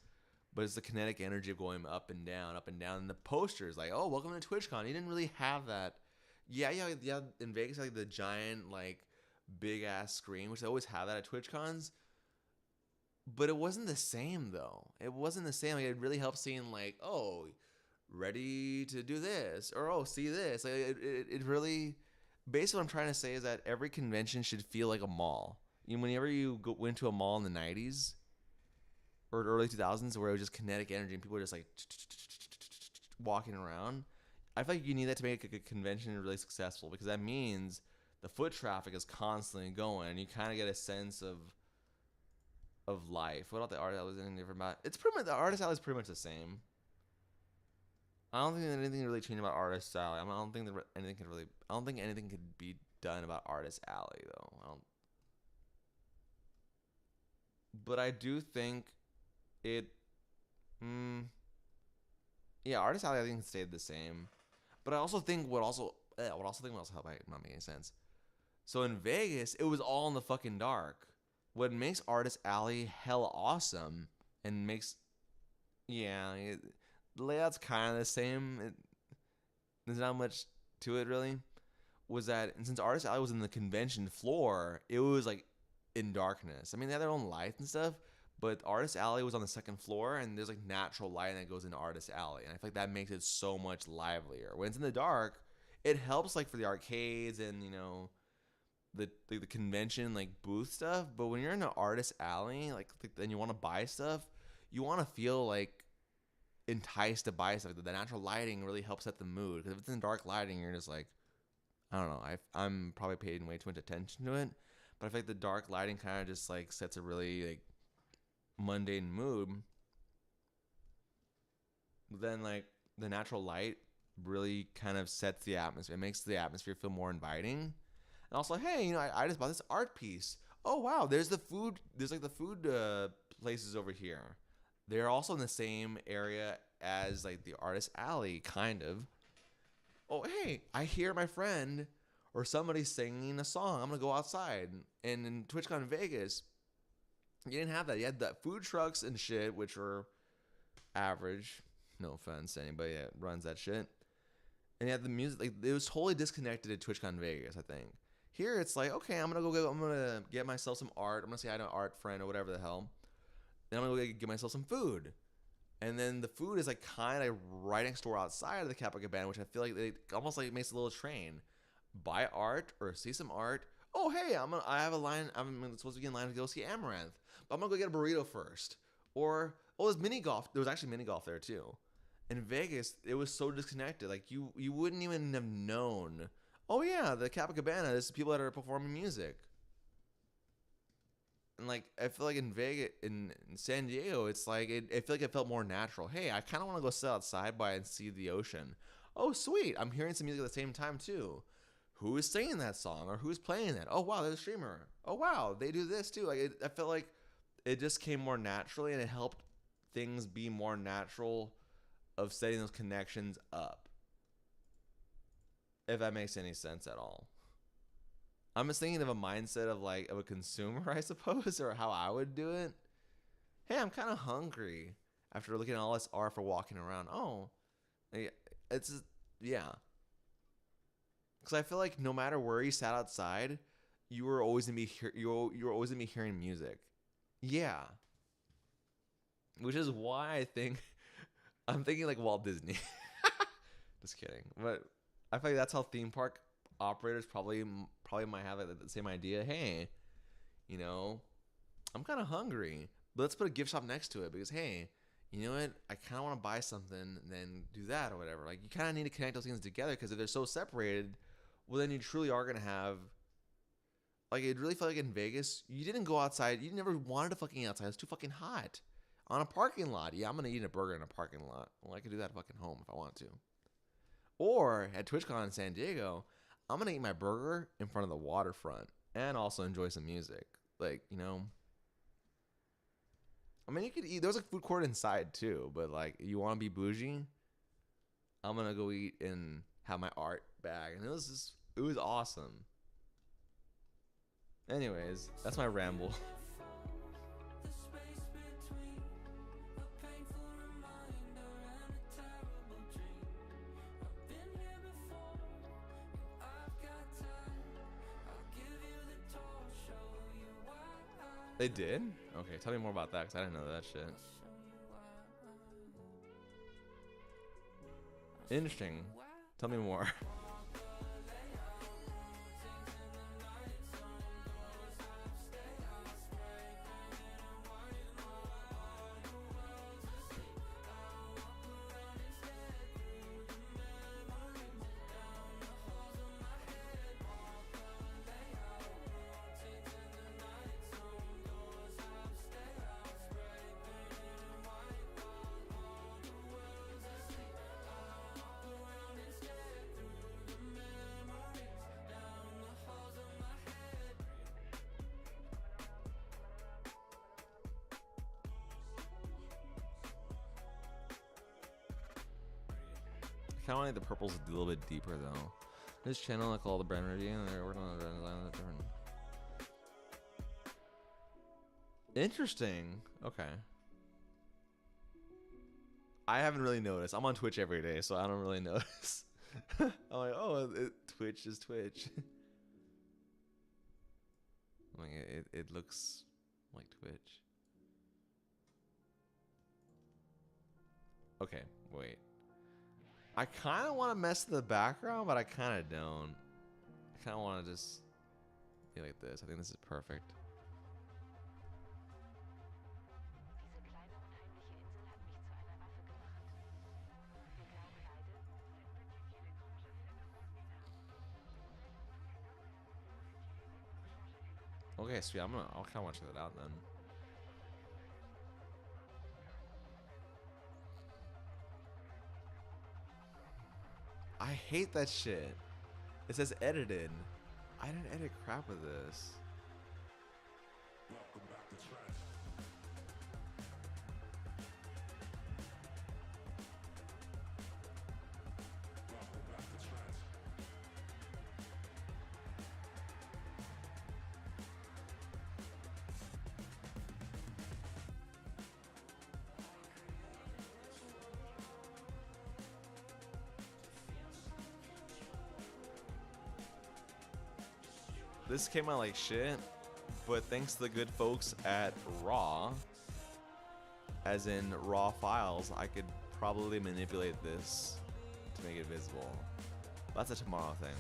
But it's the kinetic energy of going up and down, and the posters like, oh, welcome to TwitchCon. You didn't really have that. Yeah. In Vegas, like the giant, like, big ass screen, which they always have that at TwitchCons. But it wasn't the same though. It wasn't the same. Like, it really helped seeing like, oh, ready to do this, or oh, see this. Like, it really. Basically, what I'm trying to say is that every convention should feel like a mall. Whenever you went to a mall in the '90s. Or early 2000s, where it was just kinetic energy and people were just like walking around. I feel like you need that to make a convention really successful, because that means the foot traffic is constantly going and you kind of get a sense of life. What about the artist alley? Was anything different about? It's pretty much, the artist alley is pretty much the same. I don't think that anything really changed about artist alley. I don't think anything could be done about artist alley though. But I do think Artist Alley I think stayed the same. But I also think what also helped not make any sense. So in Vegas, it was all in the fucking dark. What makes Artist Alley hella awesome and makes the layout's kind of the same. There's not much to it really. Was that, and since Artist Alley was in the convention floor, it was like in darkness. I mean, they had their own lights and stuff. But Artist Alley was on the second floor, and there's like natural lighting that goes into Artist Alley, and I feel like that makes it so much livelier. When it's in the dark, it helps like for the arcades and the convention like booth stuff. But when you're in an Artist Alley, like and you want to buy stuff, you want to feel like enticed to buy stuff. The natural lighting really helps set the mood. Because if it's in dark lighting, you're just like, I don't know. I'm probably paying way too much attention to it, but I feel like the dark lighting kind of just like sets a really like mundane mood. Then like the natural light really kind of sets the atmosphere. It makes the atmosphere feel more inviting. And also, hey, I just bought this art piece. Oh wow, there's the food. There's like the food places over here. They're also in the same area as like the Artist Alley, kind of. Oh hey, I hear my friend or somebody singing a song. I'm gonna go outside. And in TwitchCon Vegas, you didn't have that. You had the food trucks and shit, which were average. No offense to anybody that runs that shit. And you had the music. Like, it was totally disconnected at TwitchCon Vegas, I think. Here, it's like, okay, I'm gonna get myself some art. I'm gonna say I know an art friend or whatever the hell. And I'm gonna go get myself some food. And then the food is like kind of right next door outside of the Copacabana, which I feel like it almost like makes a little train. Buy art or see some art. Oh hey, I have a line. I'm supposed to be in line to go see Amaranth. But I'm gonna go get a burrito first. Or, there's mini golf. There was actually mini golf there too. In Vegas, it was so disconnected. Like you wouldn't even have known. Oh yeah, the Copacabana. There's people that are performing music. And like I feel like in Vegas, in San Diego, it's like I feel like it felt more natural. Hey, I kind of want to go sit outside and see the ocean. Oh sweet, I'm hearing some music at the same time too. Who is singing that song or who's playing that? Oh wow, there's a streamer. Oh wow, they do this too. Like I felt like it just came more naturally, and it helped things be more natural of setting those connections up. If that makes any sense at all. I'm just thinking of a mindset of a consumer, I suppose, or how I would do it. Hey, I'm kind of hungry after looking at all this art for walking around. Oh, it's just, yeah. Because I feel like no matter where you sat outside, you were always gonna be hearing music. Yeah. which is why I think I'm thinking like Walt Disney. Just kidding, but I feel like that's how theme park operators probably might have the same idea. Hey, you know, I'm kind of hungry, but let's put a gift shop next to it because hey, you know what? I kind of want to buy something and then do that or whatever. Like you kind of need to connect those things together because if they're so separated, well then you truly are gonna have. Like it really felt like in Vegas, you didn't go outside. You never wanted to fucking eat outside. It's too fucking hot. On a parking lot, yeah, I'm gonna eat a burger in a parking lot. Well, I could do that at fucking home if I want to. Or at TwitchCon in San Diego, I'm gonna eat my burger in front of the waterfront and also enjoy some music. Like, you know, I mean, you could eat. There's a food court inside too, but like, you want to be bougie? I'm gonna go eat and have my art bag, and it was awesome. Anyways, that's my ramble. They did? Okay, tell me more about that because I didn't know that shit. Interesting. Tell me more. I kind of want the purples a little bit deeper though. This channel, like all the brand review, and they're working on the brand design. Interesting. Okay. I haven't really noticed. I'm on Twitch every day, so I don't really notice. I'm like, oh, Twitch is Twitch. Like it looks like Twitch. Okay, wait. I kind of want to mess with the background, but I kind of don't. I kind of want to just be like this. I think this is perfect. Okay, sweet. I'll kind of watch that out then. I hate that shit. It says edited. I didn't edit crap with this. Welcome back to trash. Welcome back to trash. This came out like shit, but thanks to the good folks at Raw, as in raw files, I could probably manipulate this to make it visible. That's a tomorrow thing.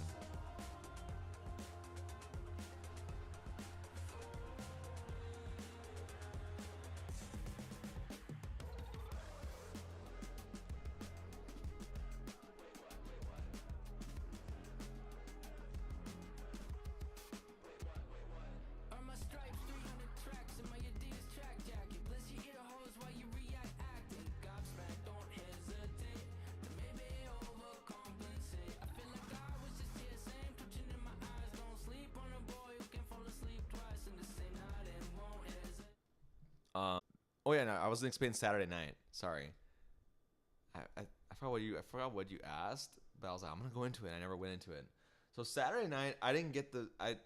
Oh yeah, no, I was gonna explain Saturday night. Sorry. I forgot what you asked, but I was like, I'm gonna go into it. I never went into it. So Saturday night, I didn't get the I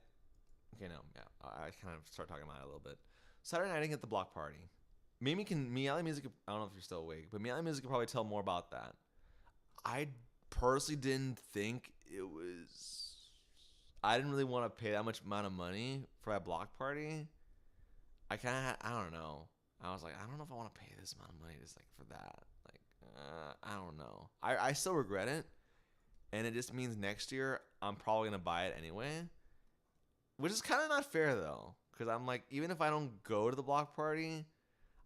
kind of start talking about it a little bit. Saturday night, I didn't get the block party. Meowly Music. I don't know if you're still awake, but Meowly Music could probably tell more about that. I personally didn't think it was. I didn't really want to pay that much amount of money for that block party. I don't know. I was like, I don't know if I want to pay this amount of money just like for that. Like, I don't know. I still regret it, and it just means next year I'm probably gonna buy it anyway, which is kind of not fair though, because I'm like, even if I don't go to the block party,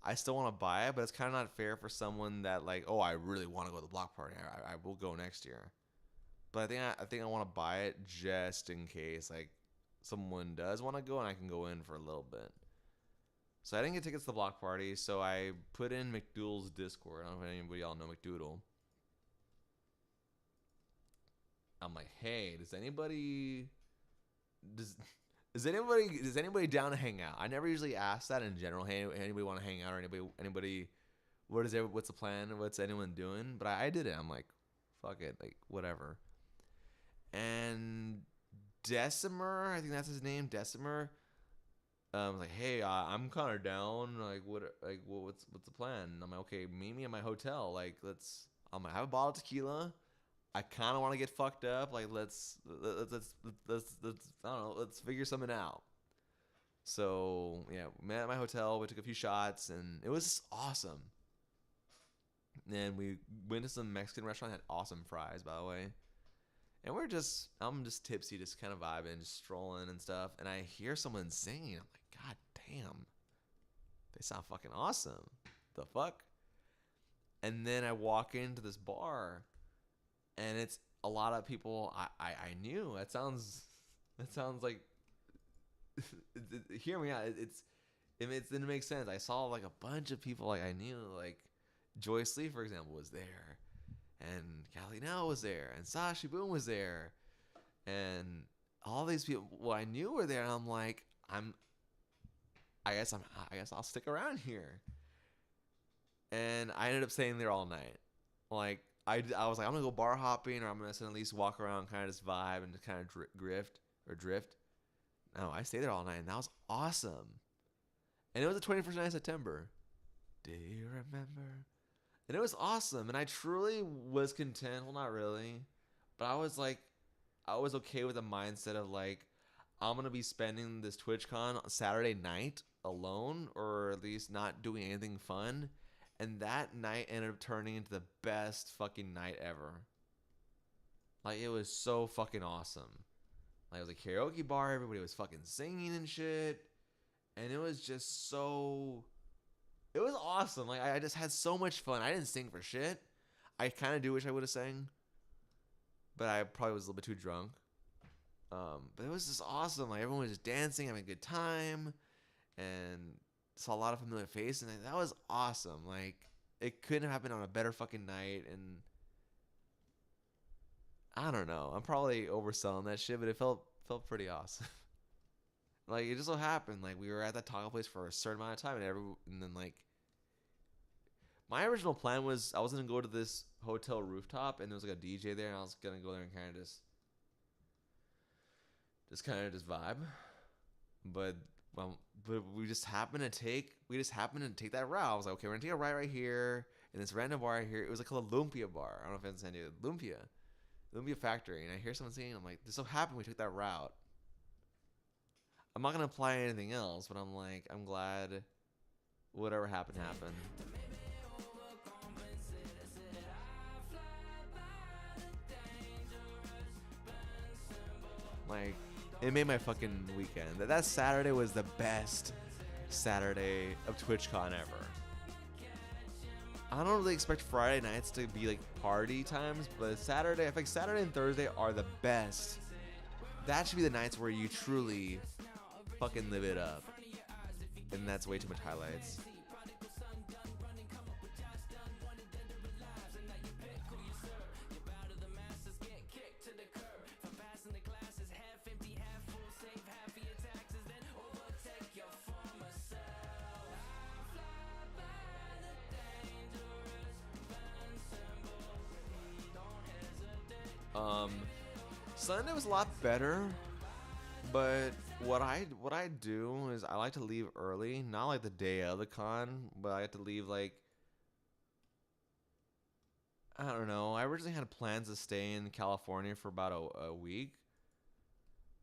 I still want to buy it, but it's kind of not fair for someone that like, oh, I really want to go to the block party. I will go next year, but I think I want to buy it just in case like someone does want to go and I can go in for a little bit. So I didn't get tickets to the block party, so I put in McDoodle's Discord. I don't know if anybody y'all know McDoodle. I'm like, hey, does anybody down to hang out? I never usually ask that in general. Hey, anybody want to hang out, or anybody what's the plan? What's anyone doing? But I did it. I'm like, fuck it, like whatever. And Decimer, I think that's his name, Decimer. Like, hey, I'm kind of down. What's the plan? And I'm like, okay, meet me at my hotel. Like, I'm gonna have a bottle of tequila. I kind of want to get fucked up. Like, let's I don't know, let's figure something out. So yeah, met at my hotel. We took a few shots, and it was awesome. And we went to some Mexican restaurant. Had awesome fries, by the way. And I'm just tipsy, just kind of vibing, just strolling and stuff. And I hear someone singing. I'm like, God damn, they sound fucking awesome. The fuck? And then I walk into this bar, and it's a lot of people I knew. That sounds like, hear me out. It didn't make sense. I saw like a bunch of people like I knew, like Joyce Lee, for example, was there. And Callie Nell was there, and Sashi Boom was there, and all these people I knew were there. And I'm like, I guess I'll stick around here. And I ended up staying there all night. Like I was like, I'm gonna go bar hopping, or I'm gonna at least walk around, kind of just vibe and just kind of drift. No, I stayed there all night, and that was awesome. And it was the 21st night of September. Do you remember? And it was awesome, and I truly was content. Well, not really, but I was okay with the mindset of like, I'm gonna be spending this TwitchCon on Saturday night alone, or at least not doing anything fun. And that night ended up turning into the best fucking night ever. Like, it was so fucking awesome. Like, it was a karaoke bar, everybody was fucking singing and shit, and it was just so. It was awesome. Like, I just had so much fun. I didn't sing for shit. I kind of do wish I would have sang, but I probably was a little bit too drunk. But it was just awesome. Like, everyone was just dancing, having a good time, and saw a lot of familiar faces, and that was awesome. Like, it couldn't have happened on a better fucking night, and I don't know. I'm probably overselling that shit, but it felt pretty awesome. Like, it just so happened, like, we were at that taco place for a certain amount of time, and then, like, my original plan was I was going to go to this hotel rooftop, and there was, like, a DJ there, and I was going to go there and kind of just vibe. But we just happened to take that route. I was like, okay, we're going to take a right here, in this random bar right here. It was, like, called a Lumpia bar. I don't know if it's in San Diego. Lumpia Factory. And I hear someone singing, I'm like, this so happened we took that route. I'm not going to apply anything else, but I'm like, I'm glad whatever happened. Like, it made my fucking weekend. That Saturday was the best Saturday of TwitchCon ever. I don't really expect Friday nights to be like party times, but Saturday, I think Saturday and Thursday are the best. That should be the nights where you truly fucking live it up, and that's way too much highlights. Sunday was a lot better, but what I do is I like to leave early, not like the day of the con, but I like to leave like, I don't know. I originally had plans to stay in California for about a week.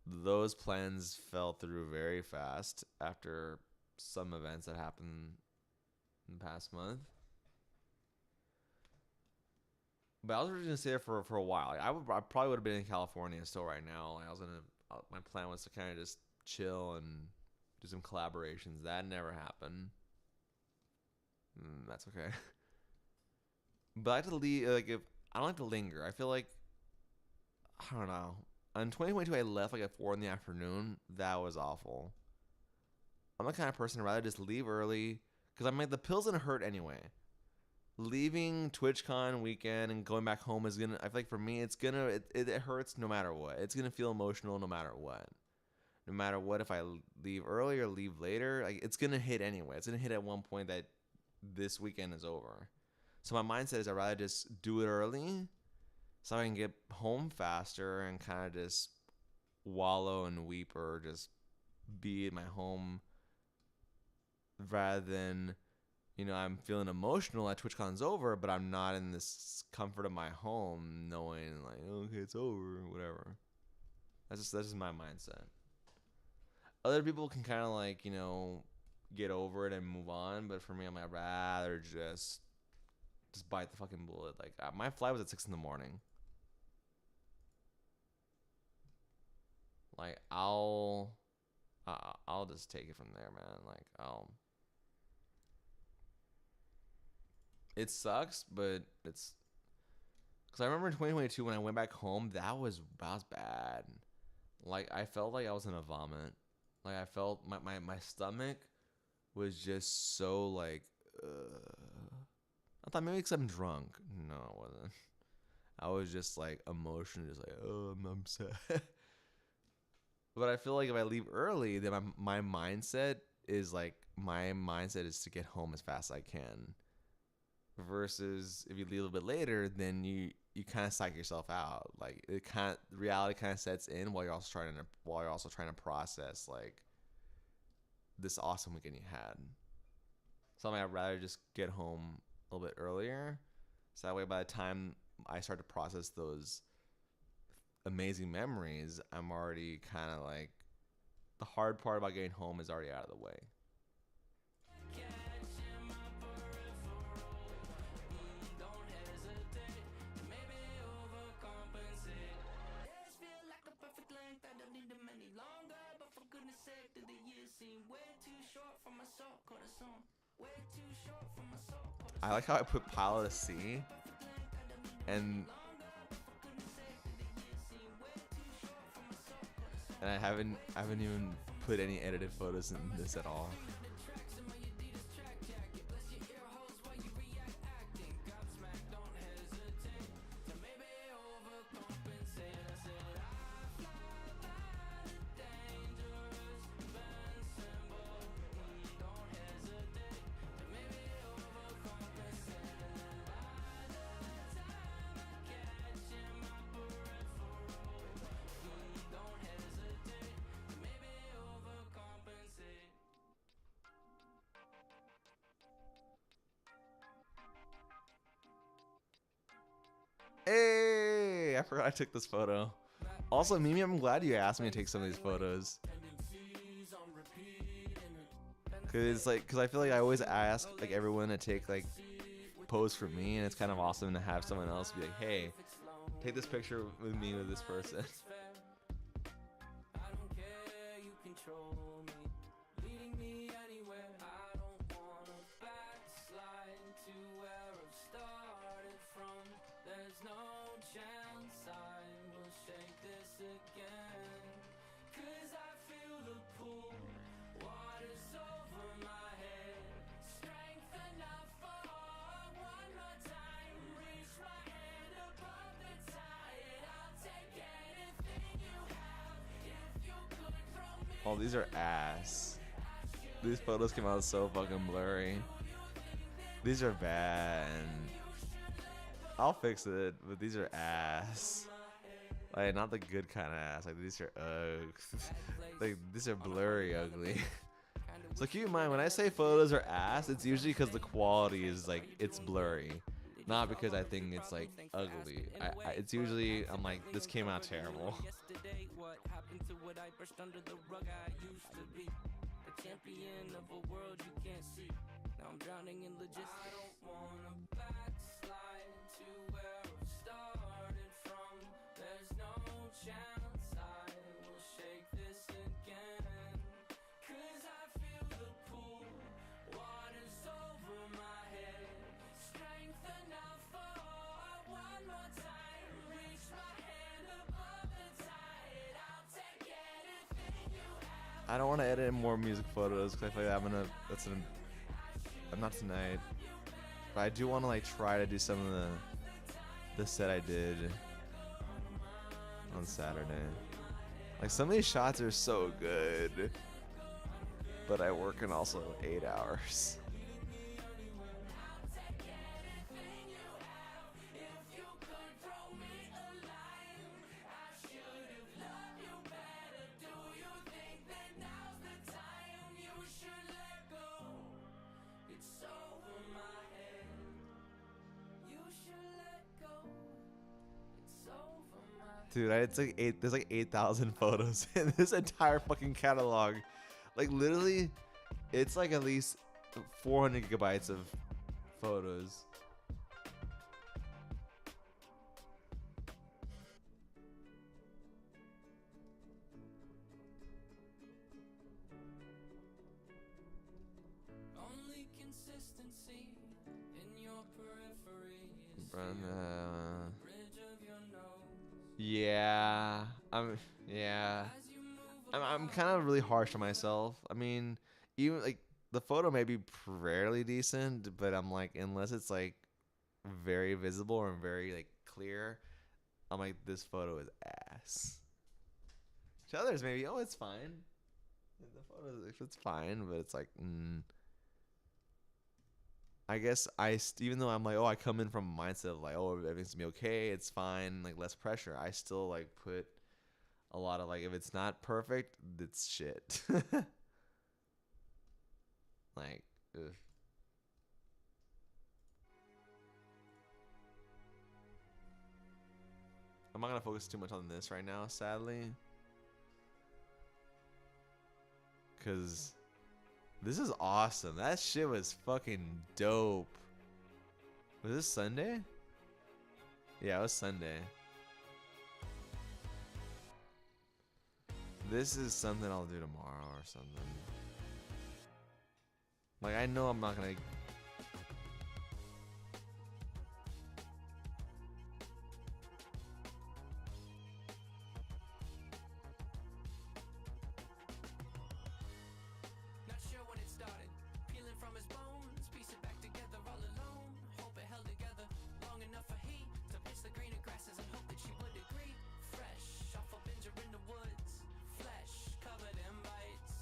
Those plans fell through very fast after some events that happened in the past month. But I was just gonna stay there for a while. Like, I probably would have been in California still right now. Like, my plan was to kind of just chill and do some collaborations. That never happened. That's okay. But I like to leave. Like, if I don't like to linger. I feel like, I don't know. In 2022, I left like at 4 in the afternoon. That was awful. I'm the kind of person I'd rather just leave early because I'm like, the pill's gonna hurt anyway. Leaving TwitchCon weekend and going back home is gonna, I feel like for me, it hurts no matter what. It's gonna feel emotional no matter what. No matter what, if I leave early or leave later, like, it's gonna hit anyway. It's gonna hit at one point that this weekend is over. So my mindset is I'd rather just do it early so I can get home faster and kind of just wallow and weep or just be in my home rather than, you know, I'm feeling emotional at TwitchCon's over, but I'm not in this comfort of my home knowing like, okay, it's over or whatever. That's just my mindset. Other people can kind of like, you know, get over it and move on, but for me, I'm like, I'd rather just bite the fucking bullet. Like, my flight was at 6 in the morning. Like, I'll just take it from there, man. Like, it sucks, but it's, because I remember in 2022 when I went back home, that was bad. Like, I felt like I was in a vomit. Like, I felt my stomach was just so like, I thought maybe because I'm drunk. No, I wasn't. I was just like emotional, just like, oh, I'm sad. But I feel like if I leave early, then my mindset is to get home as fast as I can. Versus if you leave a little bit later, then you kind of psych yourself out. Like, reality kind of sets in while you're also trying to process like this awesome weekend you had. So I'd rather just get home a little bit earlier, so that way by the time I start to process those amazing memories, I'm already kind of like, the hard part about getting home is already out of the way. I like how I put Pilot of Sea and I haven't even put any edited photos in this at all. Hey, I forgot I took this photo. Also, Mimi, I'm glad you asked me to take some of these photos. Cause I feel like I always ask like everyone to take like pose for me, and it's kind of awesome to have someone else be like, hey, take this picture with me with this person. Oh, these are ass. These photos came out so fucking blurry. These are bad. I'll fix it, but these are ass. Like, not the good kind of ass. Like, these are like, these are blurry ugly. So keep in mind, when I say photos are ass, it's usually because the quality is like, it's blurry. Not because I think it's like ugly. It's usually, I'm like, this came out terrible. What happened to what I brushed under the rug I used to be? The champion of a world you can't see. Now I'm drowning in logistics. I don't wanna backslide to where I started from. There's no chance I will shake this again. 'Cause I feel the pool, water's over my head. Strength enough for one more time. Reach my hand above the tide. I'll take anything you have. I don't want to edit in more music photos because I feel like I'm not tonight. But I do want to like try to do some of the set I did on Saturday. Like some of these shots are so good, but I work in also 8 hours. Dude, there's like 8,000 photos in this entire fucking catalog. Like literally, it's like at least 400 gigabytes of photos. Only consistency in your periphery is Bridge of your nose. Yeah, I'm kind of really harsh on myself. I mean, even like the photo may be fairly decent, but I'm like, unless it's like very visible or very like clear, I'm like, this photo is ass. To others, maybe, oh, it's fine. The photo, it's fine, but it's like, I guess even though I'm like, oh, I come in from a mindset of like, oh, everything's gonna be okay, it's fine, like less pressure. I still like put a lot of like, if it's not perfect, it's shit. Like, ugh. I'm not gonna focus too much on this right now, sadly, because this is awesome. That shit was fucking dope. Was this Sunday? Yeah, it was Sunday. This is something I'll do tomorrow or something. Like, I know I'm not gonna... Not sure when it started. Peeling from his bones, piece it back together all alone. Hope it held together long enough for heat to pitch the greener grasses and hope that she would agree. Fresh off a binger in the woods, flesh covered in bites.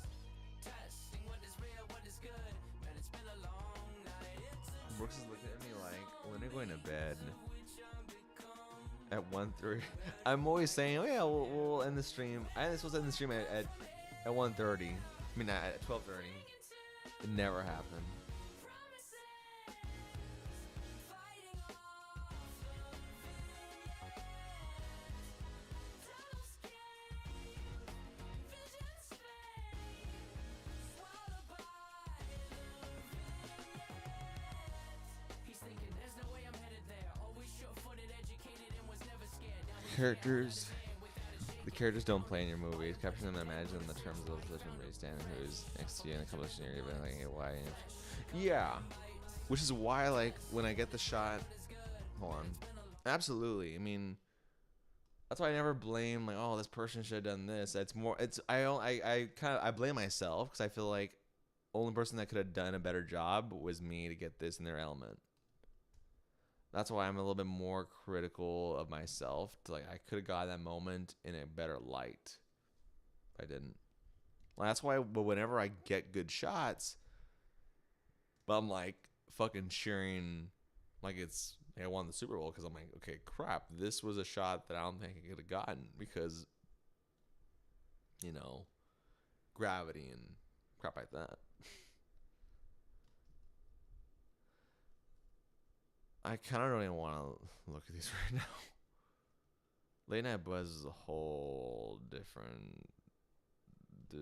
Testing what is real, what is good. Man, it's been a long night. It's a Brooks is looking at me like, when are you going to bed? At 1:30. I'm always saying, oh yeah, we'll end the stream. I was supposed to end the stream at 1:30. I mean, at 12:30. It never happened. He's thinking, there's no way I'm headed there. Always sure-footed, educated, and was never scared. Now he's The characters don't play in your movies. Capture them and imagine the terms of the position where you stand and who's next to you in a couple of scenarios. Like, why? Yeah. Which is why, like, when I get the shot, hold on. Absolutely. I mean, that's why I never blame, like, oh, this person should have done this. I blame myself because I feel like only person that could have done a better job was me to get this in their element. That's why I'm a little bit more critical of myself. To like, I could have got that moment in a better light. If I didn't. Well, that's why. But whenever I get good shots, but I'm like fucking cheering, like it's I won the Super Bowl because I'm like, okay, crap, this was a shot that I don't think I could have gotten because, you know, gravity and crap like that. I kind of don't even want to look at these right now. Late Night Buzz is a whole different.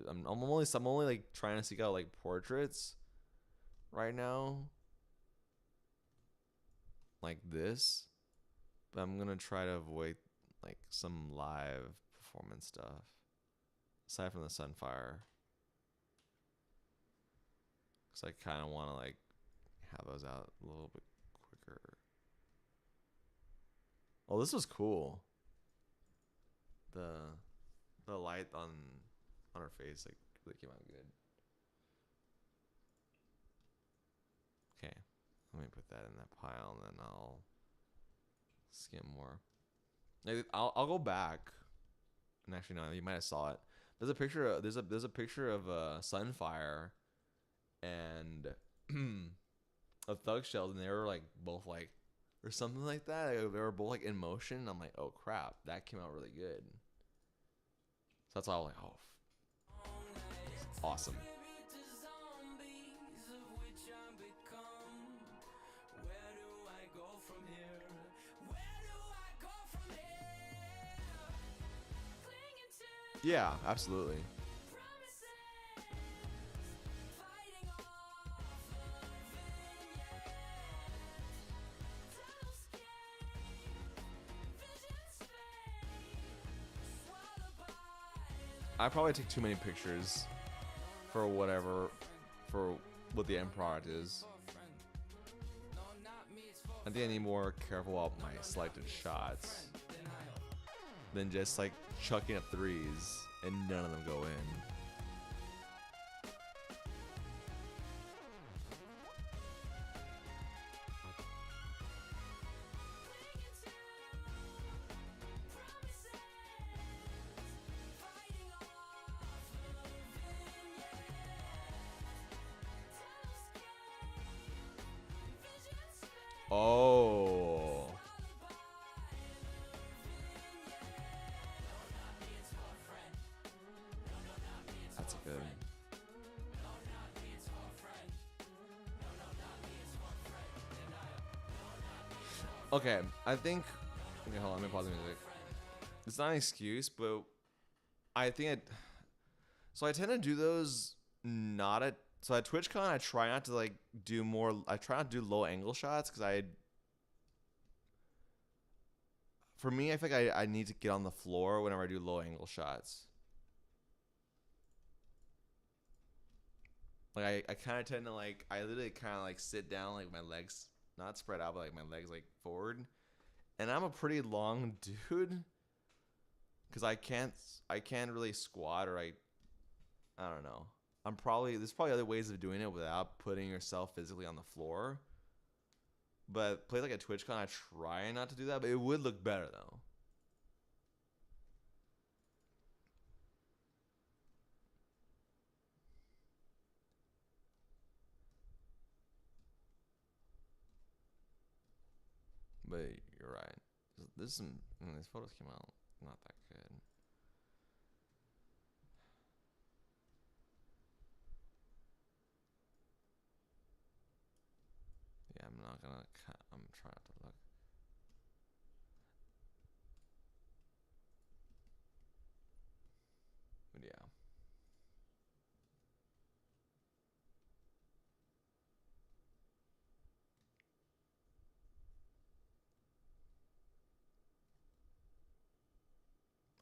I'm only like trying to seek out like portraits, right now, like this, but I'm gonna try to avoid like some live performance stuff aside from the Sunfire, because I kind of want to like have those out a little bit quicker. Oh, this was cool. The light on her face like really came out good. Okay, let me put that in that pile, and then I'll skim more. I'll go back, and actually no, you might have saw it. There's a picture. There's a picture of Sunfire and of Thug Shells, and they were like both like or something like that. They were both like in motion. I'm like, oh crap, that came out really good. So that's why I was like, oh, awesome. Yeah, absolutely. I probably take too many pictures for what the end product is. I think I need more careful about my selected shots than just like chucking up threes and none of them go in. Oh. That's a good. Okay, I think. Okay, hold on. Let me pause the music. It's not an excuse, but I think so I tend to do those not at. So at TwitchCon, I try not to like do more. I try not to do low angle shots because for me, I feel like I need to get on the floor whenever I do low angle shots. Like I kind of tend to like I literally kind of like sit down like my legs not spread out but like my legs like forward, and I'm a pretty long dude because I can't really squat or I don't know. There's probably other ways of doing it without putting yourself physically on the floor. But plays like a TwitchCon, I try not to do that, but it would look better though. But you're right. These photos came out not that good. Yeah, I'm not gonna. I'm trying not to look. But yeah.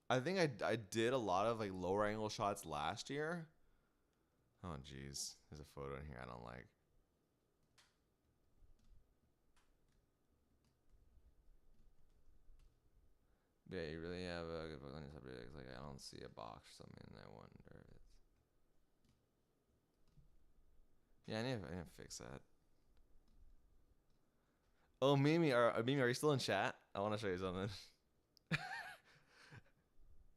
I think I did a lot of like lower angle shots last year. Oh jeez, there's a photo in here I don't like. Yeah, you really have a good book on your subject. Like I don't see a box or something. And I wonder if it's. Yeah, I need to fix that. Oh, Mimi, are you still in chat? I want to show you something.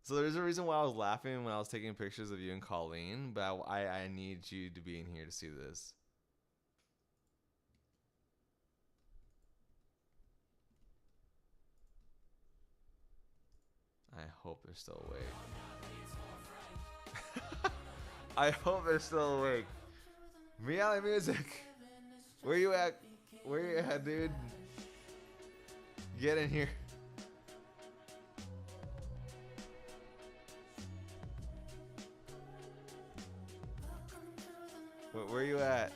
So there's a reason why I was laughing when I was taking pictures of you and Colleen, but I need you to be in here to see this. I hope they're still awake. I hope they're still awake. Meow Music. Where you at? Where you at, dude? Get in here. Where you at?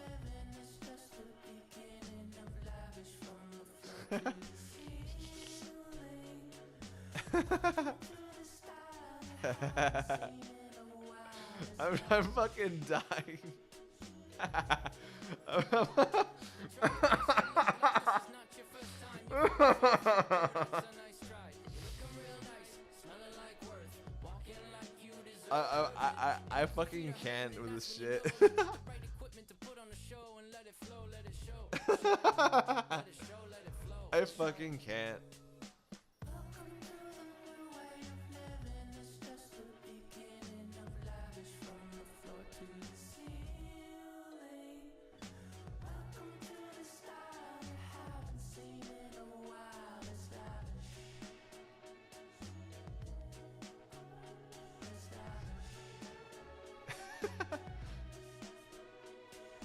I'm fucking dying. I fucking can't with this shit. I fucking can't.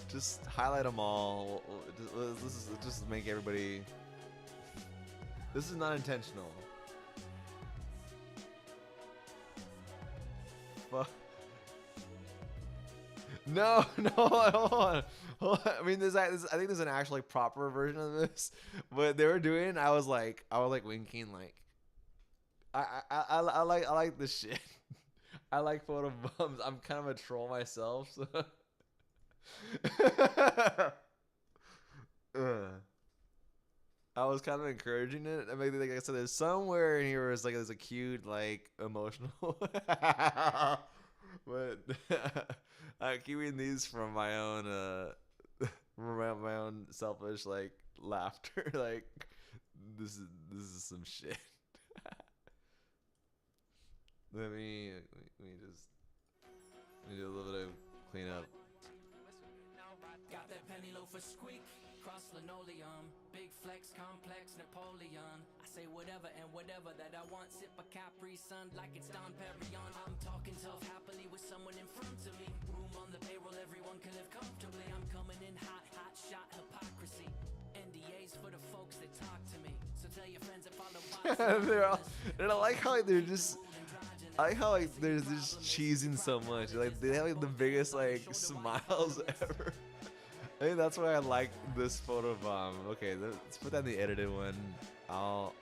Just highlight them all. Just make everybody. This is not intentional. Fuck. No, no, hold on. I mean, I think there's an actually proper version of this, but they were doing. I was like winking, like. I like this shit. I like photo bums. I'm kind of a troll myself, so. I was kind of encouraging it. I mean, like I said, there's somewhere in here where it's like there's a cute, like emotional, but I'm keeping these from my own, from my own selfish like laughter. Like this is some shit. Let me do a little bit of cleanup. Got that penny loafer squeak, cross linoleum, big flex, complex, Napoleon. I say whatever and whatever that I want, sip a Capri Sun like it's Dom Perignon. I'm talking tough happily with someone in front of me. Room on the payroll, everyone can live comfortably. I'm coming in hot, hot shot hypocrisy. NDAs for the folks that talk to me. So tell your friends that follow and I like how they're just. I like how like they're just cheesing so much. Like they have like the biggest like smiles ever. I think that's why I like this photo bomb. Okay, let's put that in the edited one. I'll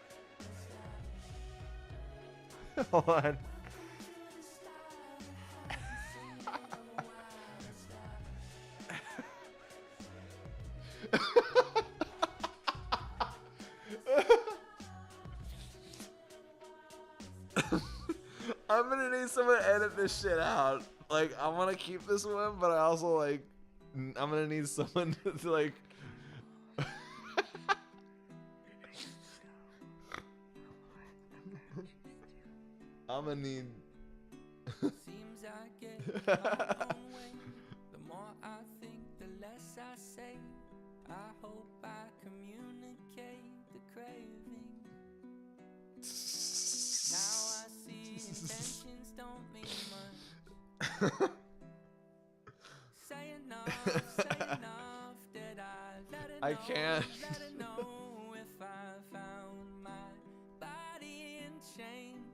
hold on. I'm gonna need someone to edit this shit out. Like, I want to keep this one, but I also like. I'm gonna need someone to like. I'm gonna need. Seems I get my own way. The more I think, the less I say. I hope I communicate the craving. Now I see intentions don't mean much. Say enough that I let her know. I can't. Let her know if I found my body in chains.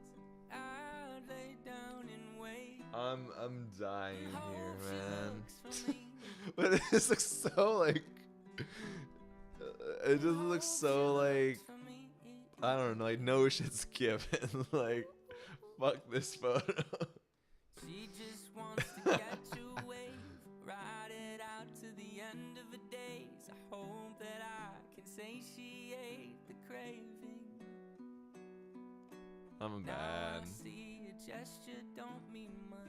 I'd lay down and wait. I'm dying here, Hope she man. looks for me. But it just looks so like. It just looks so like. I don't know, like no shit's given. Like, fuck this photo. She just wants to get you away, ride it out to the end of the days. I hope that I can say she ate the craving. I'm Now bad. I see a gesture don't mean much.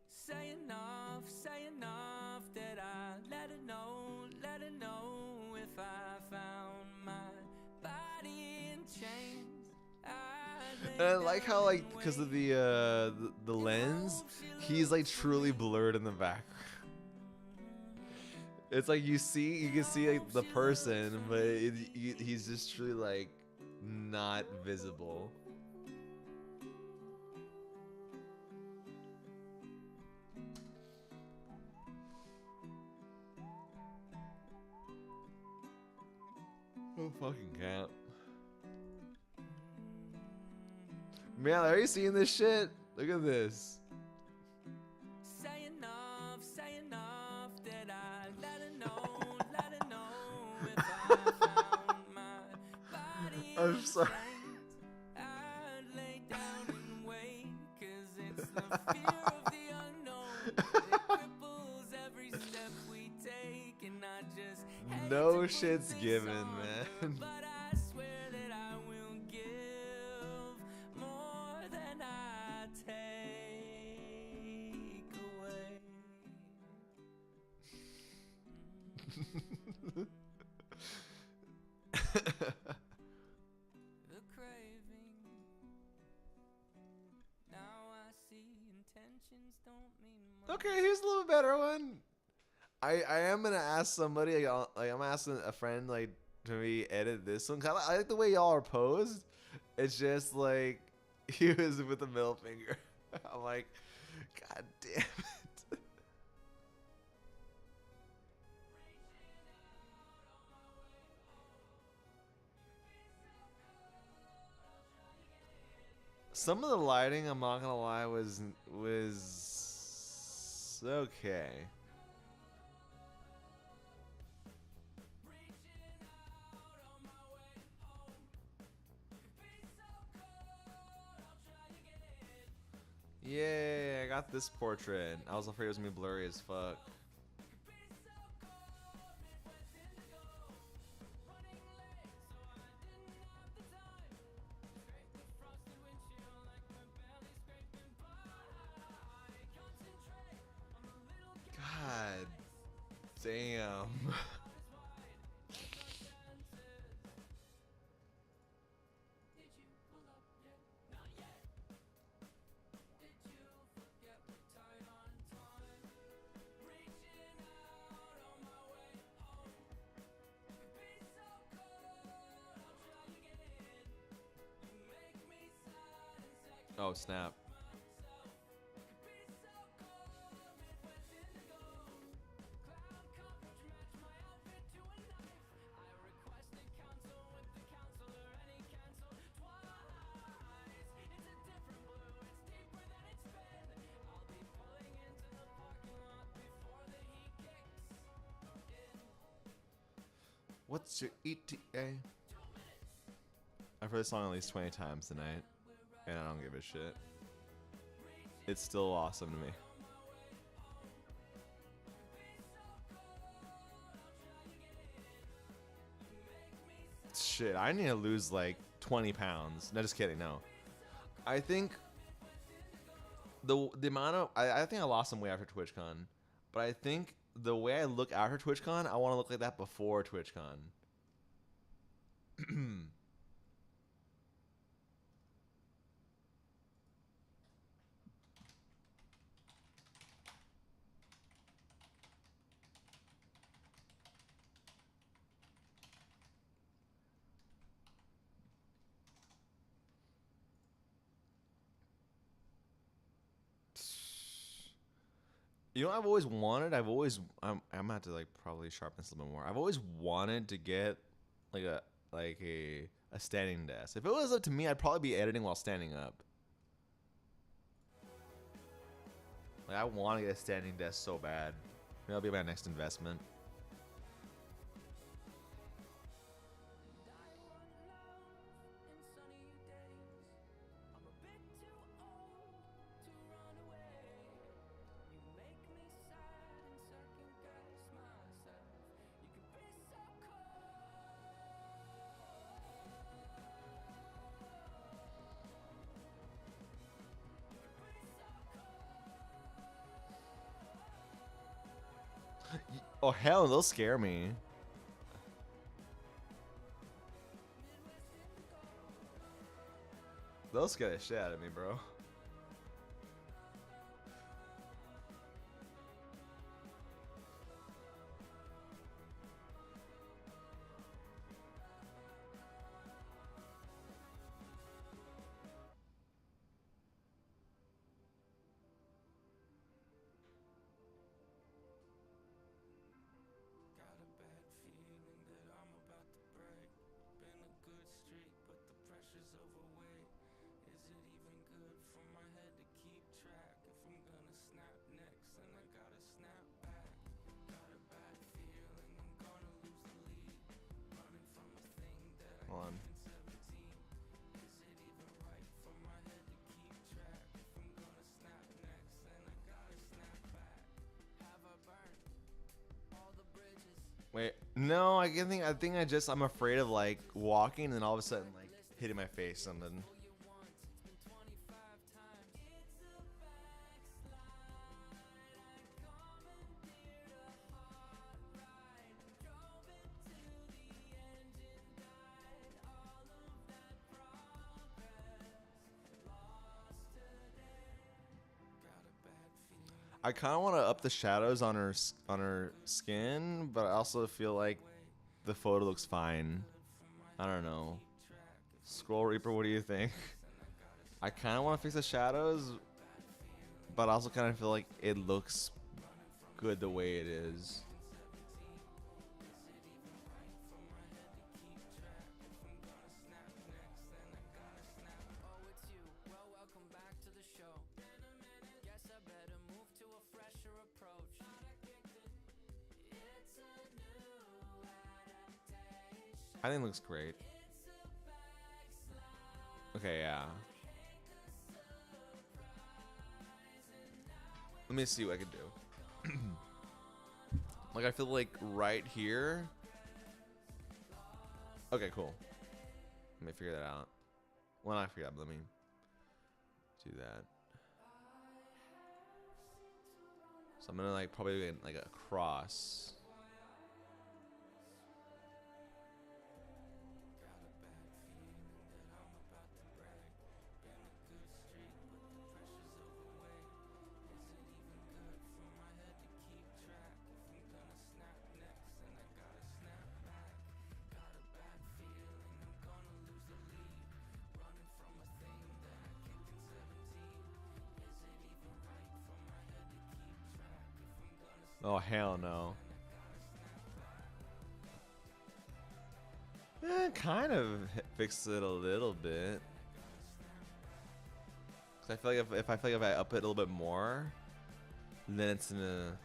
Say enough that I let her know if I found my body in chains. And I like how like because of the lens, he's like truly blurred in the background. It's like you can see like the person, but he's just truly like not visible. Oh fucking can't. Man, are you seeing this shit? Look at this. Say enough that I let her know if sorry. I'd lay down and wait, 'cause it's the fear of the unknown that cripples every step we take, and I just hate No to put shit's this given, on her, man. but I swear that I will give more than I take away. The craving. Now I see intentions don't mean much. Okay, here's a little better one. I am gonna ask somebody like I'm asking a friend like to me edit this one. 'Cause I like the way y'all are posed. It's just like he was with the middle finger. I'm like, God damn it. Some of the lighting, I'm not gonna lie, was okay. Yay, I got this portrait. I was afraid it was gonna be blurry as fuck. God damn. Oh, snap. What's your ETA? I've heard this song at least 20 times tonight, and I don't give a shit. It's still awesome to me. Shit, I need to lose like 20 pounds. No, just kidding, no. I think the amount of... I think I lost some weight after TwitchCon, but I think the way I look after TwitchCon, I want to look like that before TwitchCon. You know what I've always wanted? I'm gonna have to like probably sharpen this a little bit more. I've always wanted to get like a standing desk. If it was up to me, I'd probably be editing while standing up. Like I want to get a standing desk so bad. Maybe that'll be my next investment. Oh hell, they'll scare me. They'll scare the shit out of me, bro. Got a bad feeling that I'm about to break. Been a good streak, but the pressure's overweight. Is it even good No, I'm afraid of like walking and then all of a sudden like hitting my face something. I kind of want to up the shadows on her skin, but I also feel like the photo looks fine. I don't know. Scroll Reaper, what do you think? I kind of want to fix the shadows, but I also kind of feel like it looks good the way it is. I think it looks great. Okay, yeah. Let me see what I can do. Like, I feel like right here. Okay, cool. Let me figure that out. Well, not figure that, but let me do that. So I'm gonna like probably get like a cross. Oh, hell no. Kind of fixed it a little bit. 'Cause I feel like if I feel like if I up it a little bit more, then it's gonna.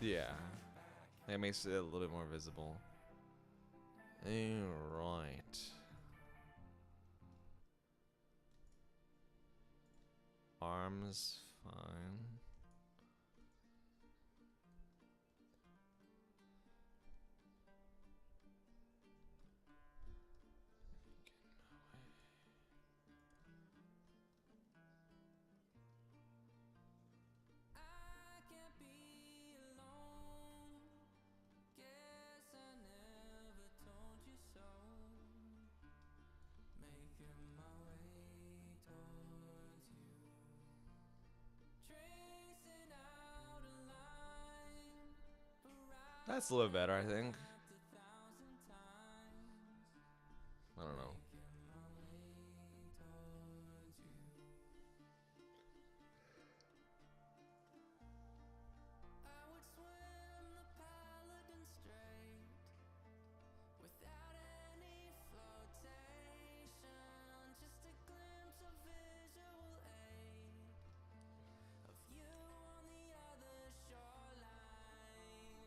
Yeah, that makes it a little bit more visible. Alright. Arms, fine. That's a little bit better, I think. I don't know.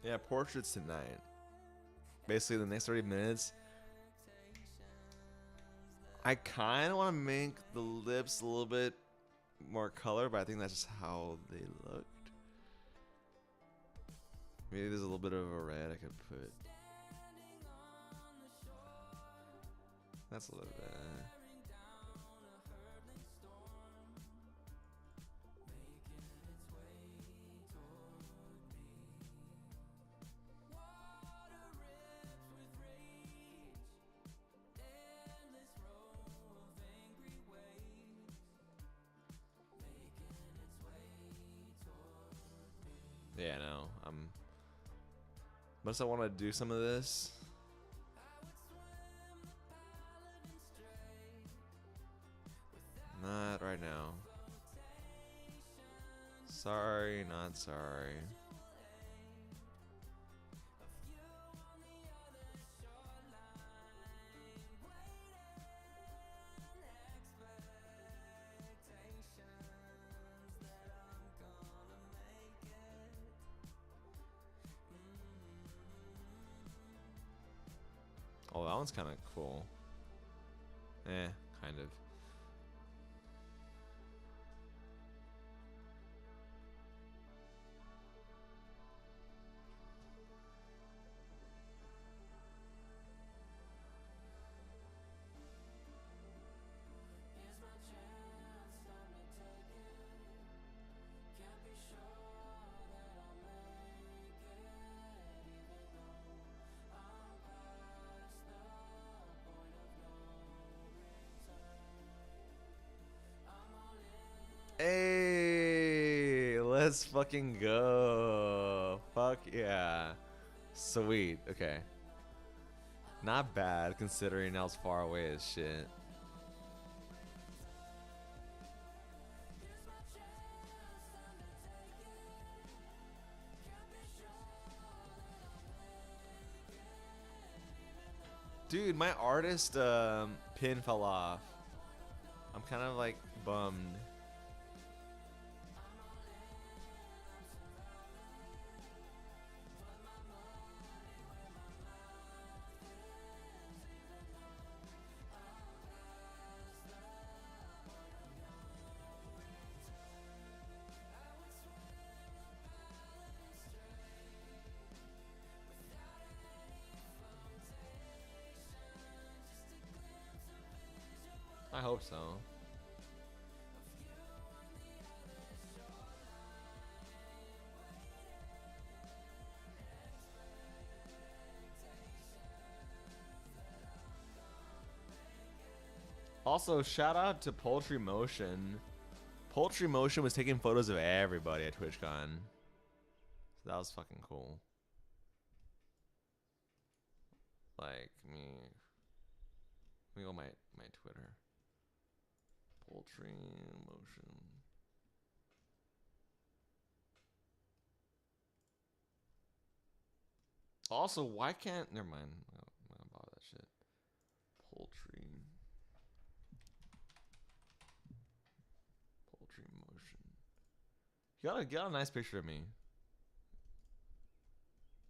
Yeah, portraits tonight. Basically, the next 30 minutes. I kind of want to make the lips a little bit more color, but I think that's just how they looked. Maybe there's a little bit of a red I could put. That's a little bit. Yeah, no, Must I want to do some of this? Not right now. Sorry, not sorry. one's kind of cool. Kind of. Hey, let's fucking go. Fuck yeah. Sweet. Okay. Not bad considering I was far away as shit. Dude, my artist pin fell off. I'm kind of like bummed. I hope so. Also, shout out to Poultry Motion. Poultry Motion was taking photos of everybody at TwitchCon. So that was fucking cool. Like let me go on my Twitter. Poultry Motion. Also, why can't? Never mind. I'm not gonna bother that shit. Poultry Motion. You gotta get a nice picture of me.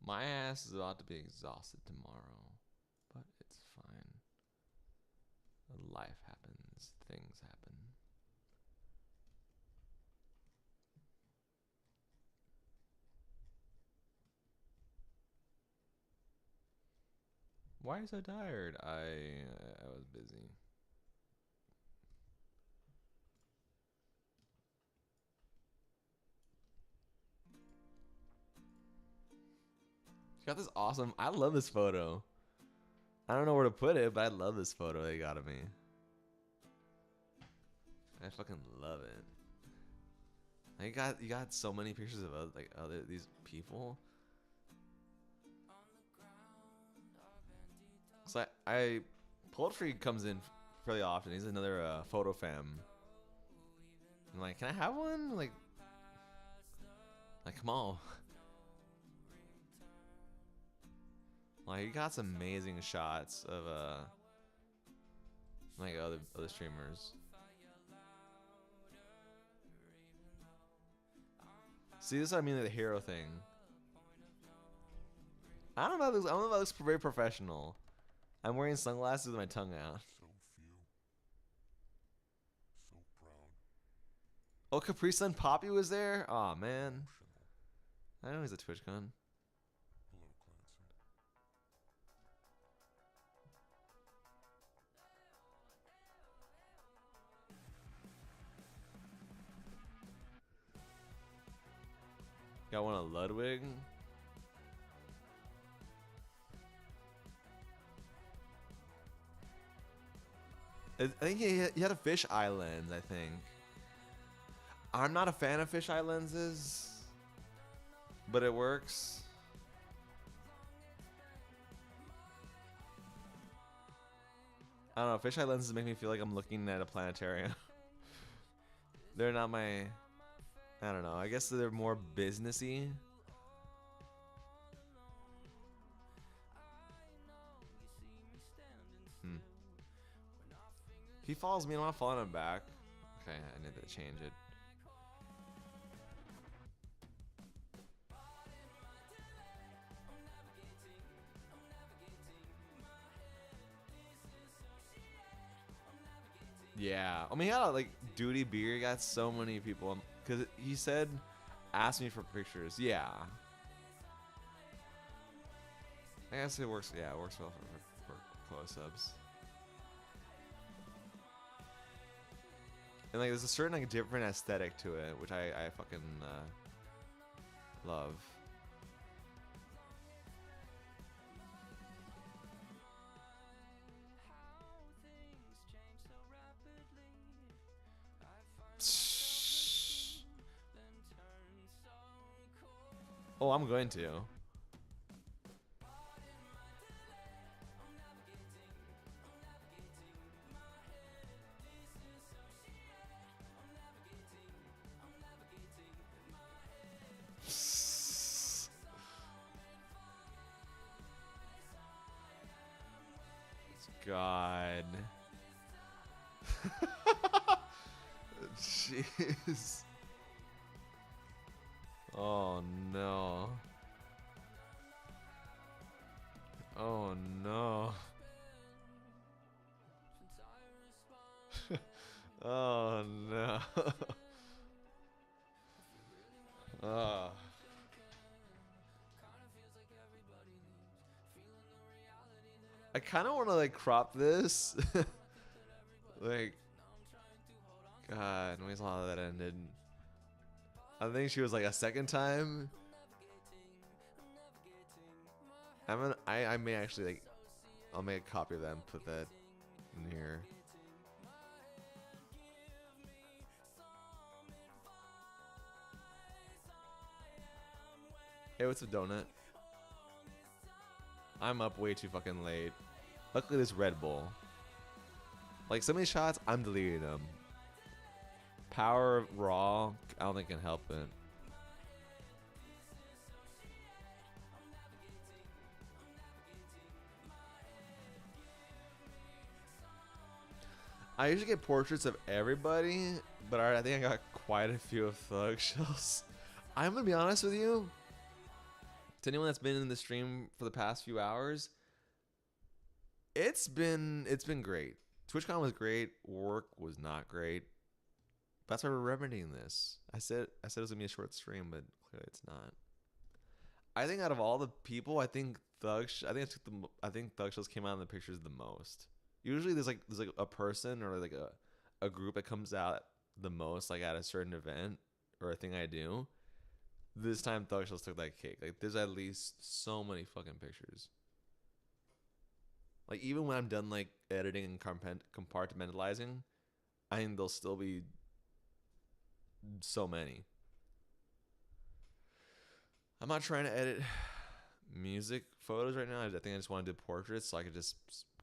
My ass is about to be exhausted tomorrow, but it's fine. Life happens. Things happen. Why are you so tired? I was busy. Got this awesome. I love this photo. I don't know where to put it, but I love this photo they got of me. I fucking love it. You got so many pictures of other these people. So Poultry comes in fairly often. He's another photo fam. I'm like, can I have one? Like come on. Like, you got some amazing shots of like other streamers. See, this is what I mean, like the hero thing. I don't know. I don't know if that looks very professional. I'm wearing sunglasses with my tongue out. So few. So proud. Oh, Capri Sun Poppy was there? Aw, man. I know he's at TwitchCon. Hello, Clancy. Got one of Ludwig. I think he had a fisheye lens, I think. I'm not a fan of fisheye lenses, but it works. I don't know, fisheye lenses make me feel like I'm looking at a planetarium. They're not my... I don't know, I guess they're more businessy. He follows me and I'm not following him back. Okay, I need to change it. Yeah, I mean, he had like Duty Beer. He got so many people because he said, "Ask me for pictures." Yeah, I guess it works. Yeah, it works well for close-ups. And like, there's a certain like different aesthetic to it, which I fucking love. Oh, I'm going to. God. Jeez. Oh no. Oh no. Oh no. Oh. I kind of want to like crop this. Like, God, when saw that ended. I think she was like a second time. I may actually like, I'll make a copy of that and put that in here. Hey, what's up, Donut? I'm up way too fucking late. Luckily, this Red Bull. Like, so many shots, I'm deleting them. Power Raw, I don't think can help it. I usually get portraits of everybody, but I think I got quite a few of Thug Shells. I'm gonna be honest with you. To anyone that's been in the stream for the past few hours, it's been great. TwitchCon was great. Work was not great. That's why we're remedying this. I said it was gonna be a short stream, but clearly it's not. I think out of all the people, I think Thug Shells came out in the pictures the most. Usually there's like a person or like a group that comes out the most, like at a certain event or a thing I do. This time Thug Shells took that cake. Like, there's at least so many fucking pictures. Like, even when I'm done like editing and compartmentalizing, I think there'll still be so many. I'm not trying to edit music photos right now. I think I just want to do portraits so I could just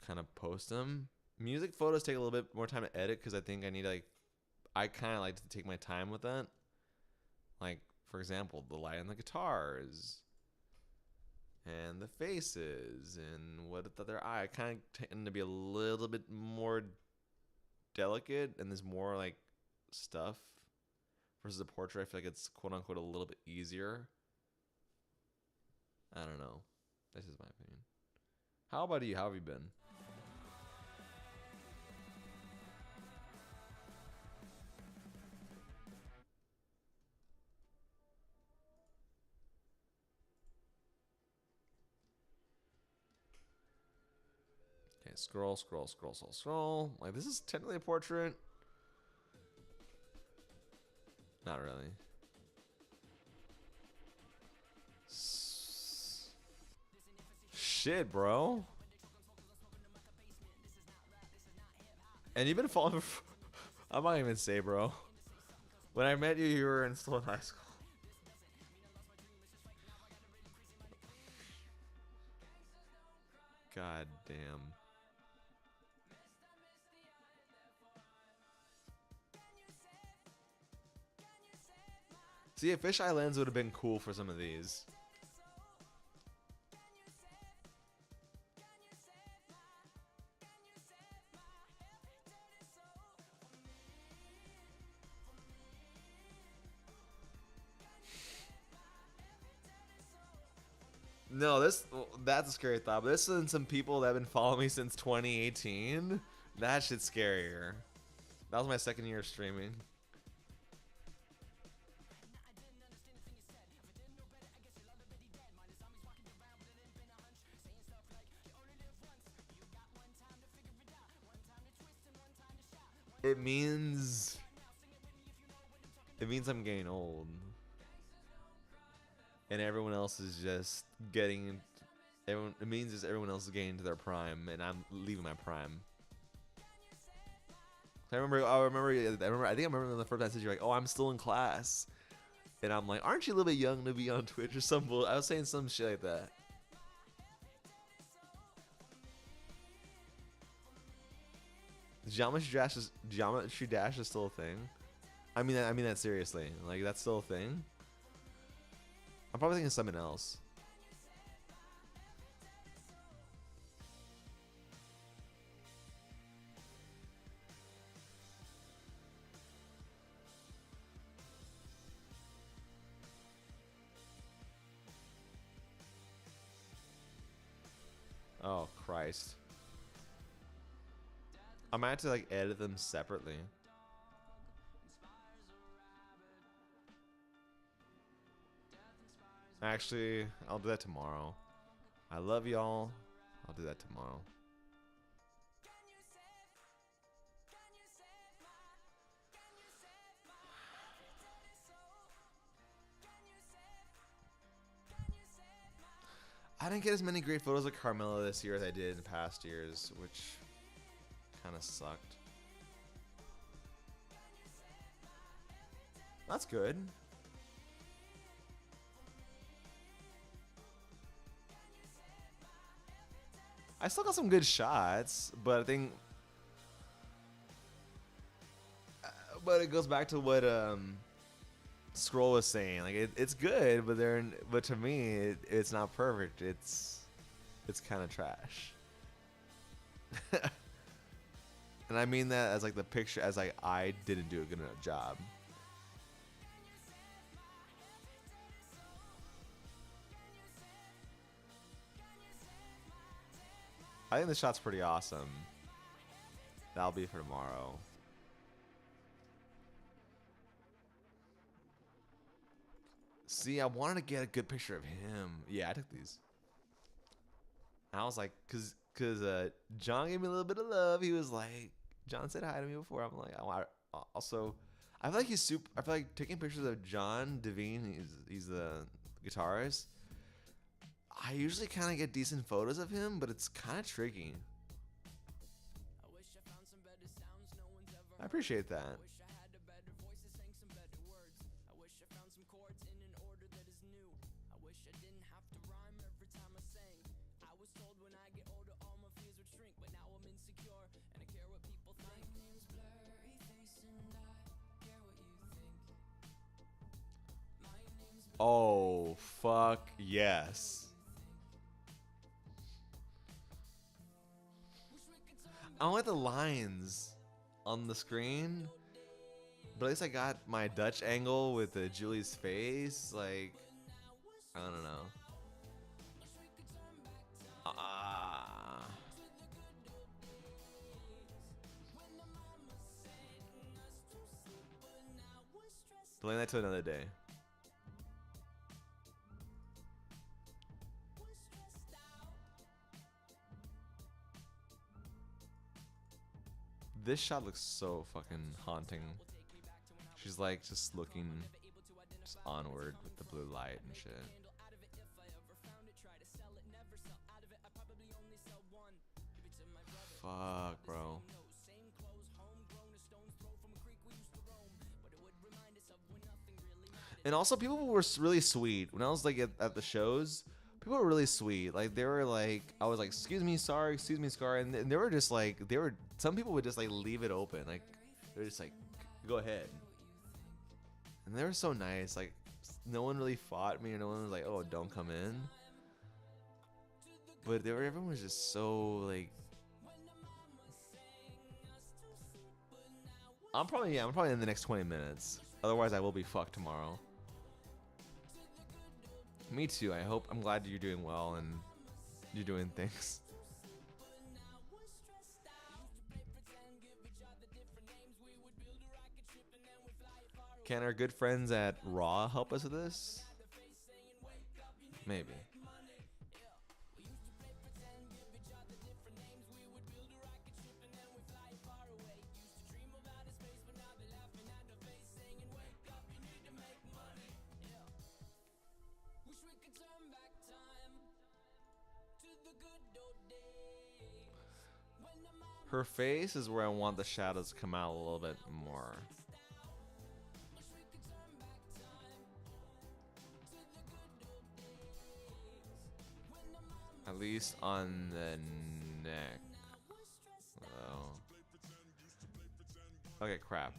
kind of post them. Music photos take a little bit more time to edit because I think I need to, like, I kind of like to take my time with that. Like, for example, the light on the guitars and the faces and what the other eye. I kind of tend to be a little bit more delicate and there's more like stuff versus a portrait. I feel like it's quote unquote a little bit easier. I don't know. This is my opinion. How about you? How have you been? Okay, scroll. Like, this is technically a portrait. Not really. Shit, bro. And you've been following for... I'm not even say, bro. When I met you, you were still in high school. God damn. See, a fisheye lens would have been cool for some of these. No, that's a scary thought. But this is some people that have been following me since 2018. That shit's scarier. That was my second year of streaming. It means I'm getting old. And everyone else is just getting everyone it means is everyone else is getting to their prime and I'm leaving my prime. I remember I think I remember the first message you're like, "Oh, I'm still in class." And I'm like, "Aren't you a little bit young to be on Twitch or some bull?" I was saying some shit like that. Geometry Dash is still a thing. I mean that seriously. Like that's still a thing. I'm probably thinking of something else. Oh Christ. I might have to like edit them separately. Actually, I'll do that tomorrow. I love y'all. I'll do that tomorrow. I didn't get as many great photos of Carmela this year as I did in past years, which kind of sucked. That's good. I still got some good shots, but I think, but it goes back to what Scroll was saying. Like it's good, but to me, it's not perfect. It's kind of trash. And I mean that as like the picture, as like I didn't do a good enough job. I think the shot's pretty awesome. That'll be for tomorrow. See, I wanted to get a good picture of him. Yeah, I took these. And I was like, cause John gave me a little bit of love. He was like, John said hi to me before. I'm like, also, I feel like he's super. I feel like taking pictures of John Devine. He's the guitarist. I usually kind of get decent photos of him, but it's kind of tricky. I appreciate that. Oh, fuck yes. I don't like the lines on the screen, but at least I got my Dutch angle with Julie's face. Like, I don't know. Delaying that to another day. This shot looks so fucking haunting. She's like just looking just onward with the blue light and shit. Fuck, bro. And also people were really sweet. When I was like at the shows, people were really sweet. Like they were like, I was like, excuse me, sorry, and they were just like, some people would just like leave it open. Like they're just like, go ahead. And they were so nice. Like no one really fought me, or no one was like, oh, don't come in. But everyone was just so like, I'm probably in the next 20 minutes. Otherwise I will be fucked tomorrow. Me too. I'm glad you're doing well and you're doing things. Can our good friends at Raw help us with this? Maybe. Her face is where I want the shadows to come out a little bit more. At least on the neck. Oh. Okay, crap.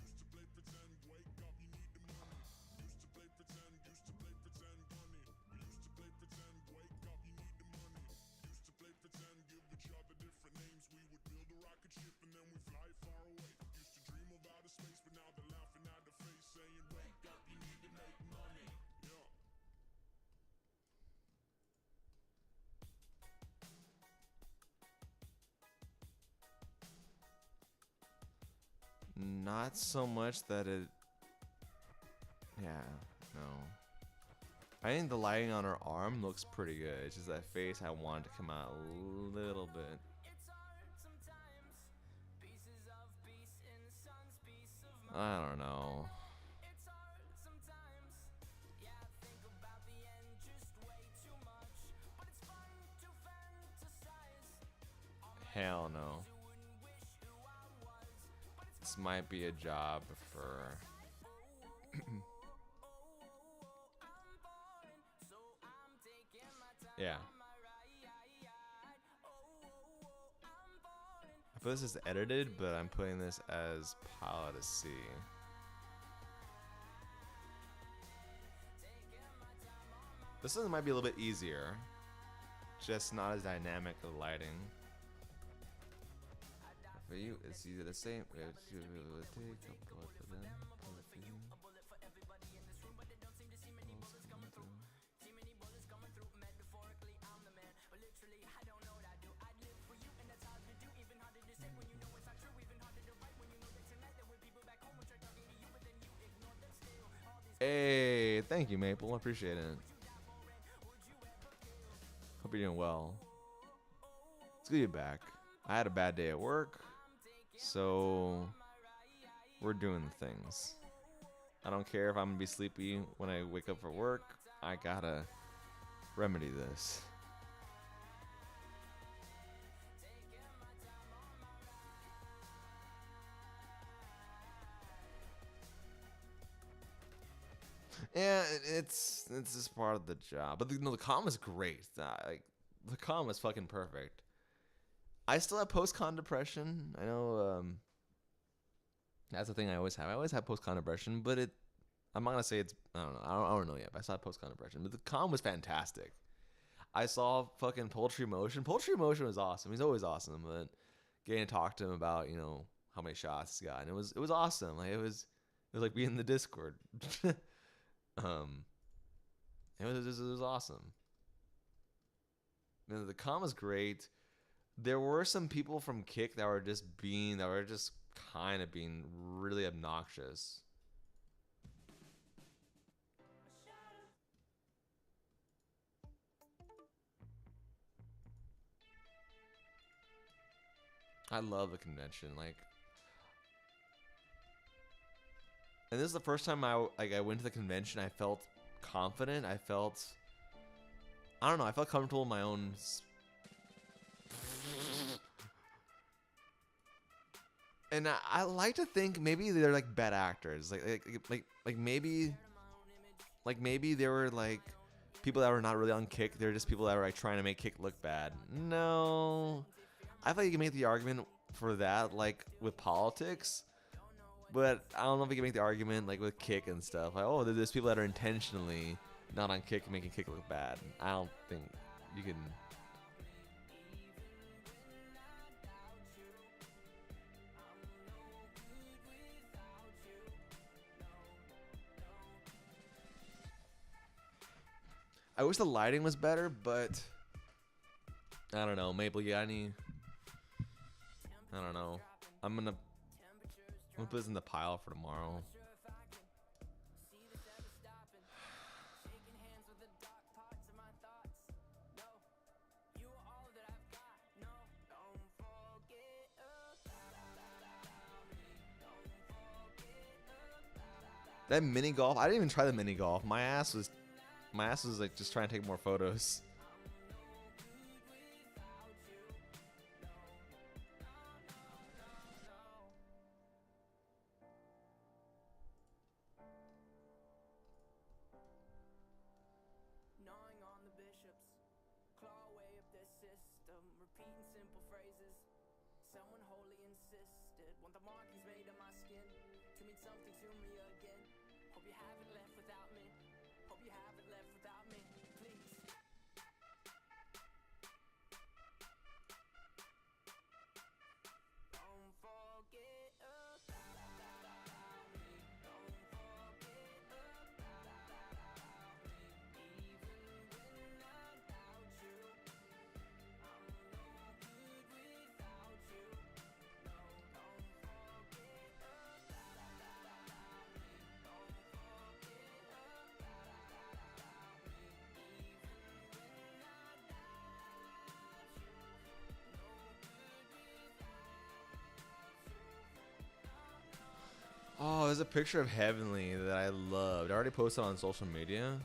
Not so much that it... Yeah, no. I think the lighting on her arm looks pretty good. It's just that face I want to come out a little bit. I don't know. Hell no. This might be a job for... Yeah. I put this as edited, but I'm putting this as palette to see. This one might be a little bit easier. Just not as dynamic of lighting. For you, it's either the same. We have to take a bullet for them. Hey, thank you, Maple. I appreciate it. Hope you're doing well. It's good to be back. I had a bad day at work, so we're doing things. I don't care if I'm gonna be sleepy when I wake up for work. I gotta remedy this. Yeah, it's just part of the job. But the calm is great. Like the calm is fucking perfect. I still have post-con depression. I know that's the thing I always have. I always have post-con depression, but I'm not gonna say it's. I don't know. I don't know yet. But I still have post-con depression. But the calm was fantastic. I saw fucking Poultry Motion. Poultry Motion was awesome. He's always awesome. But getting to talk to him about how many shots he's got, and it was awesome. Like it was like being in the Discord. It was awesome. The calm was great. There were some people from Kick that were just kind of being really obnoxious. I love the convention, and this is the first time I went to the convention. I felt confident. I felt comfortable in my own. And I like to think maybe they're like bad actors, like maybe they were like people that were not really on Kick. They're just people that were like trying to make Kick look bad. No, I thought you can make the argument for that, like with politics, but I don't know if you can make the argument like with Kick and stuff. Like, oh, there's people that are intentionally not on Kick making Kick look bad. I don't think you can. I wish the lighting was better, but I don't know. Maple, you got any? I don't know. I'm gonna put this in the pile for tomorrow. That mini golf, I didn't even try the mini golf. My ass was like just trying to take more photos. Gnawing on the bishops, claw away up their system, repeating simple phrases. Someone wholly insisted, want the markings made on my skin to mean something to me again. Hope you haven't left without me. Hope you haven't left without me. Please. Don't forget about me. Don't forget about me. Even when I doubt you, I'm no good without you. No, don't forget about me. Don't forget about me. Even when I doubt you, no good without Oh, there's a picture of Heavenly that I loved. I already posted on social media,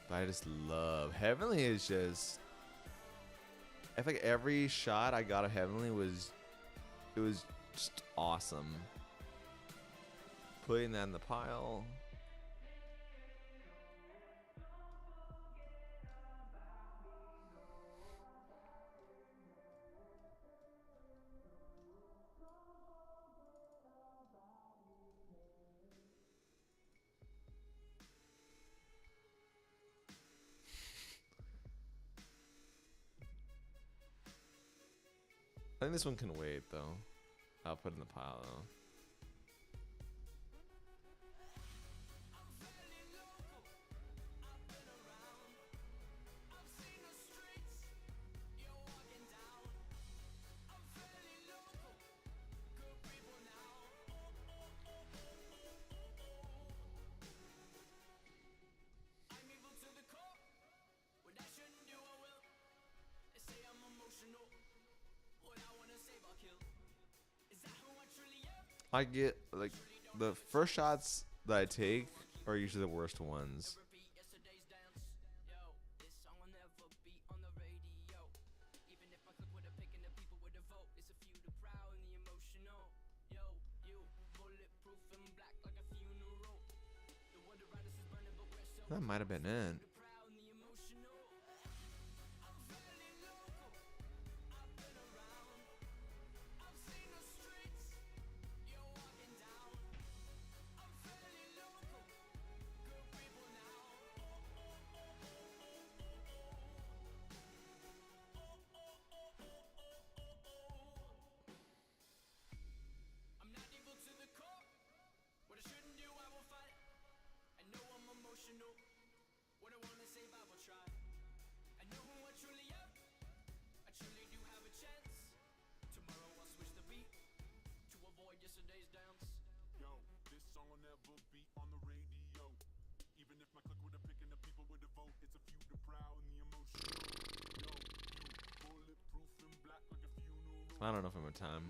but I just love Heavenly. Is just, I feel like every shot I got of Heavenly was just awesome. Putting that in the pile. I think this one can wait though. I'll put it in the pile though. I get like the first shots that I take are usually the worst ones. That might have been it. I don't know if I'm at time.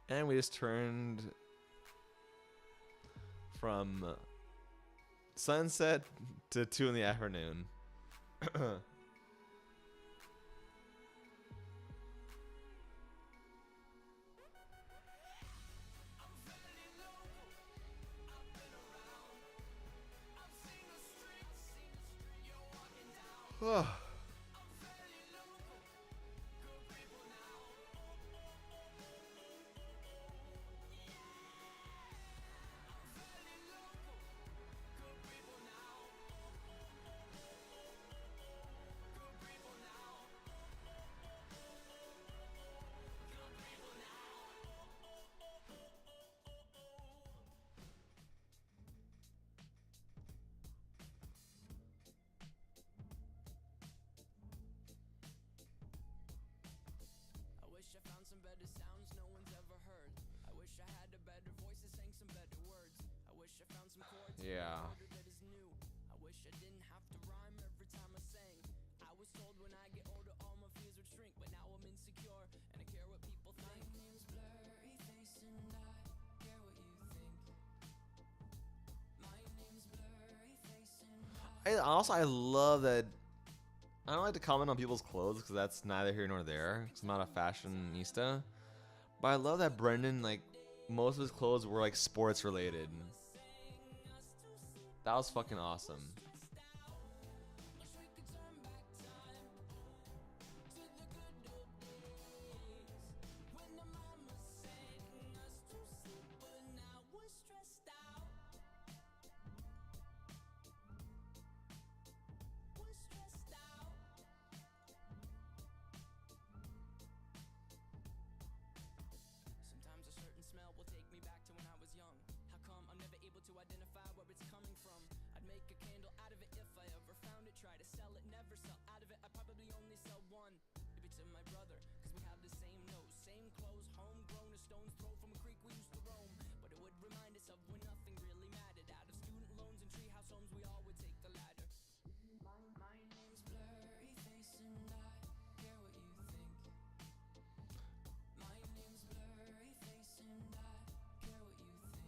And we just turned from sunset to 2 in the afternoon. I had a better voice and sang some better words. I wish I found some chords Yeah. that is new. I wish I didn't have to rhyme every time I sang. I was told when I get older all my fears would shrink, but now I'm insecure and I care what people think. My name's Blurry Face and I care what you think. My name's Blurry Face and I love that. I don't like to comment on people's clothes because that's neither here nor there. 'Cause I'm not a fashionista, but I love that Brendan, like, most of his clothes were like sports related. That was fucking awesome. Sometimes a certain smell will take me back to when I was young. How come I'm never able to identify where it's coming from? I'd make a candle out of it if I ever found it. Try to sell it, never sell out of it. I probably only sell one. Maybe to my brother, cause we have the same nose, same clothes, homegrown, a stone's throw from a creek we used to roam. But it would remind us of when nothing really mattered. Out of student loans and treehouse homes, we all would take the ladder. My name's Blurry Face and I care what you think. My name's Blurry Face and I care what you think.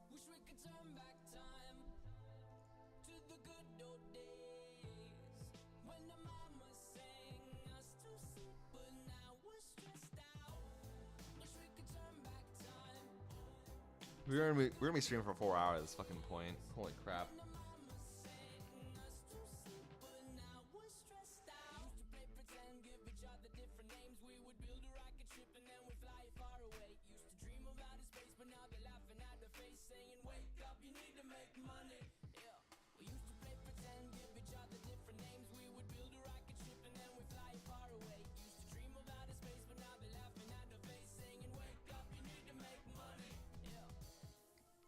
Wish we could turn back time to the good old days when the mama sang us to sleep, but now we're stressed out. Wish we could turn back time. We're gonna be streaming for 4 hours at this fucking point. Holy crap.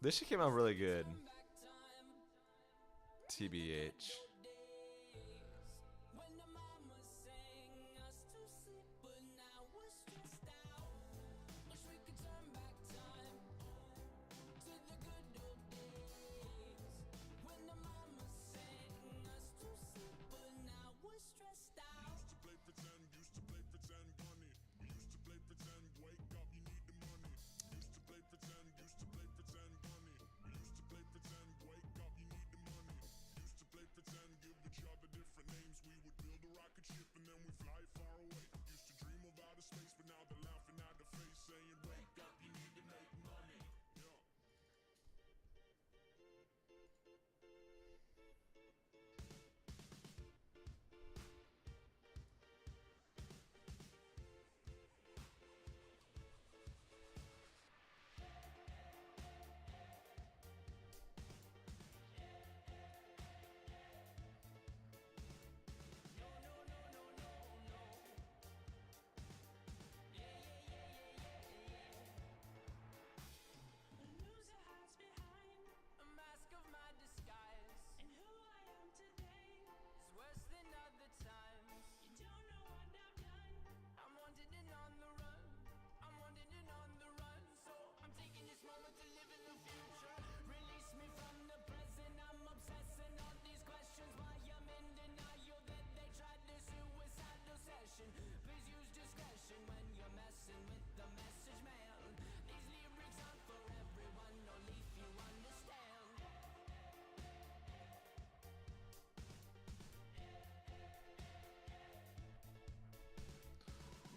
This shit came out really good. TBH.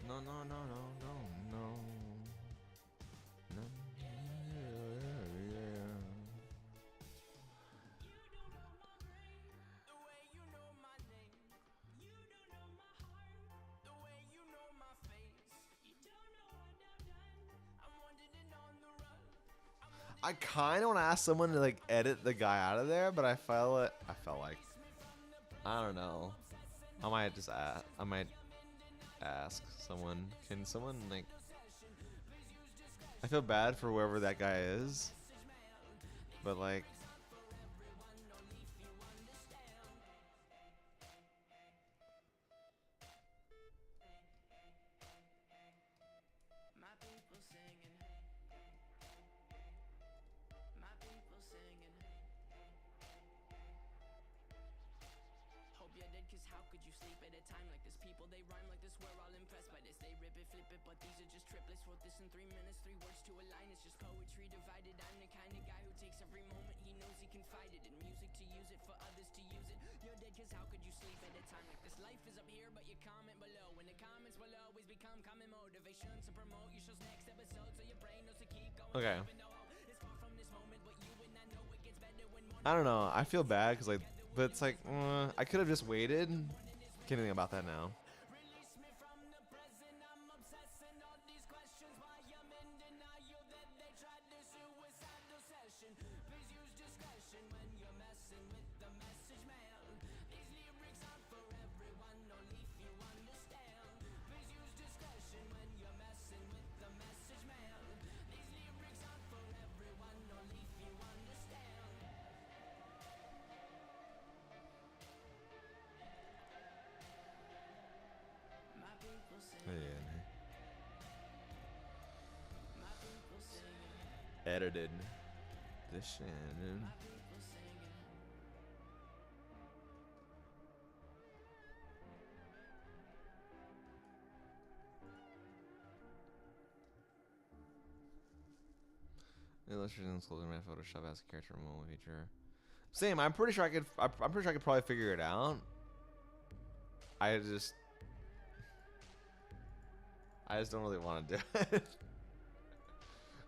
No, no, no, no, no, no. No, yeah. I kind of want to ask someone to like edit the guy out of there, but I felt like I don't know. I might just ask someone. Can someone like? I feel bad for whoever that guy is, but like. cause how could you sleep at a time like this? People, they rhyme like this, we're all impressed by this. They rip it, flip it, but these are just triplets. Wrote this in 3 minutes, 3 words to a line. It's just poetry divided. I'm the kind of guy who takes every moment he knows he can fight it. And music to use it, for others to use it. You're dead cause how could you sleep at a time like this? Life is up here, but you comment below. And the comments will always become common motivation to promote your show's next episode, so your brain knows to keep going. Okay. Even though it's far from this moment, but you and I know it gets better when more. I don't know. I feel bad because like, but it's like I could have just waited. Can't think about that now. Release me from the present, I'm obsessing all these questions. Why I'm in denial that they tried this suicidal session. Please use discretion when you're messing with the message, man. These lyrics aren't for everyone, only if you understand. Please use discretion when you're messing with the message, man. These lyrics aren't for everyone, only if you understand. My people sing, Yeah. my people singing, Edited. This Shannon. my people singing. Illustrations closing my Photoshop as a character removal feature. Same. I'm pretty sure I could. I'm pretty sure I could probably figure it out. I just don't really want to do it.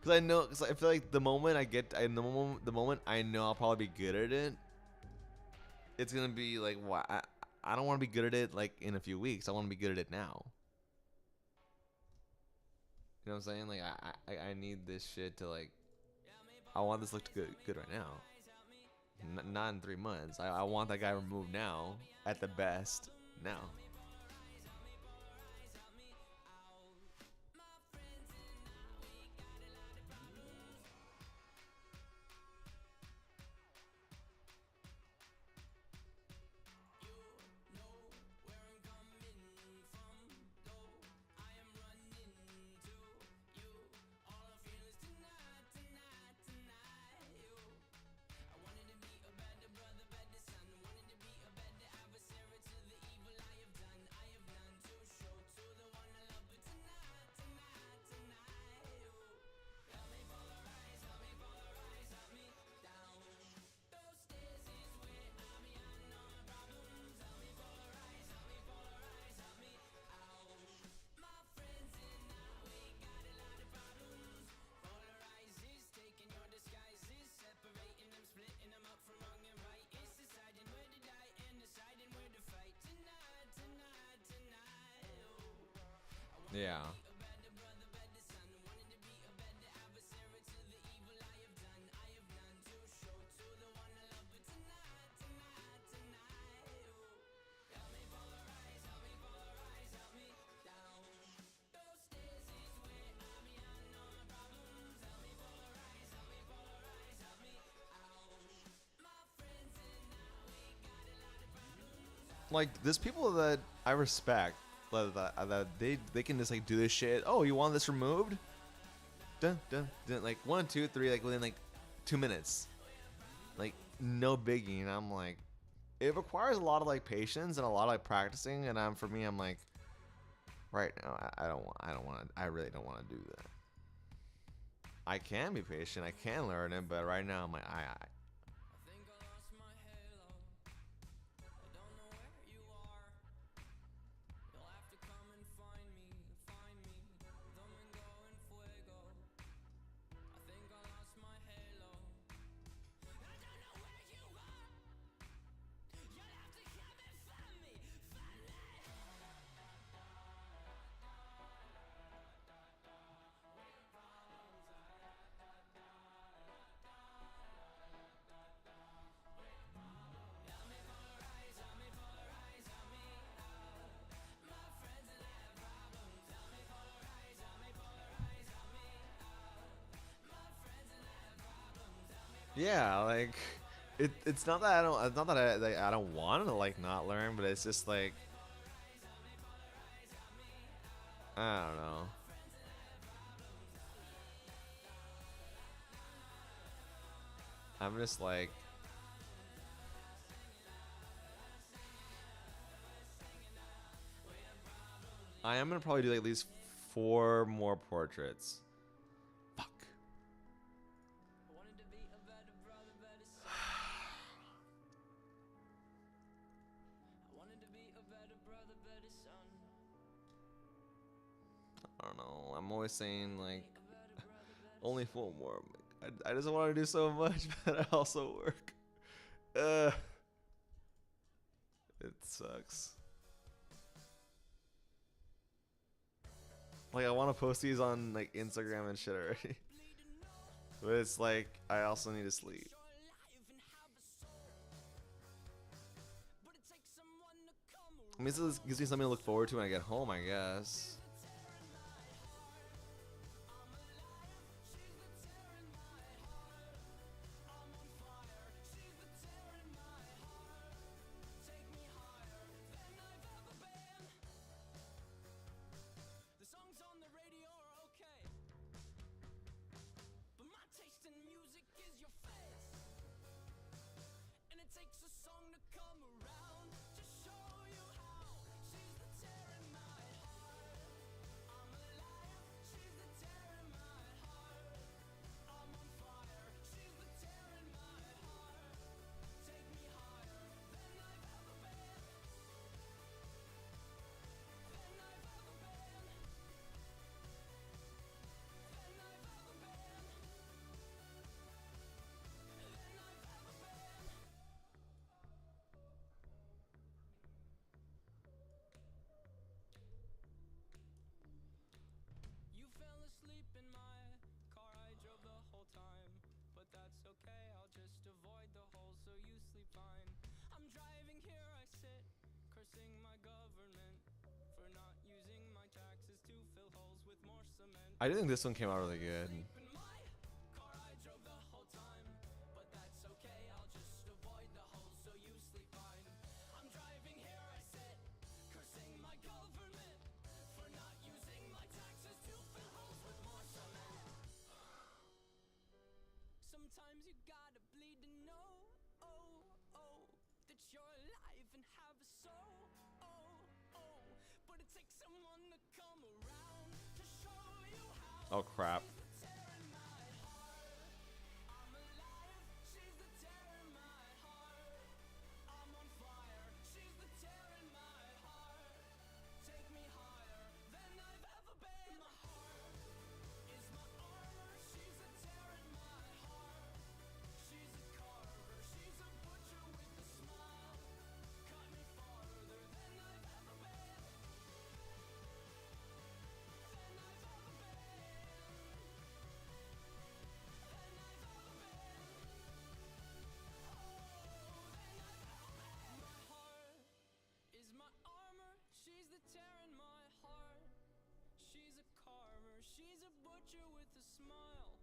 Cause I know. Cause I feel like the moment I get, the moment I know I'll probably be good at it, it's gonna be like, why? I don't want to be good at it like in a few weeks. I want to be good at it now. You know what I'm saying? Like I need this shit to like. I want this look to good right now. Not in 3 months. I want that guy removed now. At the best, now. Yeah. Like, there's people that I respect that they can just like do this shit. Oh, you want this removed? Dun, dun, dun. Like 1, 2, 3, like within like 2 minutes. Like no biggie. And I'm like, it requires a lot of like patience and a lot of like practicing. And for me, I'm like, right now, I really don't want to do that. I can be patient, I can learn it, but right now I'm like, I think I lost my halo. I don't know where you are. You'll have to come and find me. Domingo and Fuego. I think I lost my halo. I don't know where you are. You'll have to come and find me. yeah, like it's not that I don't, it's not that I don't want to like not learn, but it's just like I don't know. I'm just like I am gonna probably do at least 4 more portraits. Fuck. I don't know. I'm always saying like only 4 more. I just want to do so much, but I also work. It sucks. Like I want to post these on like Instagram and shit already, but it's like I also need to sleep. I mean, this gives me something to look forward to when I get home, I guess. I do think this one came out really good. Sometimes you gotta bleed to know, that you're alive and have a soul, but it takes someone to come around to show you how. Oh crap. She's a butcher with a smile,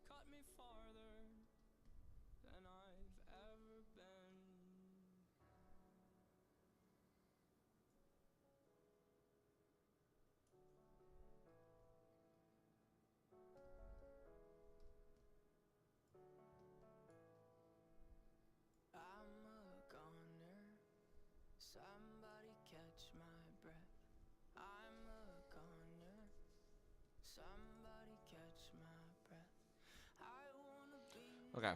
cut me farther than I've ever been. I'm a goner, somebody catch my breath. I'm a goner, somebody catch my breath. I wanna be Okay.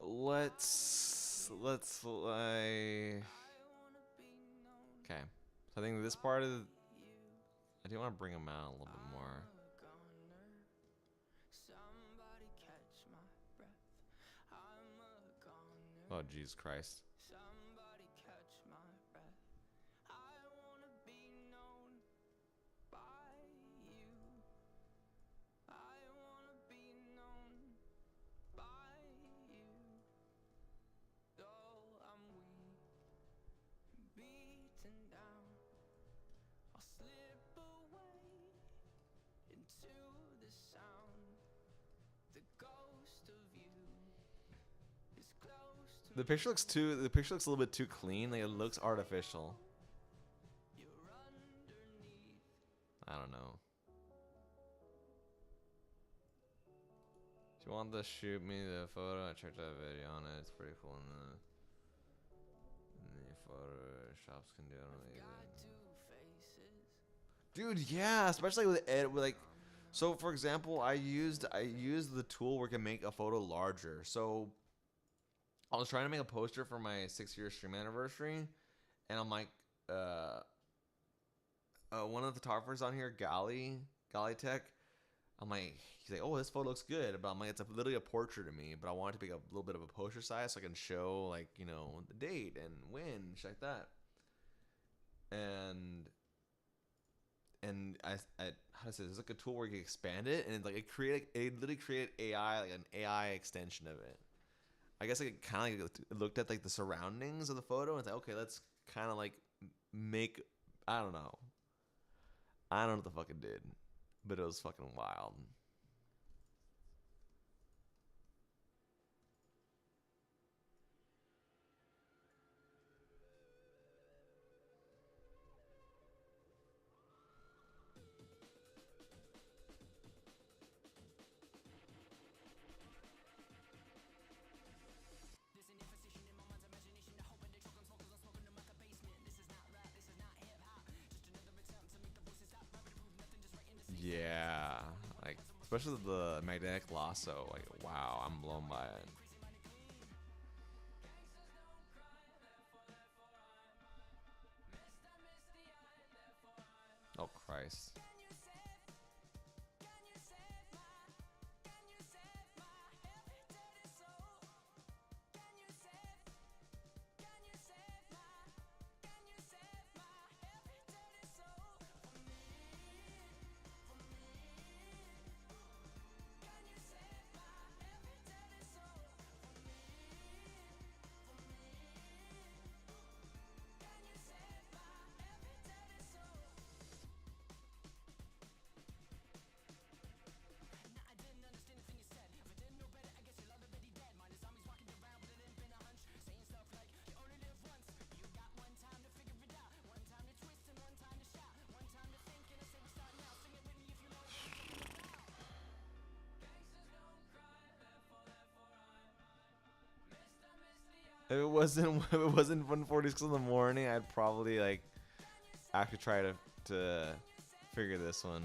Let's like. Okay. So I think this part of I do want to bring him out a little bit more. Oh Jesus Christ. Somebody catch my breath. I wanna be known by you. I wanna be known by you. Though I'm weak and beaten down, I'll slip away into the sound. The ghost of you is close to The picture looks a little bit too clean. Like it looks artificial. you're underneath. I don't know. If you want to shoot me the photo, I checked that video on it. It's pretty cool. And the Photoshop's can do it. Got two faces. Dude, yeah, especially with like, so for example, I used the tool where it can make a photo larger. So I was trying to make a poster for my 6-year stream anniversary, and I'm like, one of the photographers on here, Gali Tech. I'm like, he's like, oh, this photo looks good, but I'm like, it's literally a portrait of me, but I want it to be a little bit of a poster size so I can show like, you know, the date and when, shit like that. And I how to say, there's like a tool where you can expand it, and like it literally created AI, like an AI extension of it. I guess like it kind of like looked at like the surroundings of the photo and it's like, okay, let's kind of like make, I don't know what the fuck it did, but it was fucking wild. Yeah, like especially the magnetic lasso. Like, wow, I'm blown by it. Oh Christ. If it wasn't 1:46 in the morning, I'd probably like actually try to figure this one.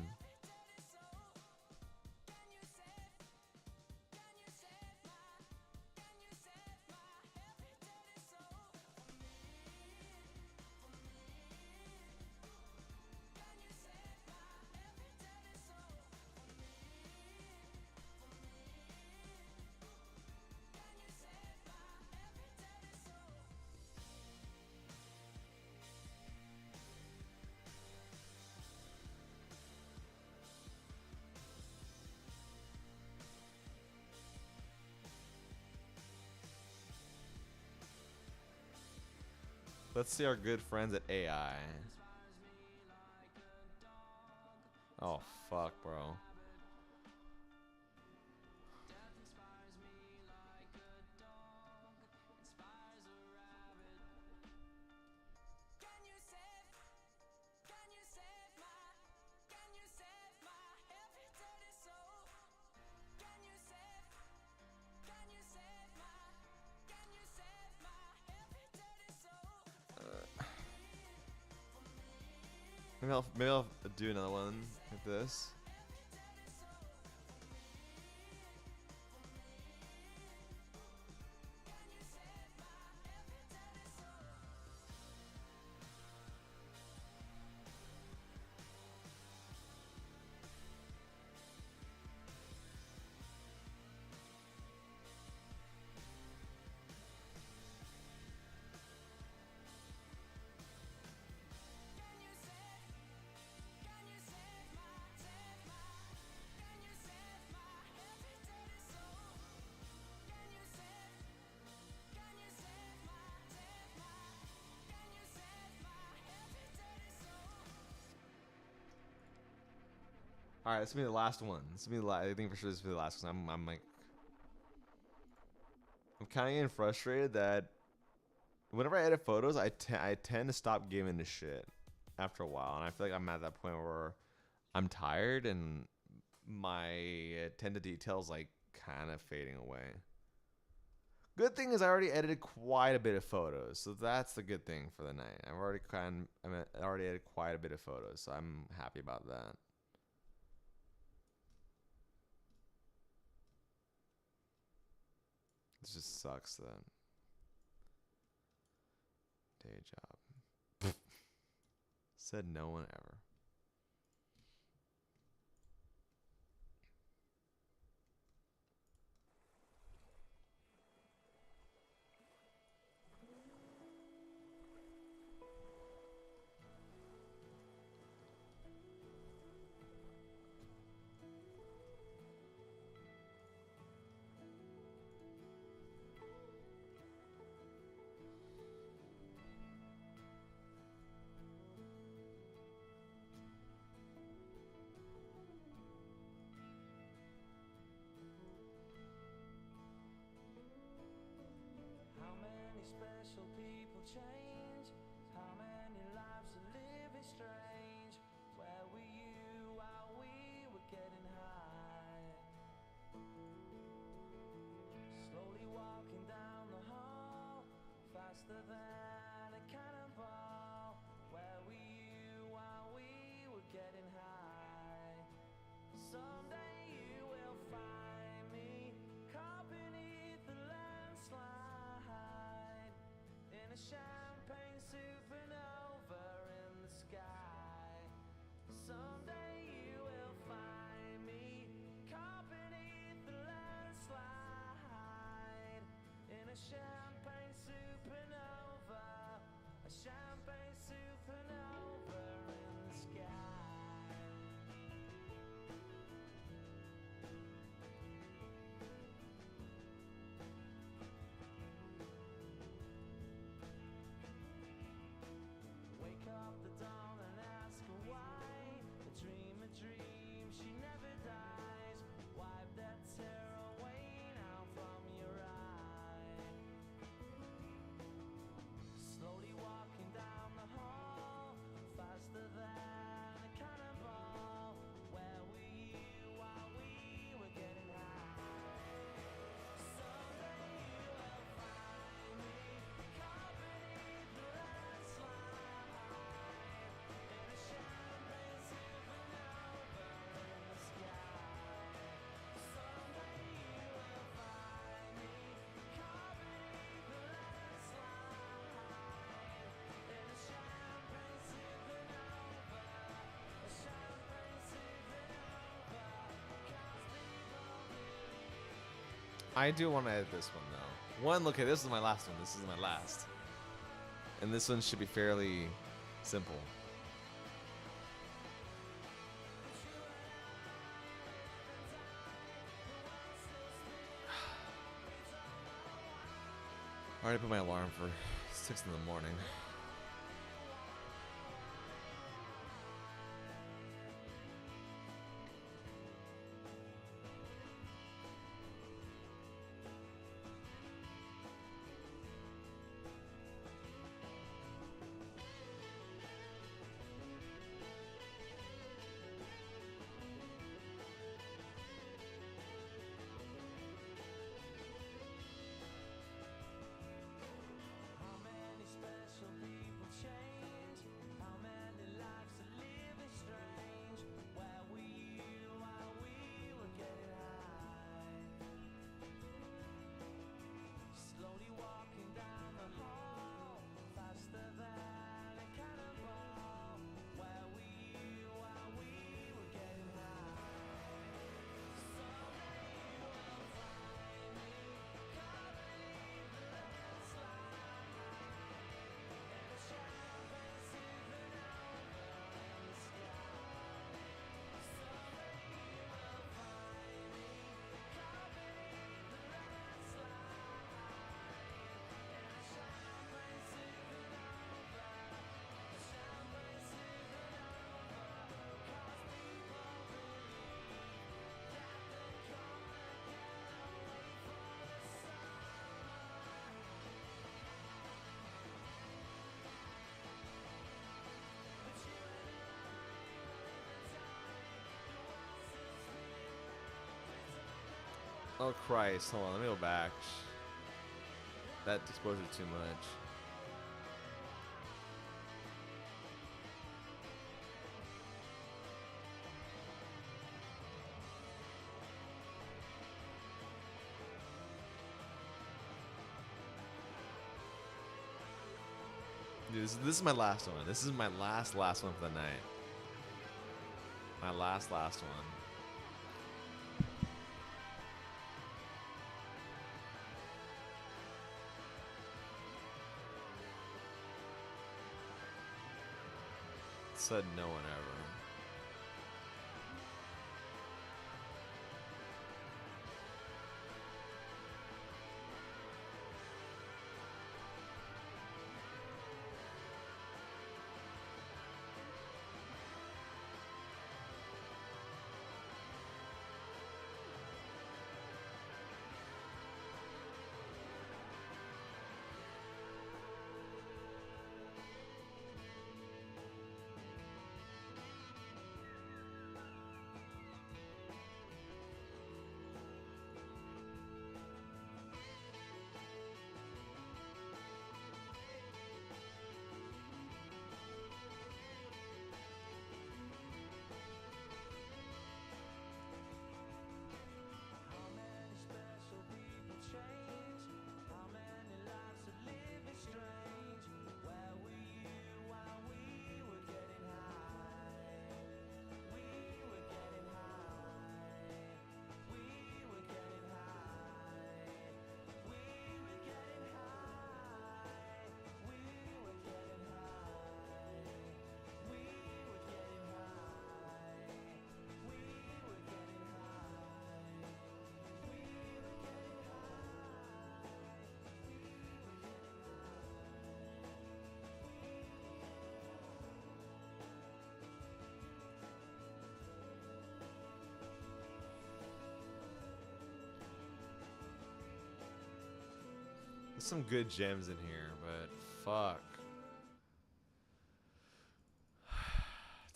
Let's see our good friends at AI. Oh fuck, bro. Maybe I'll do another one like this. All right, this will be the last one. This will be I think for sure this will be the last because I'm like, I'm kind of getting frustrated that whenever I edit photos, I tend to stop giving a shit after a while, and I feel like I'm at that point where I'm tired and my attention to details like kind of fading away. Good thing is I already edited quite a bit of photos, so that's the good thing for the night. I already edited quite a bit of photos, so I'm happy about that. This just sucks that day job. Said no one ever. How many special people change? How many lives are living strange? Where were you while we were getting high? Slowly walking down the hall, faster than a cannonball. Where were you while we were getting high? Someday you will find me caught beneath the landslide in a champagne supernova in the sky. Someday you will find me caught beneath the landslide in a champagne supernova, a champagne supernova in the sky. Wake up the dawn and ask her why. A dream, she never dies. Wipe that tear away now from your eye. Slowly walking down the hall, faster than a cannonball. Where were you while we were getting high? Someday you will find me caught beneath the landslide in a champagne supernova in the sky. Someday you will find me caught beneath the landslide in a champagne supernova, a champagne supernova. 'Cause people believe. I do want to edit this one though. One, look at this is my last one. This is my last, and this one should be fairly simple. I already put my alarm for 6 in the morning. How many special people change? How many lives are living strange? Where were you while we were getting high? Slowly walking down the hall, faster than a cannonball. Where were you while we were getting high? Someday you will find me caught beneath the landslide in a champagne supernova in the sky. Someday you will find me caught beneath the landslide in a champagne supernova, a champagne supernova. 'Cause people believe that they come and get away from the sun. But you and I live in time, the world still spinning round, we don't know why. Oh Christ! Hold on, let me go back. That exposure too much. Dude, this is my last one. This is my last one for the night. My last one. Said no one ever. How many special people change? How many lives are living strange? Where were you while we were getting high? We were getting high. We were getting high. We were getting high. We were getting high. We were getting high. We were getting high. There's some good gems in here, but fuck.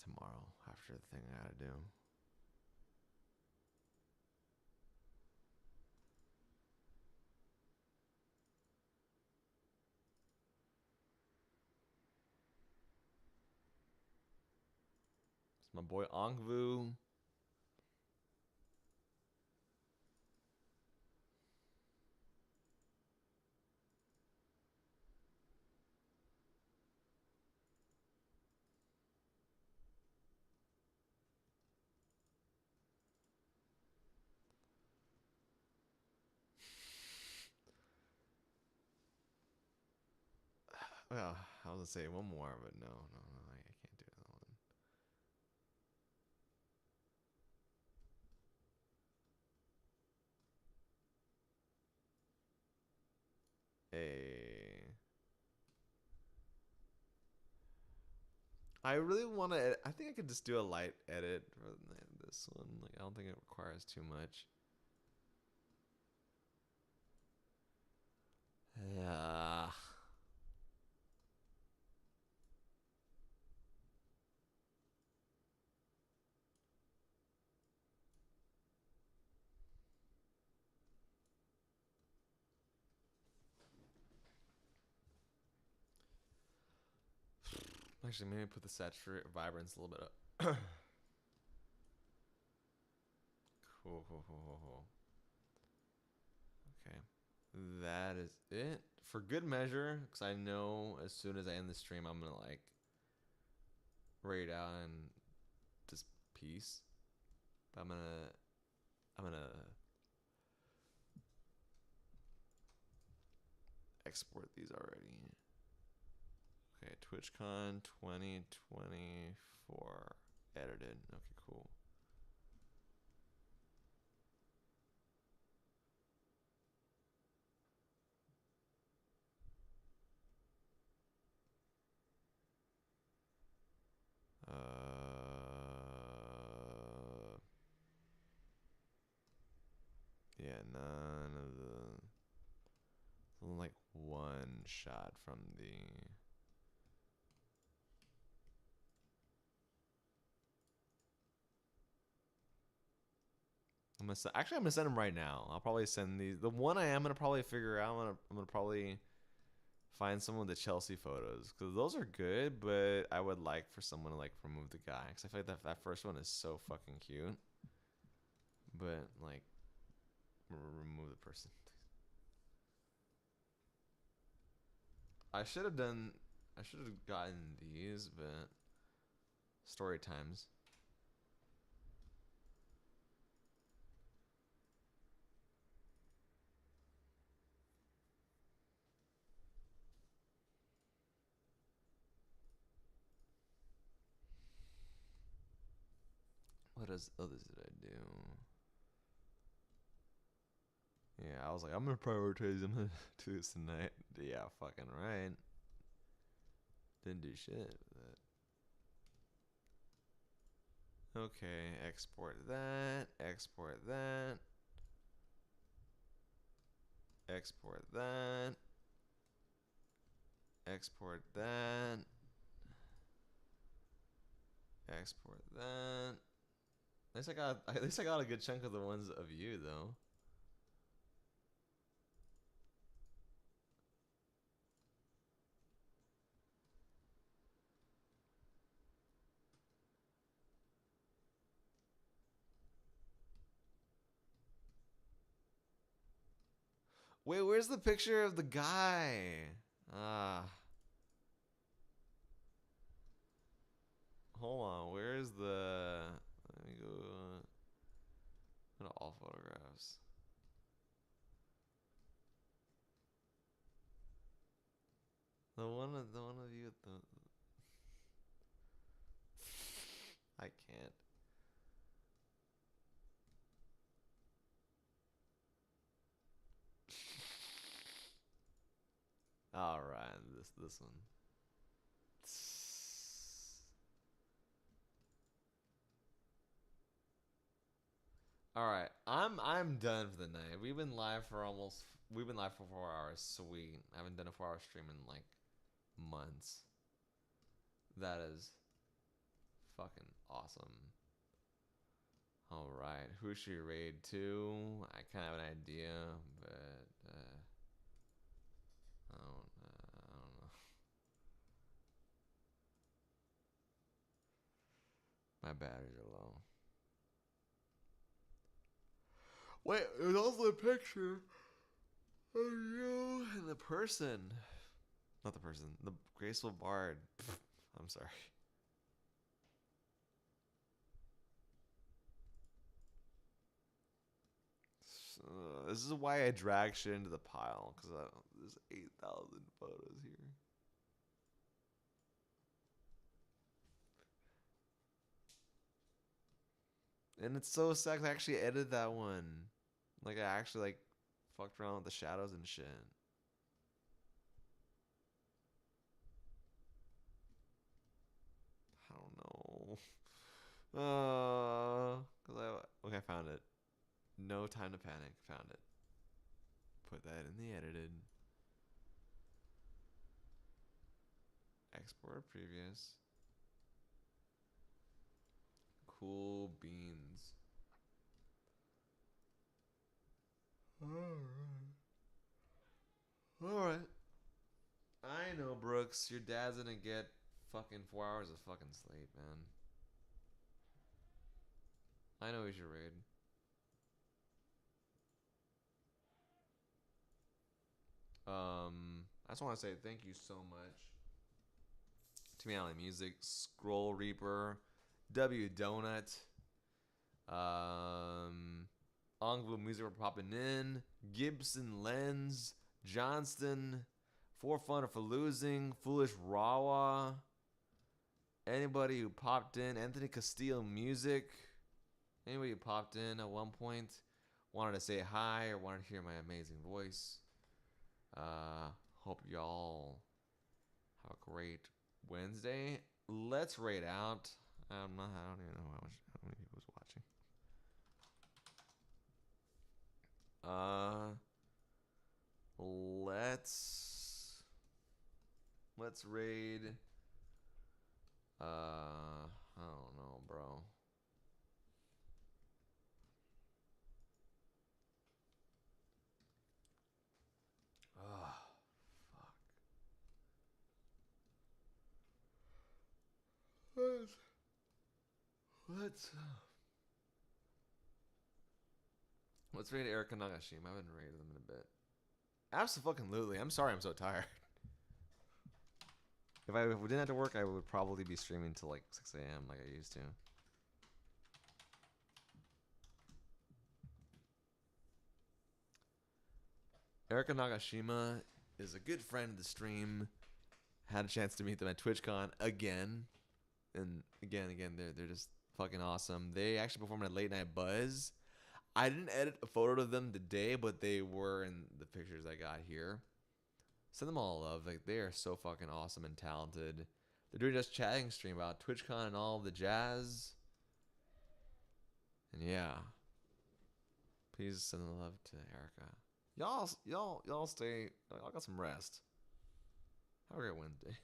Tomorrow, after the thing I gotta do. It's my boy Ongvu. Well, I was gonna say one more, but no, I can't do that one. I really want to. I think I could just do a light edit for this one. Like, I don't think it requires too much. Yeah. Actually, maybe put the saturate vibrance a little bit up. Cool. Okay. That is it. For good measure, because I know as soon as I end the stream, I'm going to, like, raid out and just peace. But I'm gonna export these already. Okay, TwitchCon 2024 edited. Okay, cool. Yeah, none of the. Only like one shot from the. Actually, I'm gonna send them right now. I'll probably send these. The one I am gonna probably figure out. I'm gonna probably find some of the Chelsea photos because those are good. But I would like for someone to like remove the guy because I feel like that first one is so fucking cute. But like, remove the person. I should have done. I should have gotten these, but story times. What others did I do? Yeah, I was like, I'm gonna prioritize. I'm gonna do this tonight. Yeah, fucking right. Didn't do shit. But okay, export that. Export that. Export that. Export that. Export that. At least I got a good chunk of the ones of you though. Wait, where's the picture of the guy? Ah. Hold on, where's the... Let me go to all photographs. The one of you at the... I can't. All right, this one. All right, I'm done for the night. We've been live for 4 hours. Sweet. I haven't done a 4-hour stream in like months. That is fucking awesome. All right, who should we raid to? I kind of have an idea, but I don't know. My batteries are low. Wait, there's also a picture of you and the person. Not the person, the graceful bard. I'm sorry. This is why I drag shit into the pile, because there's 8,000 photos here. And it's so sad I actually edited that one. Like, I actually, like, fucked around with the shadows and shit. I don't know. Okay, I found it. No time to panic. Found it. Put that in the edited. Export previous. Cool beans. Alright. I know, Brooks. Your dad's gonna get fucking 4 hours of fucking sleep, man. I know he's your raid. I just want to say thank you so much to Alley Music, Scroll Reaper, W Donut, Ongvu Music for popping in, Gibson Lens, Johnston, For Fun or for Losing, Foolish Rawa, anybody who popped in, Anthony Castillo Music, anybody who popped in at one point, wanted to say hi or wanted to hear my amazing voice. Hope y'all have a great Wednesday. Let's rate out. I don't even know how many people was watching. Let's raid. I don't know, bro. Let's raid Erica Nagashima. I haven't raided them in a bit. Absolutely. I'm sorry I'm so tired. If we didn't have to work, I would probably be streaming till like 6 a.m. like I used to. Erica Nagashima is a good friend of the stream. Had a chance to meet them at TwitchCon again. And again, they're just fucking awesome. They actually performed at Late Night Buzz. I didn't edit a photo of them today, but they were in the pictures I got here. Send them all love. Like, they are so fucking awesome and talented. They're doing just chatting stream about TwitchCon and all the jazz. And yeah. Please send the love to Erica. Y'all stay. Y'all got some rest. Have a great Wednesday.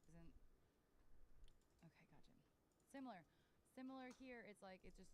Isn't okay, gotcha. Similar here. It's like it just